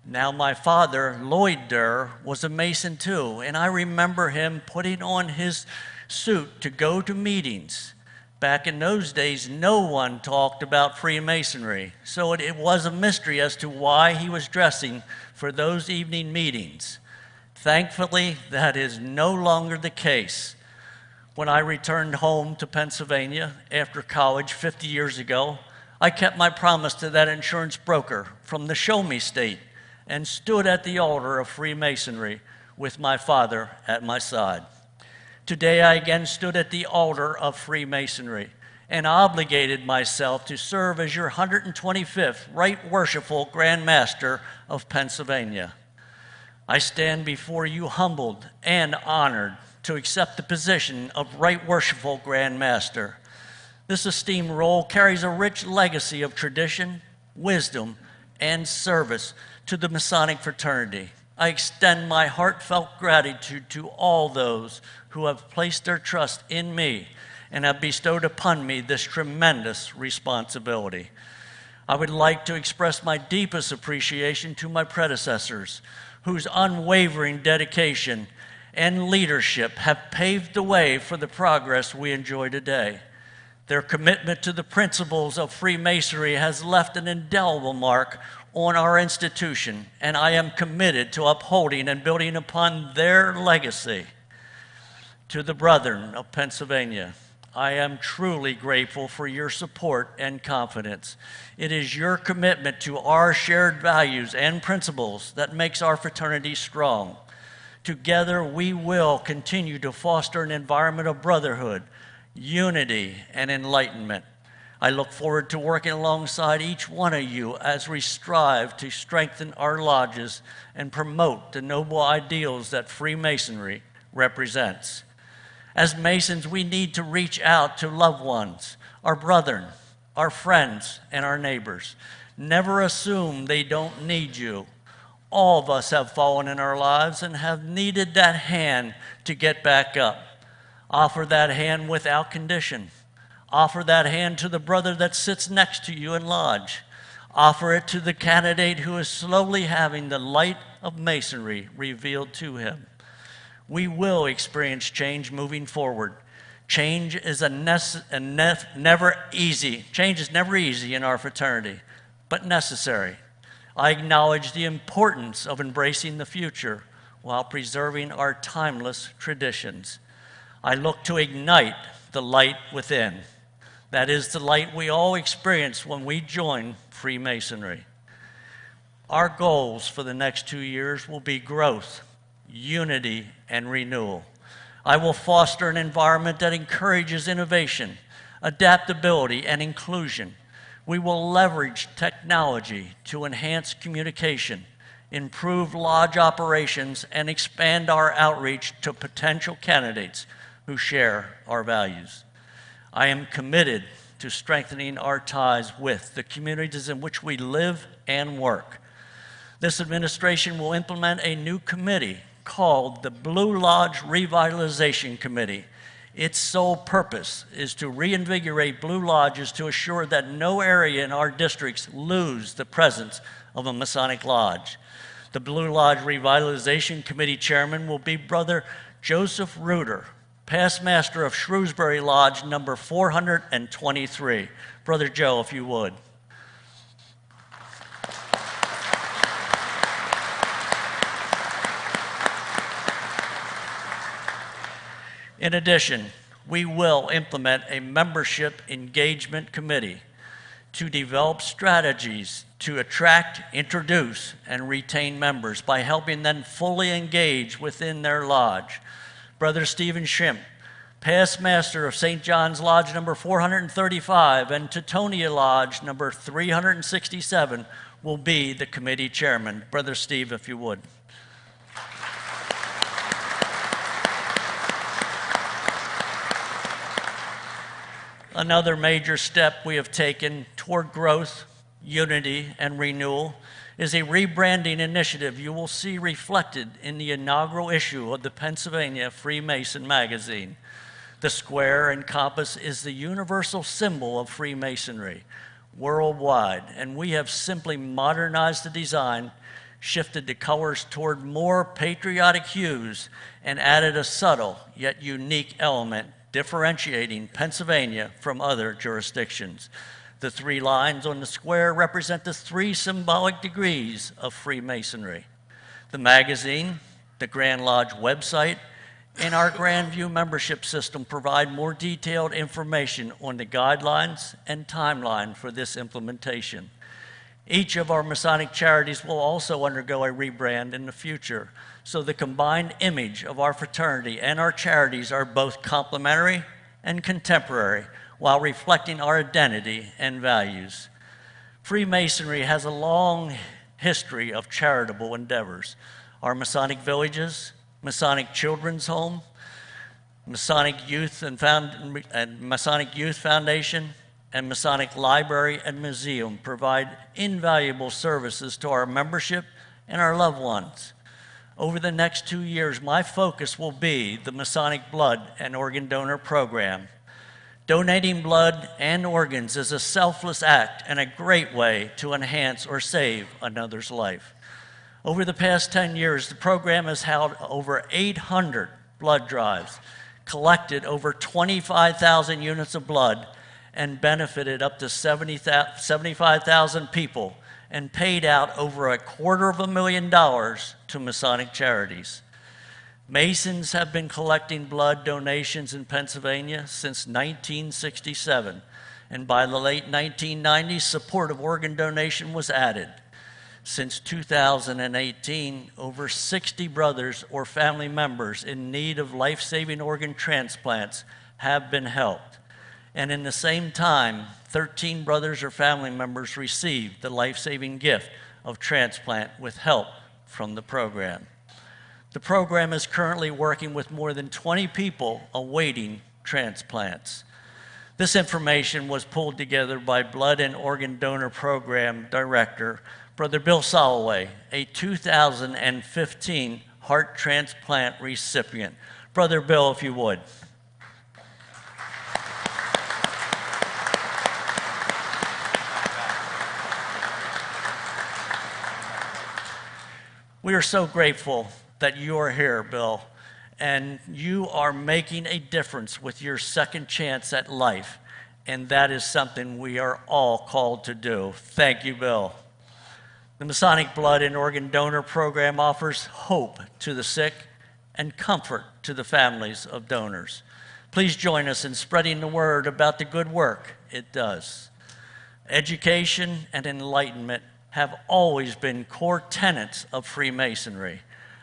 S8: Now, my father, Lloyd Durr, was a Mason too, and I remember him putting on his suit to go to meetings. Back in those days, no one talked about Freemasonry, so it was a mystery as to why he was dressing for those evening meetings. Thankfully, that is no longer the case. When I returned home to Pennsylvania after college 50 years ago, I kept my promise to that insurance broker from the Show Me State and stood at the altar of Freemasonry with my father at my side. Today, I again stood at the altar of Freemasonry and obligated myself to serve as your 125th Right Worshipful Grand Master of Pennsylvania. I stand before you humbled and honored to accept the position of Right Worshipful Grand Master. This esteemed role carries a rich legacy of tradition, wisdom, and service to the Masonic fraternity. I extend my heartfelt gratitude to all those who have placed their trust in me and have bestowed upon me this tremendous responsibility. I would like to express my deepest appreciation to my predecessors, whose unwavering dedication and leadership have paved the way for the progress we enjoy today. Their commitment to the principles of Freemasonry has left an indelible mark on our institution, and I am committed to upholding and building upon their legacy. To the Brethren of Pennsylvania, I am truly grateful for your support and confidence. It is your commitment to our shared values and principles that makes our fraternity strong. Together, we will continue to foster an environment of brotherhood, unity, and enlightenment. I look forward to working alongside each one of you as we strive to strengthen our lodges and promote the noble ideals that Freemasonry represents. As Masons, we need to reach out to loved ones, our brethren, our friends, and our neighbors. Never assume they don't need you. All of us have fallen in our lives and have needed that hand to get back up. Offer that hand without condition. Offer that hand to the brother that sits next to you in lodge. Offer it to the candidate who is slowly having the light of Masonry revealed to him. We will experience change moving forward. Change is never easy. Change is never easy in our fraternity, but necessary. I acknowledge the importance of embracing the future while preserving our timeless traditions. I look to ignite the light within. That is the light we all experience when we join Freemasonry. Our goals for the next 2 years will be growth, unity, and renewal. I will foster an environment that encourages innovation, adaptability, and inclusion. We will leverage technology to enhance communication, improve lodge operations, and expand our outreach to potential candidates who share our values. I am committed to strengthening our ties with the communities in which we live and work. This administration will implement a new committee called the Blue Lodge Revitalization Committee. Its sole purpose is to reinvigorate Blue Lodges to assure that no area in our districts lose the presence of a Masonic Lodge. The Blue Lodge Revitalization Committee chairman will be Brother Joseph Reuter, past master of Shrewsbury Lodge number 423. Brother Joe, if you would. In addition, we will implement a membership engagement committee to develop strategies to attract, introduce, and retain members by helping them fully engage within their lodge. Brother Stephen Shimp, past master of St. John's Lodge number 435 and Teutonia Lodge number 367, will be the committee chairman. Brother Steve, if you would. Another major step we have taken toward growth, unity, and renewal is a rebranding initiative you will see reflected in the inaugural issue of the Pennsylvania Freemason magazine. The square and compass is the universal symbol of Freemasonry worldwide, and we have simply modernized the design, shifted the colors toward more patriotic hues, and added a subtle yet unique element differentiating Pennsylvania from other jurisdictions. The 3 lines on the square represent the 3 symbolic degrees of Freemasonry. The magazine, the Grand Lodge website, and our Grand View membership system provide more detailed information on the guidelines and timeline for this implementation. Each of our Masonic charities will also undergo a rebrand in the future, so the combined image of our fraternity and our charities are both complementary and contemporary while reflecting our identity and values. Freemasonry has a long history of charitable endeavors. Our Masonic villages, Masonic Children's Home, Masonic Youth Masonic Youth Foundation, and Masonic Library and Museum provide invaluable services to our membership and our loved ones. Over the next 2 years, my focus will be the Masonic Blood and Organ Donor Program. Donating blood and organs is a selfless act and a great way to enhance or save another's life. Over the past 10 years, the program has held over 800 blood drives, collected over 25,000 units of blood, and benefited up to 75,000 people, and paid out over $250,000 to Masonic charities. Masons have been collecting blood donations in Pennsylvania since 1967, and by the late 1990s, support of organ donation was added. Since 2018, over 60 brothers or family members in need of life-saving organ transplants have been helped. And in the same time, 13 brothers or family members received the life-saving gift of transplant with help from the program. The program is currently working with more than 20 people awaiting transplants. This information was pulled together by Blood and Organ Donor Program Director, Brother Bill Soloway, a 2015 heart transplant recipient. Brother Bill, if you would. We are so grateful that you are here, Bill, and you are making a difference with your second chance at life, and that is something we are all called to do. Thank you, Bill. The Masonic Blood and Organ Donor Program offers hope to the sick and comfort to the families of donors. Please join us in spreading the word about the good work it does. Education and enlightenment have always been core tenets of Freemasonry.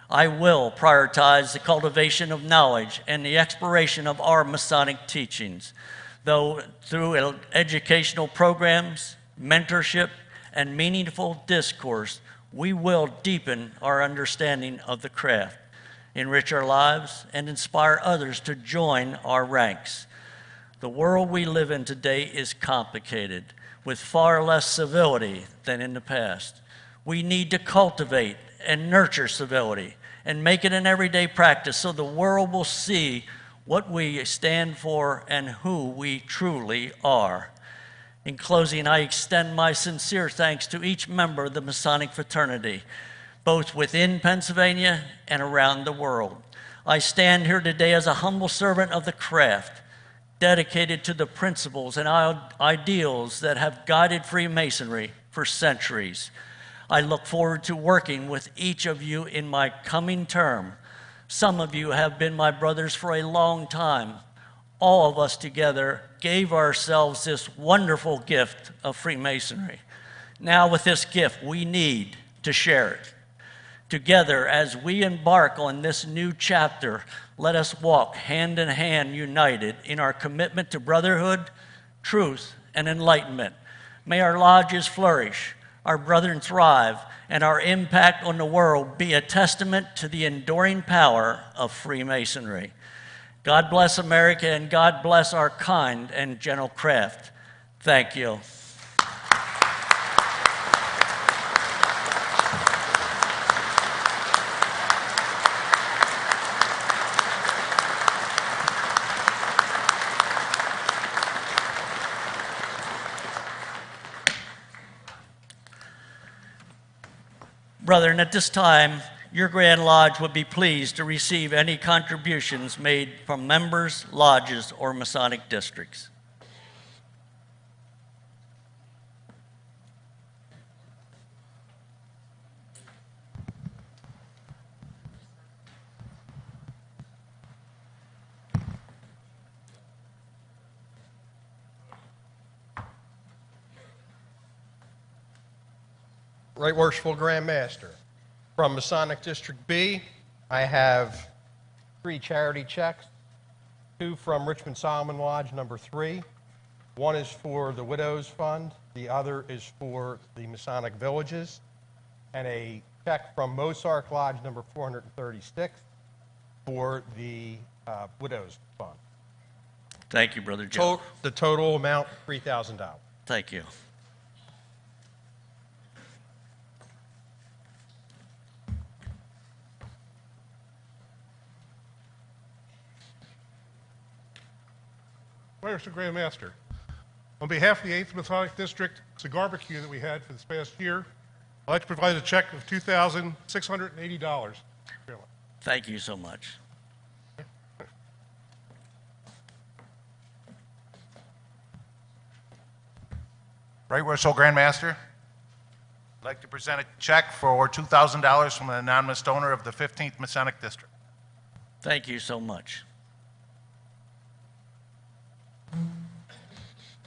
S8: I will prioritize the cultivation of knowledge and the exploration of our Masonic teachings, though through educational programs, mentorship, and meaningful discourse, we will deepen our understanding of the craft, enrich our lives, and inspire others to join our ranks. The world we live in today is complicated, with far less civility than in the past. We need to cultivate and nurture civility and make it an everyday practice so the world will see what we stand for and who we truly are. In closing, I extend my sincere thanks to each member of the Masonic fraternity, both within Pennsylvania and around the world. I stand here today as a humble servant of the craft, dedicated to the principles and ideals that have guided Freemasonry for centuries. I look forward to working with each of you in my coming term. Some of you have been my brothers for a long time. All of us together gave ourselves this wonderful gift of Freemasonry. Now with this gift, we need to share it. Together, as we embark on this new chapter, let us walk hand in hand united in our commitment to brotherhood, truth, and enlightenment. May our lodges flourish, our brethren thrive, and our impact on the world be a testament to the enduring power of Freemasonry. God bless America, and God bless our kind and gentle craft. Thank you. Brethren, at this time, your Grand Lodge would be pleased to receive any contributions made from members, lodges, or Masonic districts.
S21: Right Worshipful Grand Master. From Masonic District B, I have 3 charity checks, 2 from Richmond Solomon Lodge number 3. One is for the Widows Fund, the other is for the Masonic Villages, and a check from Mozark Lodge number 436 for the Widows Fund.
S8: Thank you, Brother Joe.
S21: The total amount, $3,000.
S8: Thank you.
S5: Mr. Grand Master, on behalf of the 8th Masonic District cigar barbecue that we had for this past year, I'd like to provide a check of $2,680.
S8: Thank you so much.
S22: Right Worshipful Grand Master, I'd like to present a check for $2,000 from an anonymous donor of the 15th Masonic District.
S8: Thank you so much.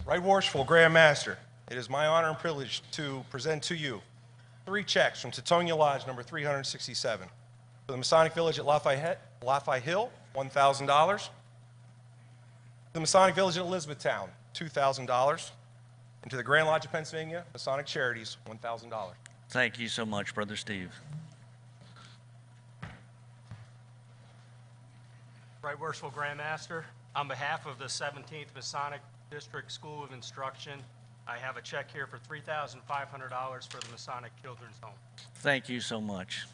S23: Right Worshipful Grand Master, it is my honor and privilege to present to you 3 checks from Teutonia Lodge number 367 for the Masonic Village at Lafayette Hill, $1,000. The Masonic Village at Elizabethtown, $2,000. And to the Grand Lodge of Pennsylvania, Masonic Charities, $1,000.
S8: Thank you so much, Brother Steve.
S24: Right Worshipful Grand Master, on behalf of the 17th Masonic District School of Instruction, I have a check here for $3,500 for the Masonic Children's Home.
S8: Thank you so much.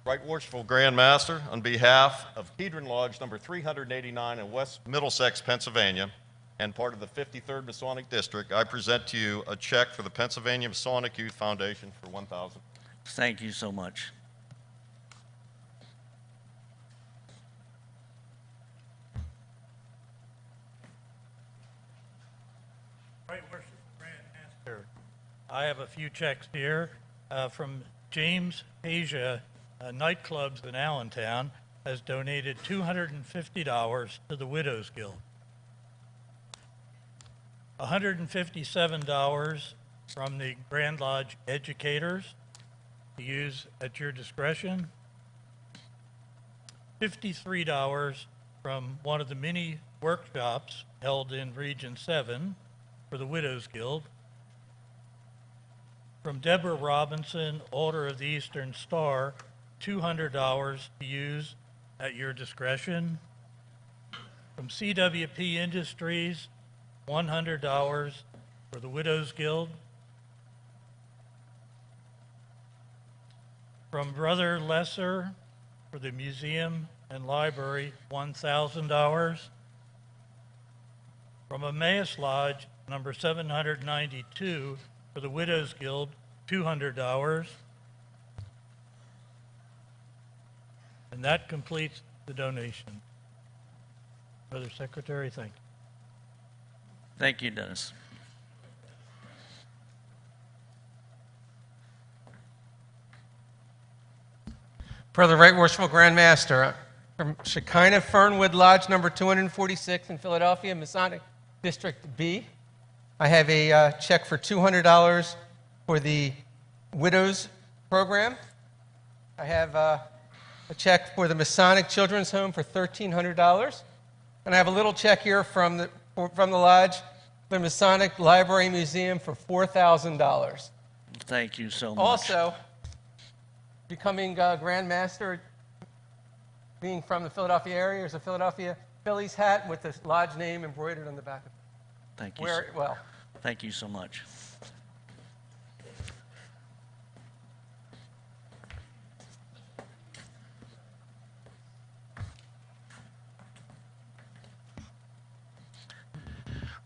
S25: Right Worshipful Grand Master, on behalf of Kedron Lodge number 389 in West Middlesex, Pennsylvania, and part of the 53rd Masonic District, I present to you a check for the Pennsylvania Masonic Youth Foundation for $1,000.
S8: Thank you so much.
S26: Right Worshipful Grand Master, I have a few checks here from James Asia Nightclubs in Allentown has donated $250 to the Widows Guild. $157 from the Grand Lodge Educators to use at your discretion. $53 from one of the mini workshops held in Region 7 for the Widows Guild. From Deborah Robinson, Order of the Eastern Star, $200 to use at your discretion. From CWP Industries, $100 for the Widows Guild. From Brother Lesser for the museum and library, $1,000. From Emmaus Lodge, number 792, for the Widows Guild, $200. And that completes the donation. Brother Secretary, thank you.
S8: Thank you, Dennis.
S21: For the Right Worshipful Grand Master, from Shekinah Fernwood Lodge number 246 in Philadelphia, Masonic District B, I have a check for $200 for the Widows Program. I have a check for the Masonic Children's Home for $1,300. And I have a little check here from the Lodge, the Masonic Library Museum for $4,000.
S8: Thank you so much.
S21: Also, becoming Grand Master, being from the Philadelphia area, there's a Philadelphia Phillies hat with the Lodge name embroidered on the back of it.
S8: Thank you.
S21: Wear it well.
S8: Thank you so much.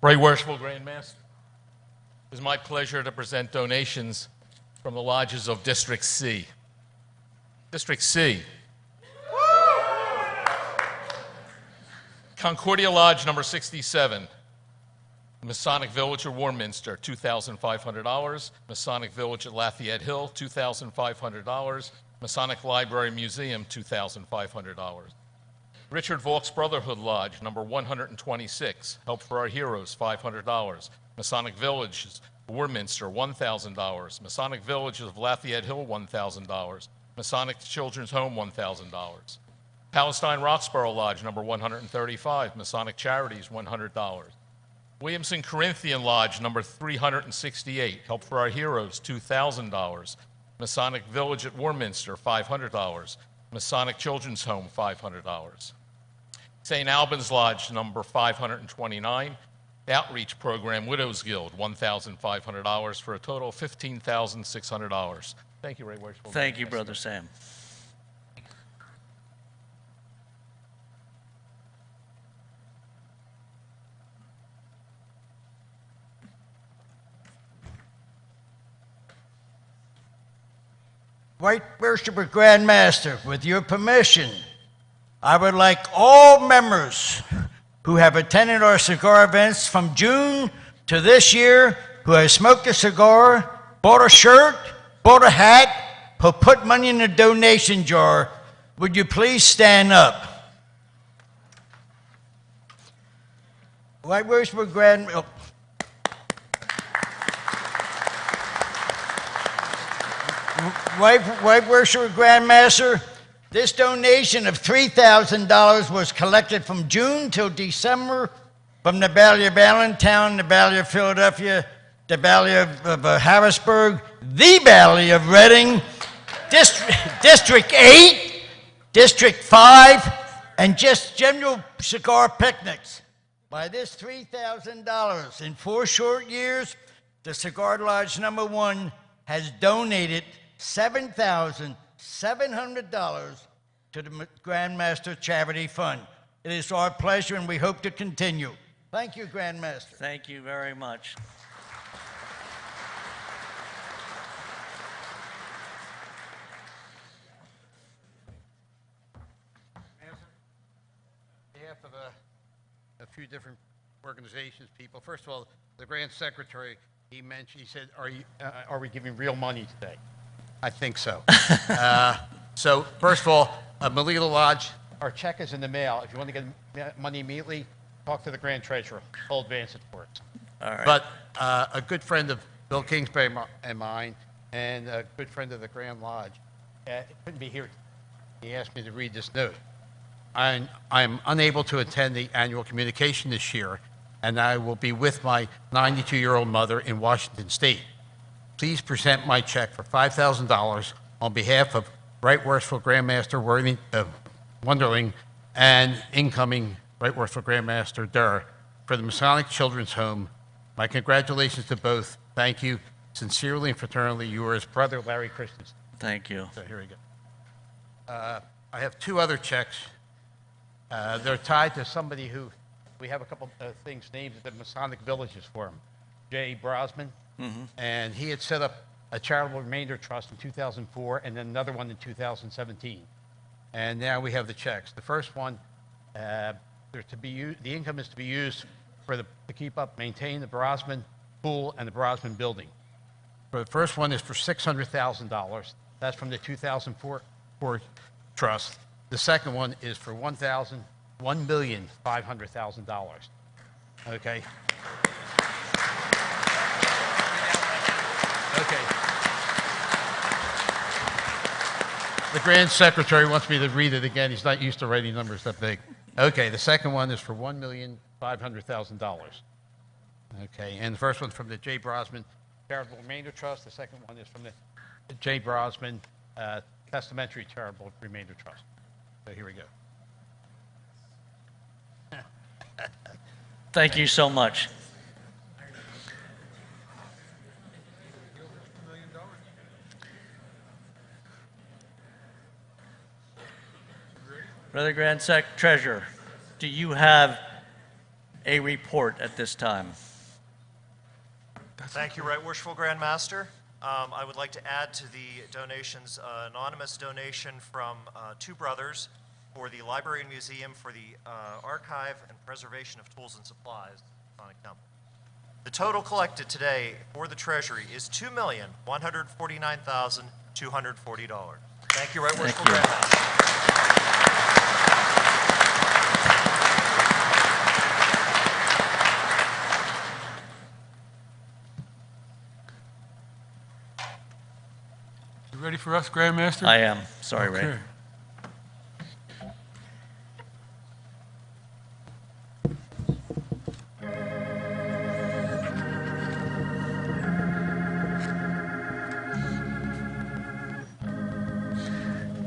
S1: Right Worshipful Grand Master, it is my pleasure to present donations from the lodges of District C. District C. Concordia Lodge number 67. Masonic Village at Warminster, $2,500. Masonic Village at Lafayette Hill, $2,500. Masonic Library Museum, $2,500. Richard Volk's Brotherhood Lodge, number 126, Help for Our Heroes, $500. Masonic Villages, Warminster, $1,000. Masonic Villages of Lafayette Hill, $1,000. Masonic Children's Home, $1,000. Palestine Roxborough Lodge, number 135, Masonic Charities, $100. Williamson Corinthian Lodge, number 368, Help for Our Heroes, $2,000. Masonic Village at Warminster, $500. Masonic Children's Home, $500. St. Albans Lodge, number 529, Outreach Program Widows Guild, $1,500 for a total of $15,600. Thank you, Right Worshipful.
S8: Thank you, Brother Sam.
S6: Right Worshipful Grand Master, with your permission, I would like all members who have attended our cigar events from June to this year, who have smoked a cigar, bought a shirt, bought a hat, who put money in the donation jar, would you please stand up? Right Worshipful Grand Right Worshipful Grand Master, this donation of $3,000 was collected from June till December from the Valley of Allentown, the Valley of Philadelphia, the Valley of Harrisburg, the Valley of Reading, District 8, District 5, and just general cigar picnics. By this $3,000 in 4 short years, the Cigar Lodge number 1 has donated $7,700 to the Grand Master Charity Fund. It is our pleasure, and we hope to continue. Thank you, Grand Master.
S8: Thank you very much.
S7: On behalf of a few different organizations, people. First of all, the Grand Secretary, he said, are we giving real money today? I think so. So first of all, Melilla Lodge, our check is in the mail. If you want to get money immediately, talk to the Grand Treasurer. He'll advance it for us.
S8: All right.
S7: But a good friend of Bill Kingsbury and mine, and a good friend of the Grand Lodge, couldn't be here. He asked me to read this note. I'm unable to attend the annual communication this year, and I will be with my 92-year-old mother in Washington State. Please present my check for $5,000 on behalf of Right Worshipful Grand Master Wonderling and incoming Right Worshipful Grand Master Durr for the Masonic Children's Home. My congratulations to both. Thank you. Sincerely and fraternally, yours, Brother Larry Christensen.
S8: Thank you.
S7: So here we go. I have two other checks. They're tied to somebody who, we have a couple things named at the Masonic Villages for him. Jay Brosman, and he had set up a charitable remainder trust in 2004 and then another one in 2017. And now we have the checks. The first one, they're to be the income is to be used for to keep up, maintain the Brosman pool and the Brosman building. The first one is for $600,000. That's from the 2004 trust. The second one is for $1,500,000. Okay. Okay. The Grand Secretary wants me to read it again. He's not used to writing numbers that big. Okay, the second one is for $1,500,000. Okay, and the first one's from the J. Brosman Charitable Remainder Trust. The second one is from the J. Brosman Testamentary Charitable Remainder Trust. So here we go.
S8: Thank you so much. Brother Grand Treasurer, do you have a report at this time?
S9: Thank you, Right Worshipful Grand Master. I would like to add to the donations anonymous donation from two brothers for the Library and Museum for the archive and preservation of tools and supplies. The total collected today for the Treasury is $2,149,240. Thank you, Right Worshipful Grand Master.
S10: Ready for us, Grand Master?
S8: I am. Sorry,
S10: okay.
S8: Ray.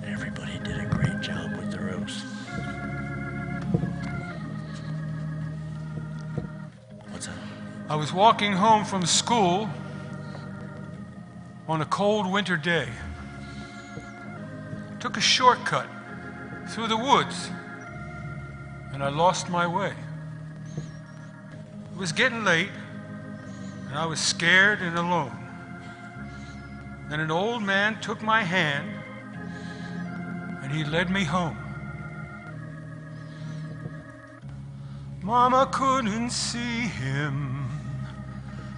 S8: Everybody did a great job with the roast. What's that?
S10: I was walking home from school on a cold winter day. Took a shortcut through the woods, and I lost my way. It was getting late, and I was scared and alone. Then an old man took my hand, and he led me home. Mama couldn't see him,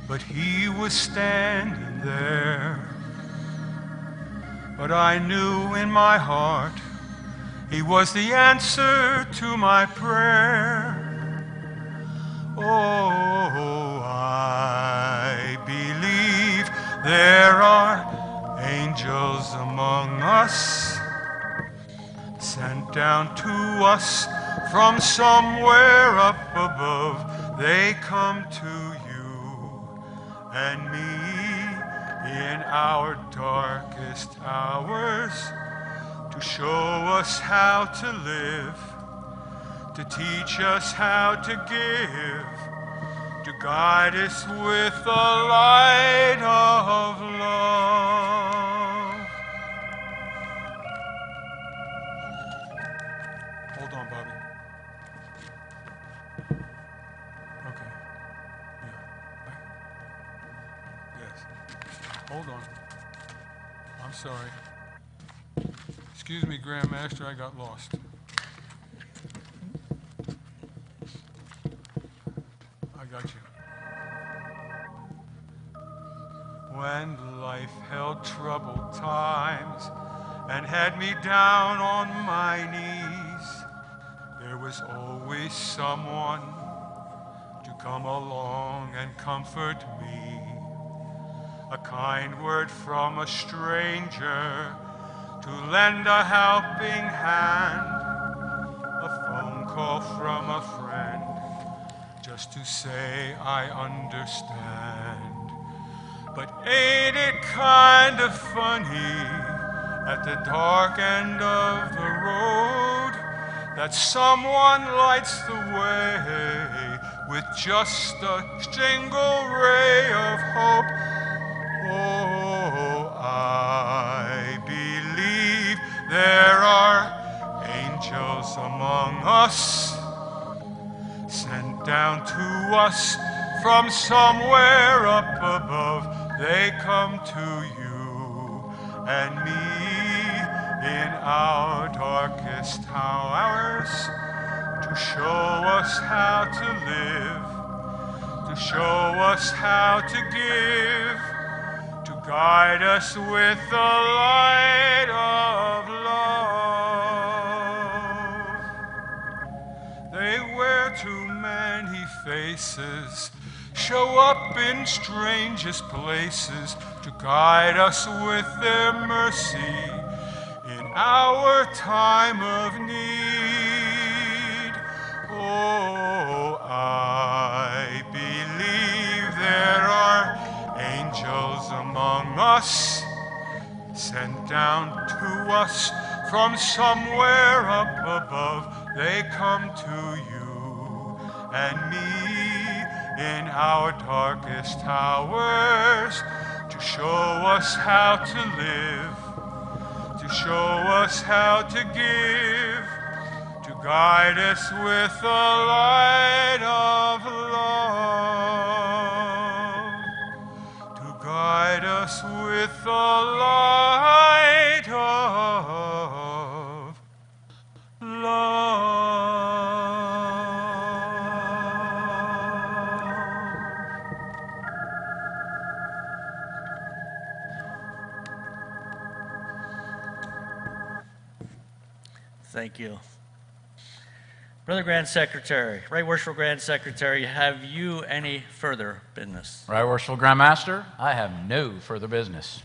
S10: but he was standing there. But I knew in my heart he was the answer to my prayer. Oh, I believe there are angels among us, sent down to us from somewhere up above. They come to and me in our darkest hours to show us how to live, to teach us how to give, to guide us with the light of love. Hold on, Bobby. Okay. Hold on. I'm sorry. Excuse me, Grand Master, I got lost. I got you. When life held troubled times and had me down on my knees, there was always someone to come along and comfort me. A kind word from a stranger to lend a helping hand, a phone call from a friend just to say I understand. But ain't it kind of funny at the dark end of the road that someone lights the way with just a single ray of hope? Oh, I
S12: there are angels among us, sent down to us from somewhere up above. They come to you and me in our darkest hours to show us how to live, to show us how to give, to guide us with the light of love. They wear too many faces, show up in strangest places to guide us with their mercy in our time of need. Oh, I believe there are angels among us, sent down to us from somewhere up above. They come to you and me in our darkest hours to show us how to live, to show us how to give, to guide us with the light of love, to guide us with the light of love.
S8: Thank you. Brother Grand Secretary, Right Worshipful Grand Secretary, have you any further business?
S13: Right Worshipful Grand Master, I have no further business.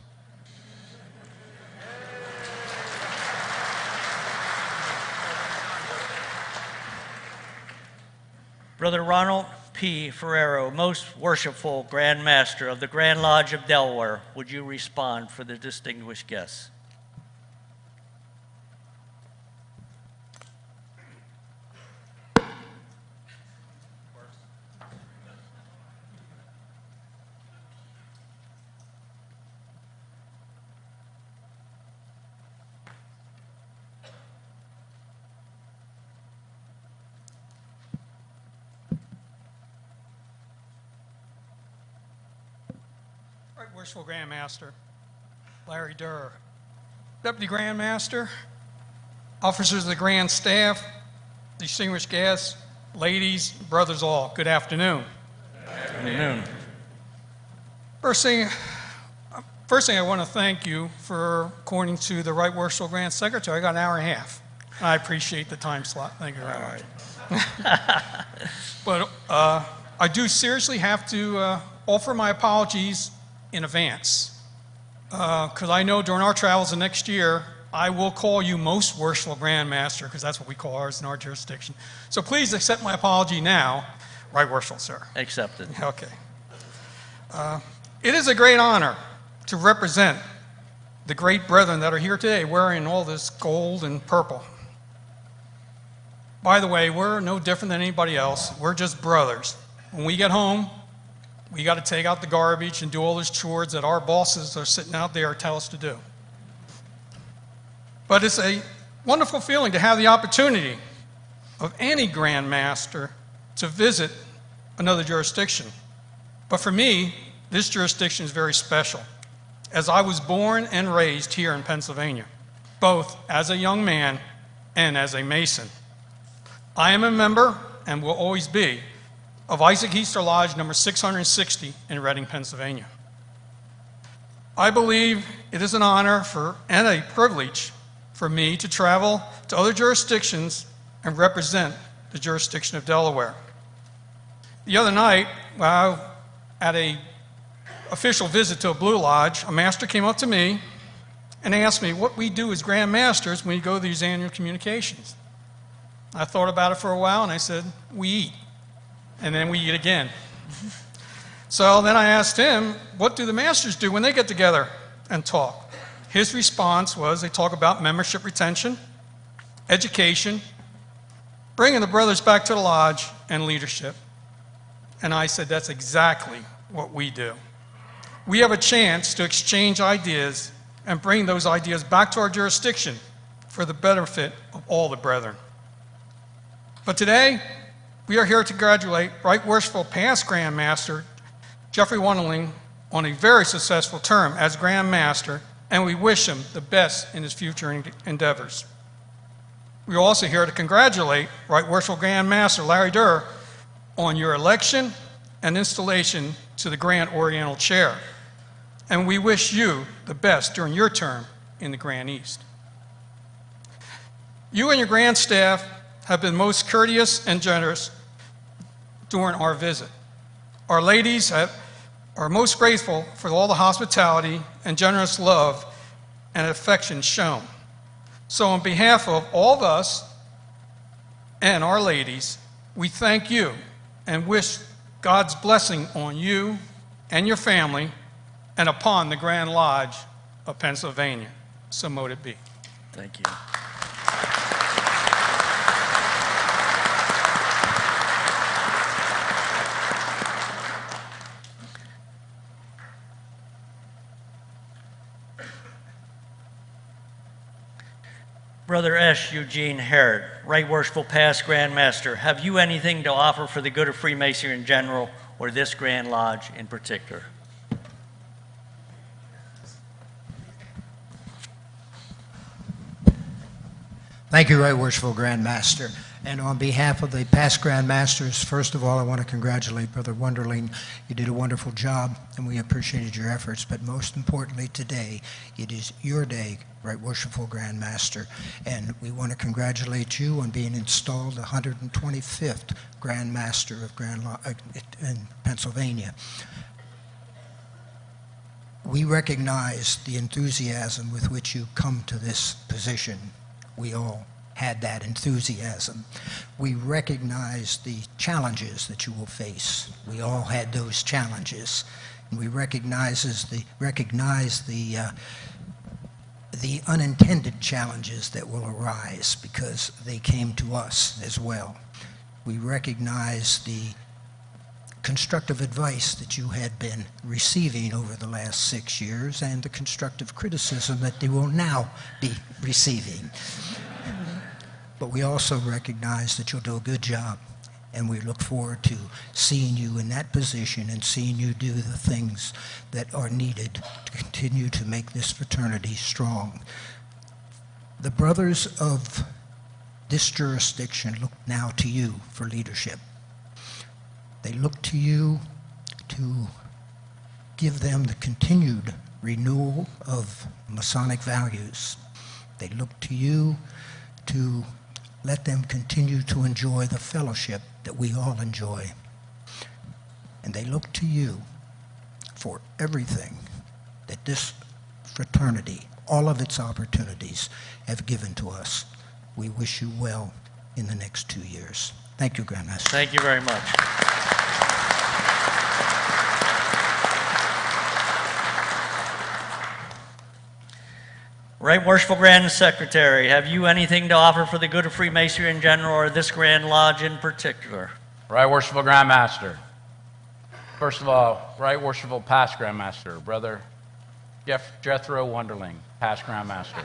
S8: Brother Ronald P. Ferrero, Most Worshipful Grand Master of the Grand Lodge of Delaware, would you respond for the distinguished guests?
S2: Right Worshipful Grand Master, Larry Durr, Deputy Grand Master, officers of the Grand Staff, distinguished guests, ladies, brothers all, good afternoon.
S8: Good afternoon.
S2: First thing I want to thank you for, according to the Right Worshipful Grand Secretary, I got an hour and a half. I appreciate the time slot. Thank you very much. But I do seriously have to offer my apologies in advance, because I know during our travels the next year, I will call you Most Worshipful Grand Master, because that's what we call ours in our jurisdiction. So please accept my apology now. Right Worshipful, sir.
S8: Accepted.
S2: Okay. It is a great honor to represent the great brethren that are here today wearing all this gold and purple. By the way, we're no different than anybody else. We're just brothers. When we get home, we got to take out the garbage and do all those chores that our bosses are sitting out there tell us to do. But it's a wonderful feeling to have the opportunity of any Grand Master to visit another jurisdiction. But for me, this jurisdiction is very special, as I was born and raised here in Pennsylvania, both as a young man and as a Mason. I am a member, and will always be, of Isaac Easter Lodge number 660 in Reading, Pennsylvania. I believe it is an honor and a privilege for me to travel to other jurisdictions and represent the jurisdiction of Delaware. The other night, while at an official visit to a Blue Lodge, a master came up to me and asked me what we do as Grand Masters when we go to these annual communications. I thought about it for a while and I said, we eat. And then we eat again. So then I asked him, what do the masters do when they get together and talk? His response was they talk about membership retention, education, bringing the brothers back to the lodge, and leadership. And I said, that's exactly what we do. We have a chance to exchange ideas and bring those ideas back to our jurisdiction for the benefit of all the brethren. But today, we are here to congratulate Right Worshipful past Grand Master Jeffrey Wunderling on a very successful term as Grand Master, and we wish him the best in his future endeavors. We are also here to congratulate Right Worshipful Grand Master Larry Durr on your election and installation to the Grand Oriental Chair, and we wish you the best during your term in the Grand East. You and your Grand staff have been most courteous and generous during our visit. Our ladies are most grateful for all the hospitality and generous love and affection shown. So on behalf of all of us and our ladies, we thank you and wish God's blessing on you and your family and upon the Grand Lodge of Pennsylvania. So mote it be.
S8: Thank you. Brother S. Eugene Herod, Right Worshipful past Grand Master, have you anything to offer for the good of Freemasonry in general or this Grand Lodge in particular?
S11: Thank you, Right Worshipful Grand Master. And on behalf of the past Grand Masters, first of all, I want to congratulate Brother Wunderling. You did a wonderful job, and we appreciated your efforts. But most importantly today, it is your day, Right Worshipful Grand Master. And we want to congratulate you on being installed the 125th Grand Master of in Pennsylvania. We recognize the enthusiasm with which you come to this position. We all had that enthusiasm. We recognize the challenges that you will face. We all had those challenges. And we recognize the unintended challenges that will arise because they came to us as well. We recognize the constructive advice that you had been receiving over the last 6 years and the constructive criticism that you will now be receiving. But we also recognize that you'll do a good job, and we look forward to seeing you in that position and seeing you do the things that are needed to continue to make this fraternity strong. The brothers of this jurisdiction look now to you for leadership. They look to you to give them the continued renewal of Masonic values. They look to you to let them continue to enjoy the fellowship that we all enjoy. And they look to you for everything that this fraternity, all of its opportunities, have given to us. We wish you well in the next 2 years. Thank you, Grand Master.
S8: Thank you very much. Right Worshipful Grand Secretary, have you anything to offer for the good of Freemasonry in general or this Grand Lodge in particular?
S13: Right Worshipful Grand Master. First of all, Right Worshipful past Grand Master, Brother Jethro Wunderling, past Grand Master.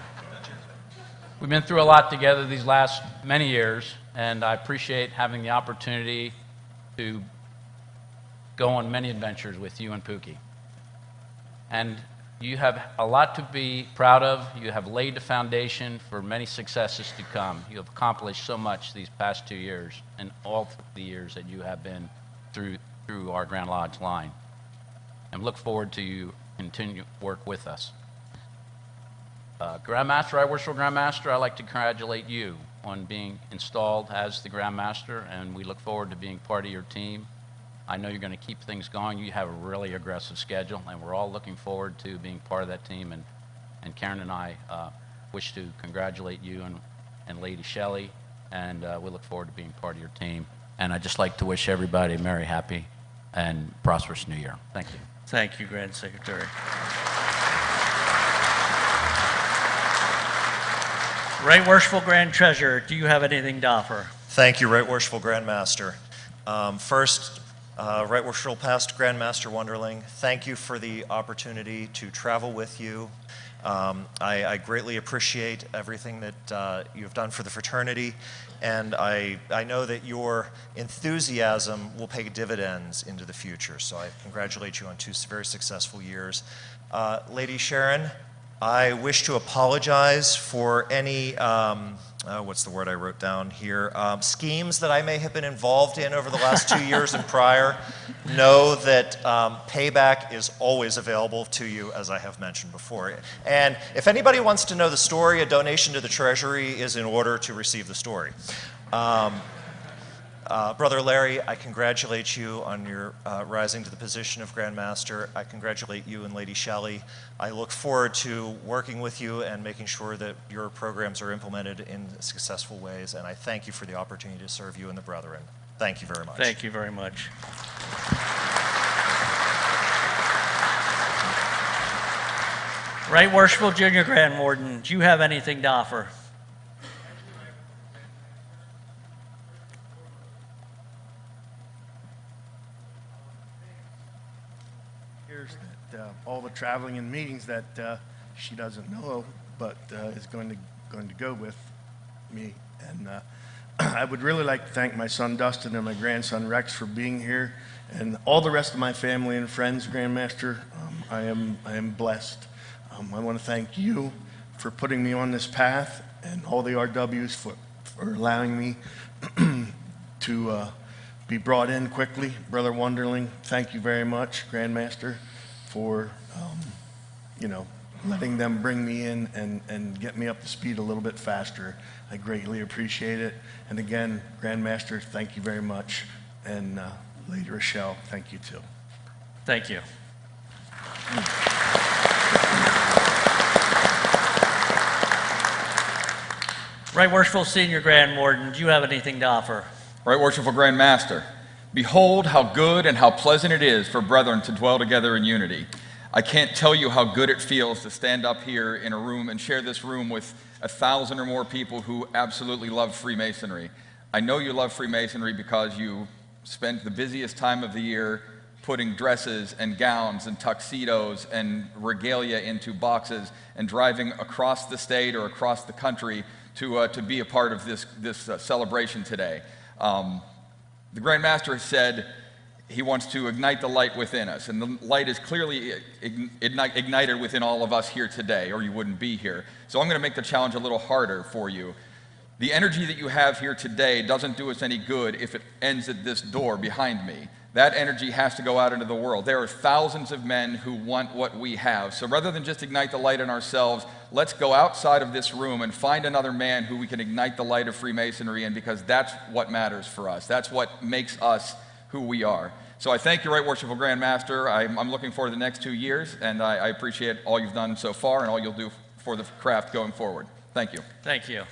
S13: We've been through a lot together these last many years, and I appreciate having the opportunity to go on many adventures with you and Pookie. And you have a lot to be proud of. You have laid the foundation for many successes to come. You have accomplished so much these past 2 years and all the years that you have been through our Grand Lodge line. And look forward to you continue to work with us. Grand Master, Right Worshipful Grand Master, I'd like to congratulate you on being installed as the Grand Master, and we look forward to being part of your team. I know you're going to keep things going. You have a really aggressive schedule, and we're all looking forward to being part of that team. And Karen and I wish to congratulate you and Lady Shelley, and we look forward to being part of your team. And I'd just like to wish everybody a merry, happy, and prosperous New Year. Thank you.
S8: Thank you, Grand Secretary. Right Worshipful Grand Treasurer, do you have anything to offer?
S14: Thank you, Right Worshipful Grand Master. First, Right Worshipful past Grand Master Wunderling, thank you for the opportunity to travel with you I greatly appreciate everything that you've done for the fraternity, and I know that your enthusiasm will pay dividends into the future. So I congratulate you on 2 very successful years. Lady Sharon, I wish to apologize for any, what's the word I wrote down here, schemes that I may have been involved in over the last 2 years and prior. Know that payback is always available to you, as I have mentioned before. And if anybody wants to know the story, a donation to the Treasury is in order to receive the story. Brother Larry, I congratulate you on your rising to the position of Grand Master. I congratulate you and Lady Shelley. I look forward to working with you and making sure that your programs are implemented in successful ways, and I thank you for the opportunity to serve you and the brethren. Thank you very much.
S8: Thank you very much. Right Worshipful Junior Grand Warden, do you have anything to offer?
S3: All the traveling and meetings that she doesn't know, but is going to go with me. And I would really like to thank my son Dustin and my grandson Rex for being here, and all the rest of my family and friends, Grandmaster. I am blessed. I want to thank you for putting me on this path, and all the RWs for allowing me to be brought in quickly. Brother Wonderling, thank you very much, Grandmaster, for letting them bring me in and get me up to speed a little bit faster. I greatly appreciate it. And again, Grandmaster, thank you very much. And Lady Rochelle, thank you too.
S8: Thank you. Right Worshipful Senior Grand Warden, do you have anything to offer?
S15: Right Worshipful Grand Master, behold how good and how pleasant it is for brethren to dwell together in unity. I can't tell you how good it feels to stand up here in a room and share this room with 1,000 or more people who absolutely love Freemasonry. I know you love Freemasonry because you spent the busiest time of the year putting dresses and gowns and tuxedos and regalia into boxes and driving across the state or across the country to be a part of this celebration today. The Grand Master has said he wants to ignite the light within us, and the light is clearly ignited within all of us here today, or you wouldn't be here. So I'm going to make the challenge a little harder for you. The energy that you have here today doesn't do us any good if it ends at this door behind me. That energy has to go out into the world. There are thousands of men who want what we have. So rather than just ignite the light in ourselves, let's go outside of this room and find another man who we can ignite the light of Freemasonry in, because that's what matters for us. That's what makes us who we are. So I thank you, Right Worshipful Grand Master. I'm looking forward to the next 2 years, and I appreciate all you've done so far and all you'll do for the craft going forward. Thank you.
S8: Thank you.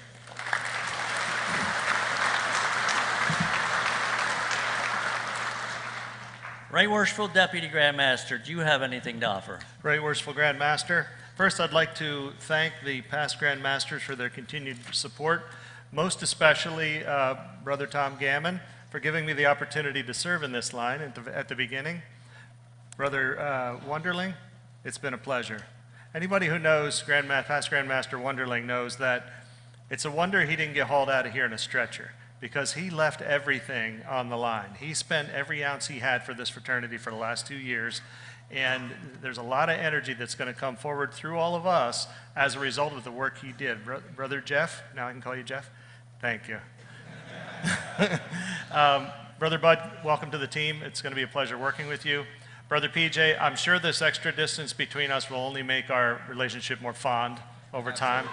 S8: Right Worshipful Deputy Grand Master, do you have anything to offer?
S16: Right Worshipful Grand Master, first I'd like to thank the past Grand Masters for their continued support, most especially Brother Tom Gammon for giving me the opportunity to serve in this line at the beginning. Brother Wonderling, it's been a pleasure. Anybody who knows past Grandmaster Wonderling knows that it's a wonder he didn't get hauled out of here in a stretcher, because he left everything on the line. He spent every ounce he had for this fraternity for the last 2 years, and there's a lot of energy that's going to come forward through all of us as a result of the work he did. Brother Jeff, now I can call you Jeff? Thank you. Brother Bud, welcome to the team. It's going to be a pleasure working with you. Brother PJ, I'm sure this extra distance between us will only make our relationship more fond over time.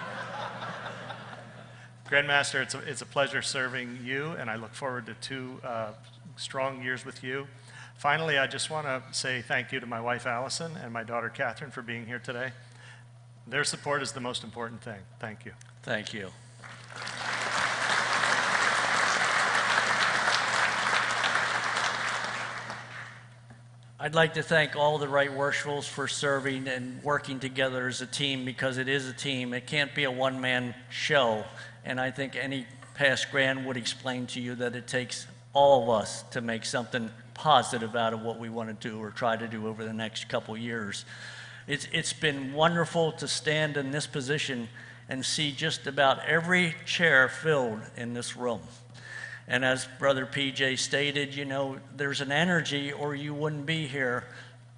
S16: Grandmaster, it's a pleasure serving you, and I look forward to 2 strong years with you. Finally, I just want to say thank you to my wife Allison and my daughter Catherine for being here today. Their support is the most important thing. Thank you.
S8: Thank you. I'd like to thank all the Right Worshipfuls for serving and working together as a team, because it is a team. It can't be a one-man show. And I think any past Grand would explain to you that it takes all of us to make something positive out of what we want to do or try to do over the next couple years. It's been wonderful to stand in this position and see just about every chair filled in this room. And as Brother PJ stated, you know, there's an energy or you wouldn't be here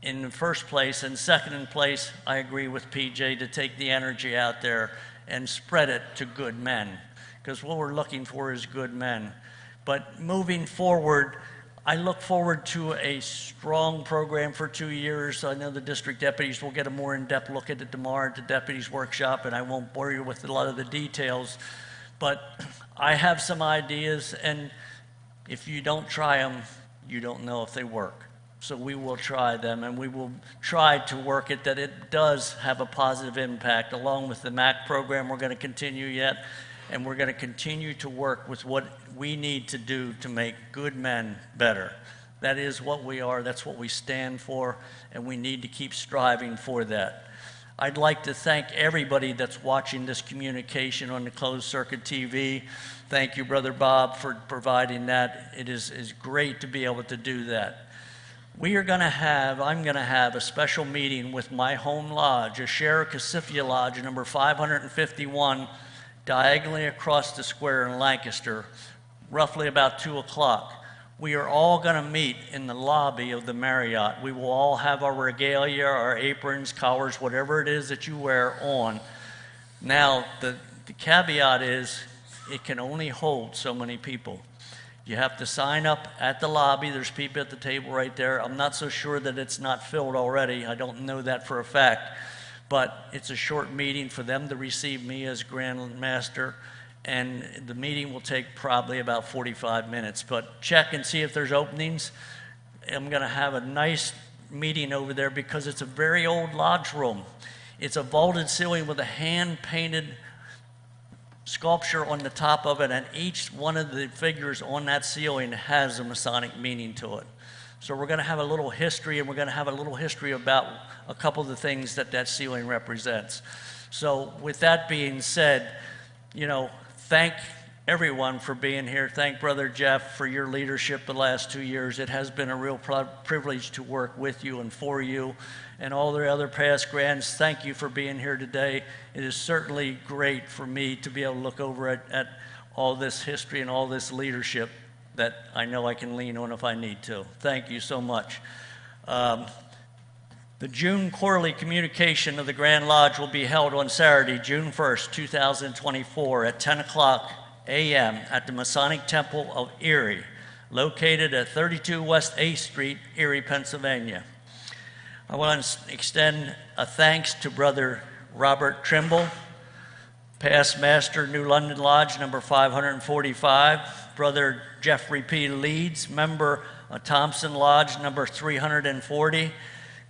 S8: in the first place. And second in place, I agree with PJ to take the energy out there and spread it to good men, because what we're looking for is good men. But moving forward, I look forward to a strong program for 2 years. I know the district deputies will get a more in-depth look at it tomorrow at the deputies workshop, and I won't bore you with a lot of the details. But I have some ideas, and if you don't try them, you don't know if they work. So we will try them, and we will try to work it that it does have a positive impact. Along with the MAC program, we're going to continue yet, and we're going to continue to work with what we need to do to make good men better. That is what we are, that's what we stand for, and we need to keep striving for that. I'd like to thank everybody that's watching this communication on the closed circuit TV. Thank you, Brother Bob, for providing that. It is great to be able to do that. I'm going to have a special meeting with my home lodge, Ashera Cassifia Lodge, number 551, diagonally across the square in Lancaster, roughly about 2 o'clock. We are all going to meet in the lobby of the Marriott. We will all have our regalia, our aprons, collars, whatever it is that you wear on. Now, the caveat is it can only hold so many people. You have to sign up at the lobby. There's people at the table right there. I'm not so sure that it's not filled already. I don't know that for a fact. But it's a short meeting for them to receive me as Grand Master, and the meeting will take probably about 45 minutes. But check and see if there's openings. I'm going to have a nice meeting over there because it's a very old lodge room. It's a vaulted ceiling with a hand-painted sculpture on the top of it, and each one of the figures on that ceiling has a Masonic meaning to it. So we're going to have a little history, and we're going to have a little history about a couple of the things that that ceiling represents. So with that being said, you know, thank everyone for being here. Thank Brother Jeff for your leadership the last 2 years. It has been a real privilege to work with you and for you. And all the other past grands, thank you for being here today. It is certainly great for me to be able to look over at all this history and all this leadership that I know I can lean on if I need to. Thank you so much. The June quarterly communication of the Grand Lodge will be held on Saturday, June 1st, 2024 at 10 o'clock a.m. at the Masonic Temple of Erie, located at 32 West 8th Street, Erie, Pennsylvania. I want to extend a thanks to Brother Robert Trimble, past master, New London Lodge, number 545. Brother Jeffrey P. Leeds, member of Thompson Lodge, number 340.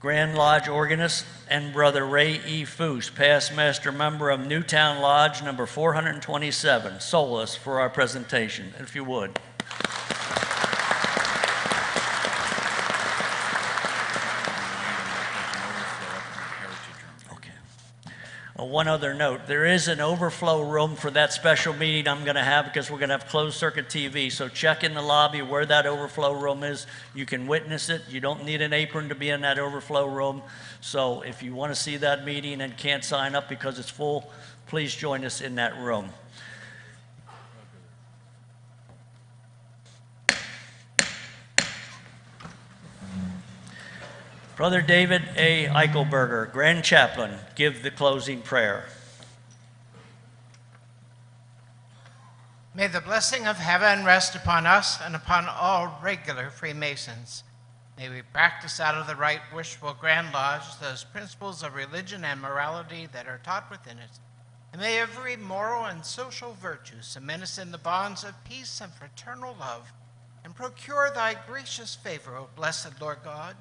S8: Grand Lodge organist, and Brother Ray E. Foose, past master member of Newtown Lodge, number 427. Solace for our presentation, if you would. One other note, there is an overflow room for that special meeting I'm going to have because we're going to have closed circuit TV. So check in the lobby where that overflow room is. You can witness it. You don't need an apron to be in that overflow room. So if you want to see that meeting and can't sign up because it's full, please join us in that room. Brother David A. Eichelberger, Grand Chaplain, give the closing prayer.
S4: May the blessing of heaven rest upon us and upon all regular Freemasons. May we practice out of the right worshipful Grand Lodge those principles of religion and morality that are taught within it. And may every moral and social virtue cement us in the bonds of peace and fraternal love, and procure thy gracious favor, O blessed Lord God,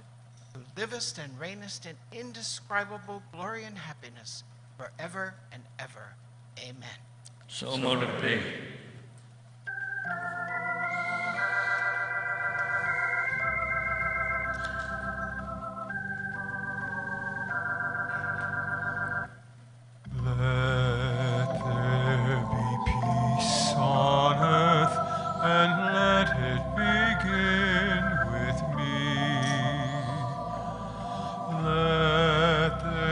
S4: who livest and reignest in indescribable glory and happiness forever and ever. Amen.
S8: So mote it be.
S12: Let there be peace on earth, and let it begin with me. Let there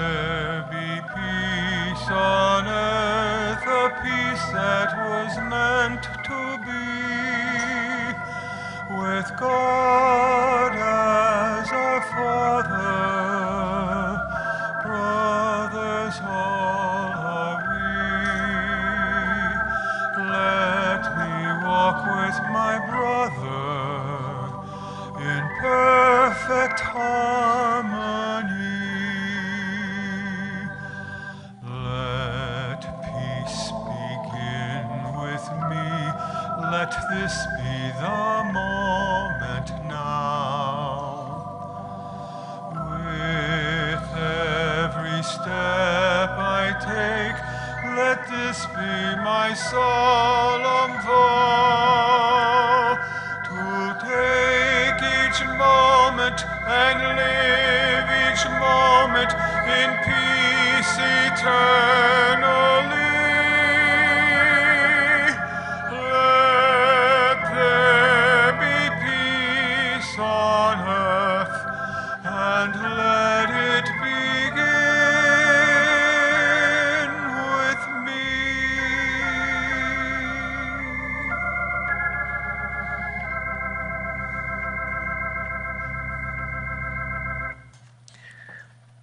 S12: retirement in peace eternally. Let there be peace on earth, and let it begin with me.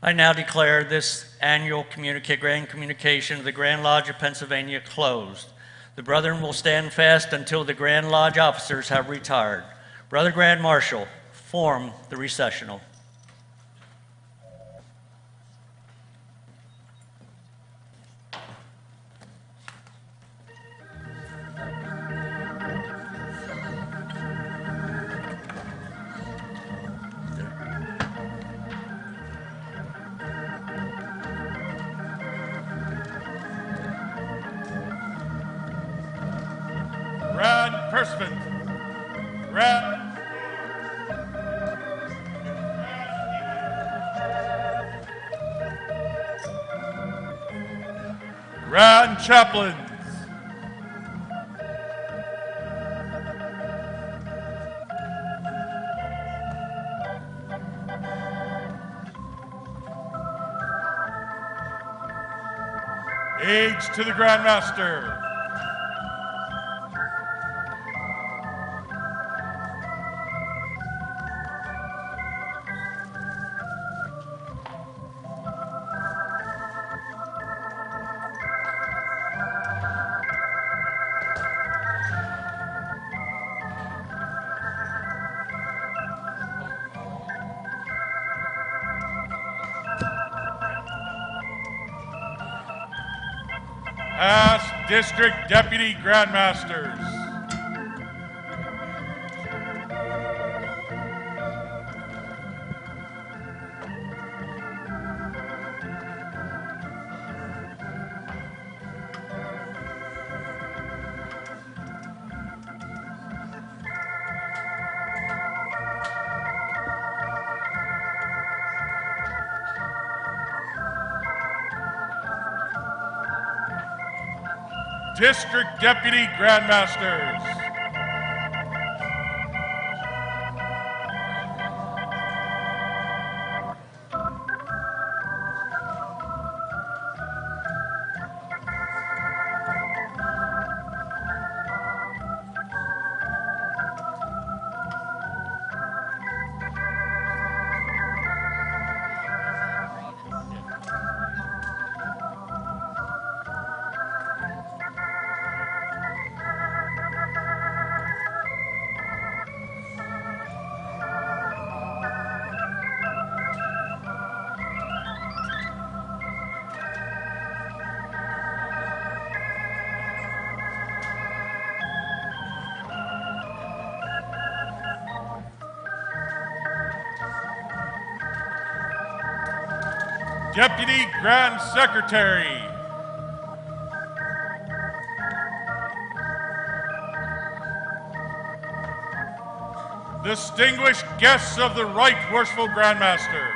S8: I now declare this annual Grand Communication of the Grand Lodge of Pennsylvania closed. The brethren will stand fast until the Grand Lodge officers have retired. Brother Grand Marshal, form the recessional.
S12: Grand Pursuant. Grand. Grand Chaplains. Age to the Grand Master. Past District Deputy Grandmasters. District Deputy Grandmasters. Deputy Grand Secretary. Distinguished guests of the Right Worshipful Grandmaster.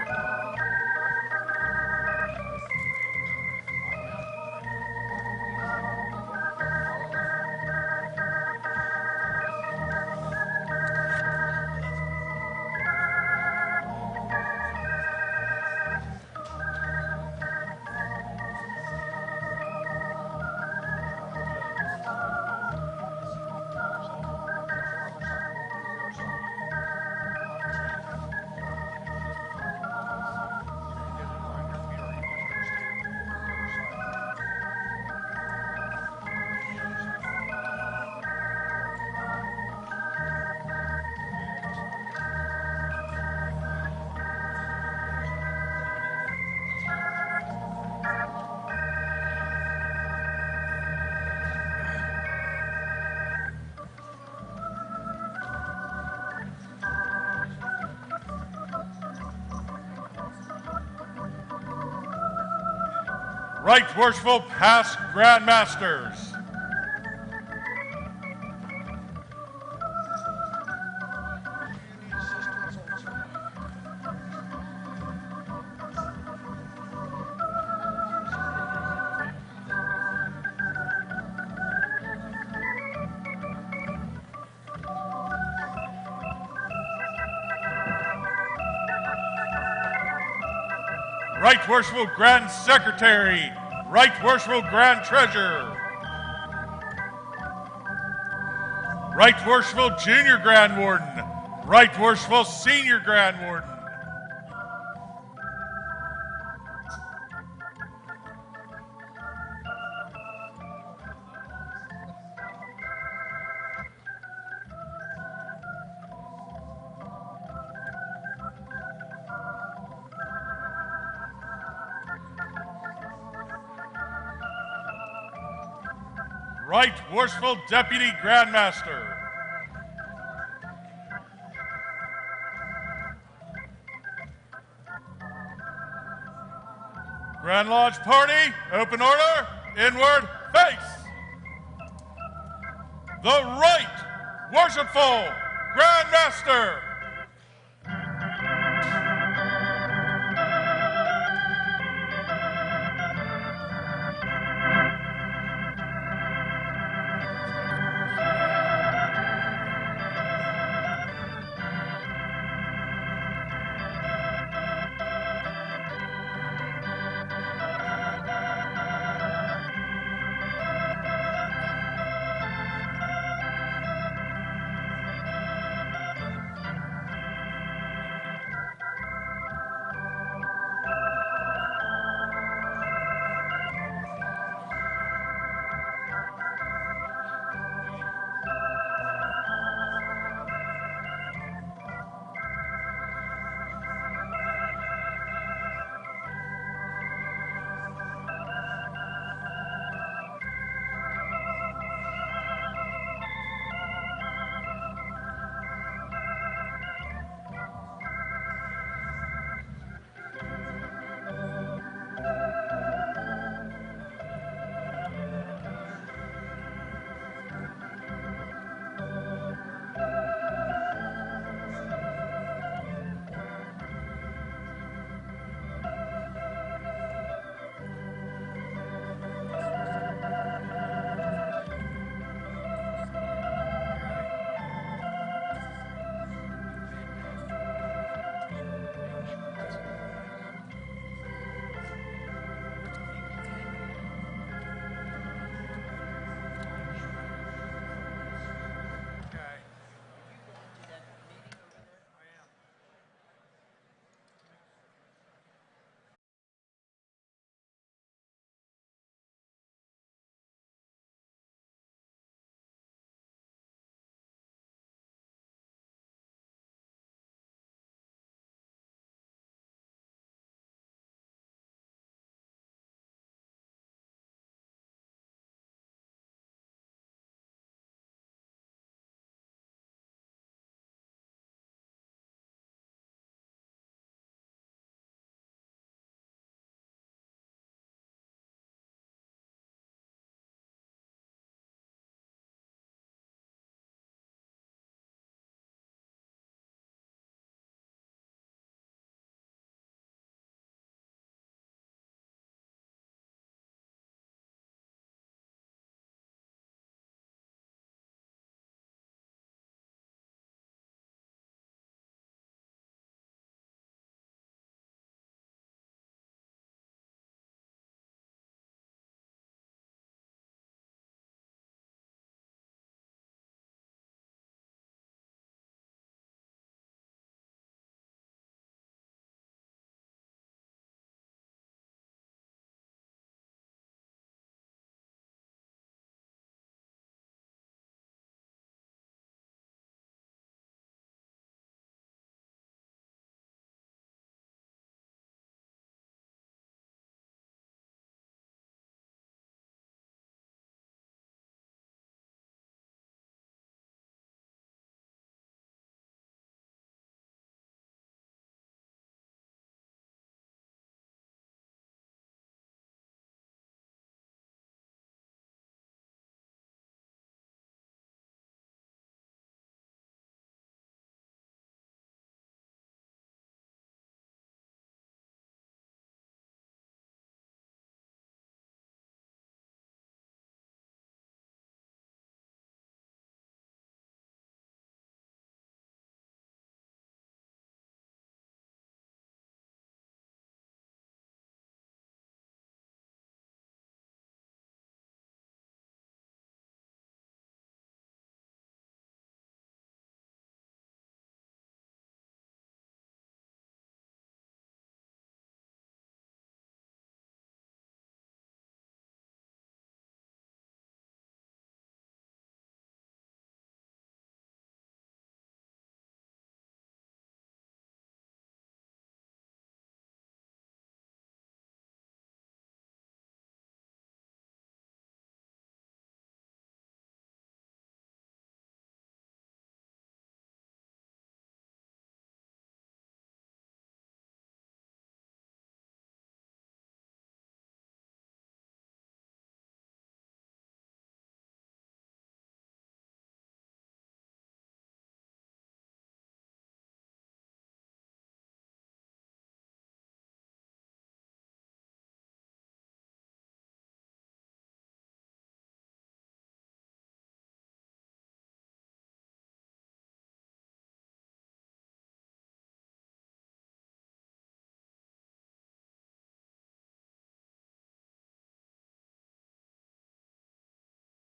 S12: Right Worshipful Past Grandmasters. Right Worshipful Grand Secretary, Right Worshipful Grand Treasurer, Right Worshipful Junior Grand Warden, Right Worshipful Senior Grand Warden, Right Worshipful Deputy Grandmaster, Grand Lodge Party, open order, inward face. The Right Worshipful Grandmaster,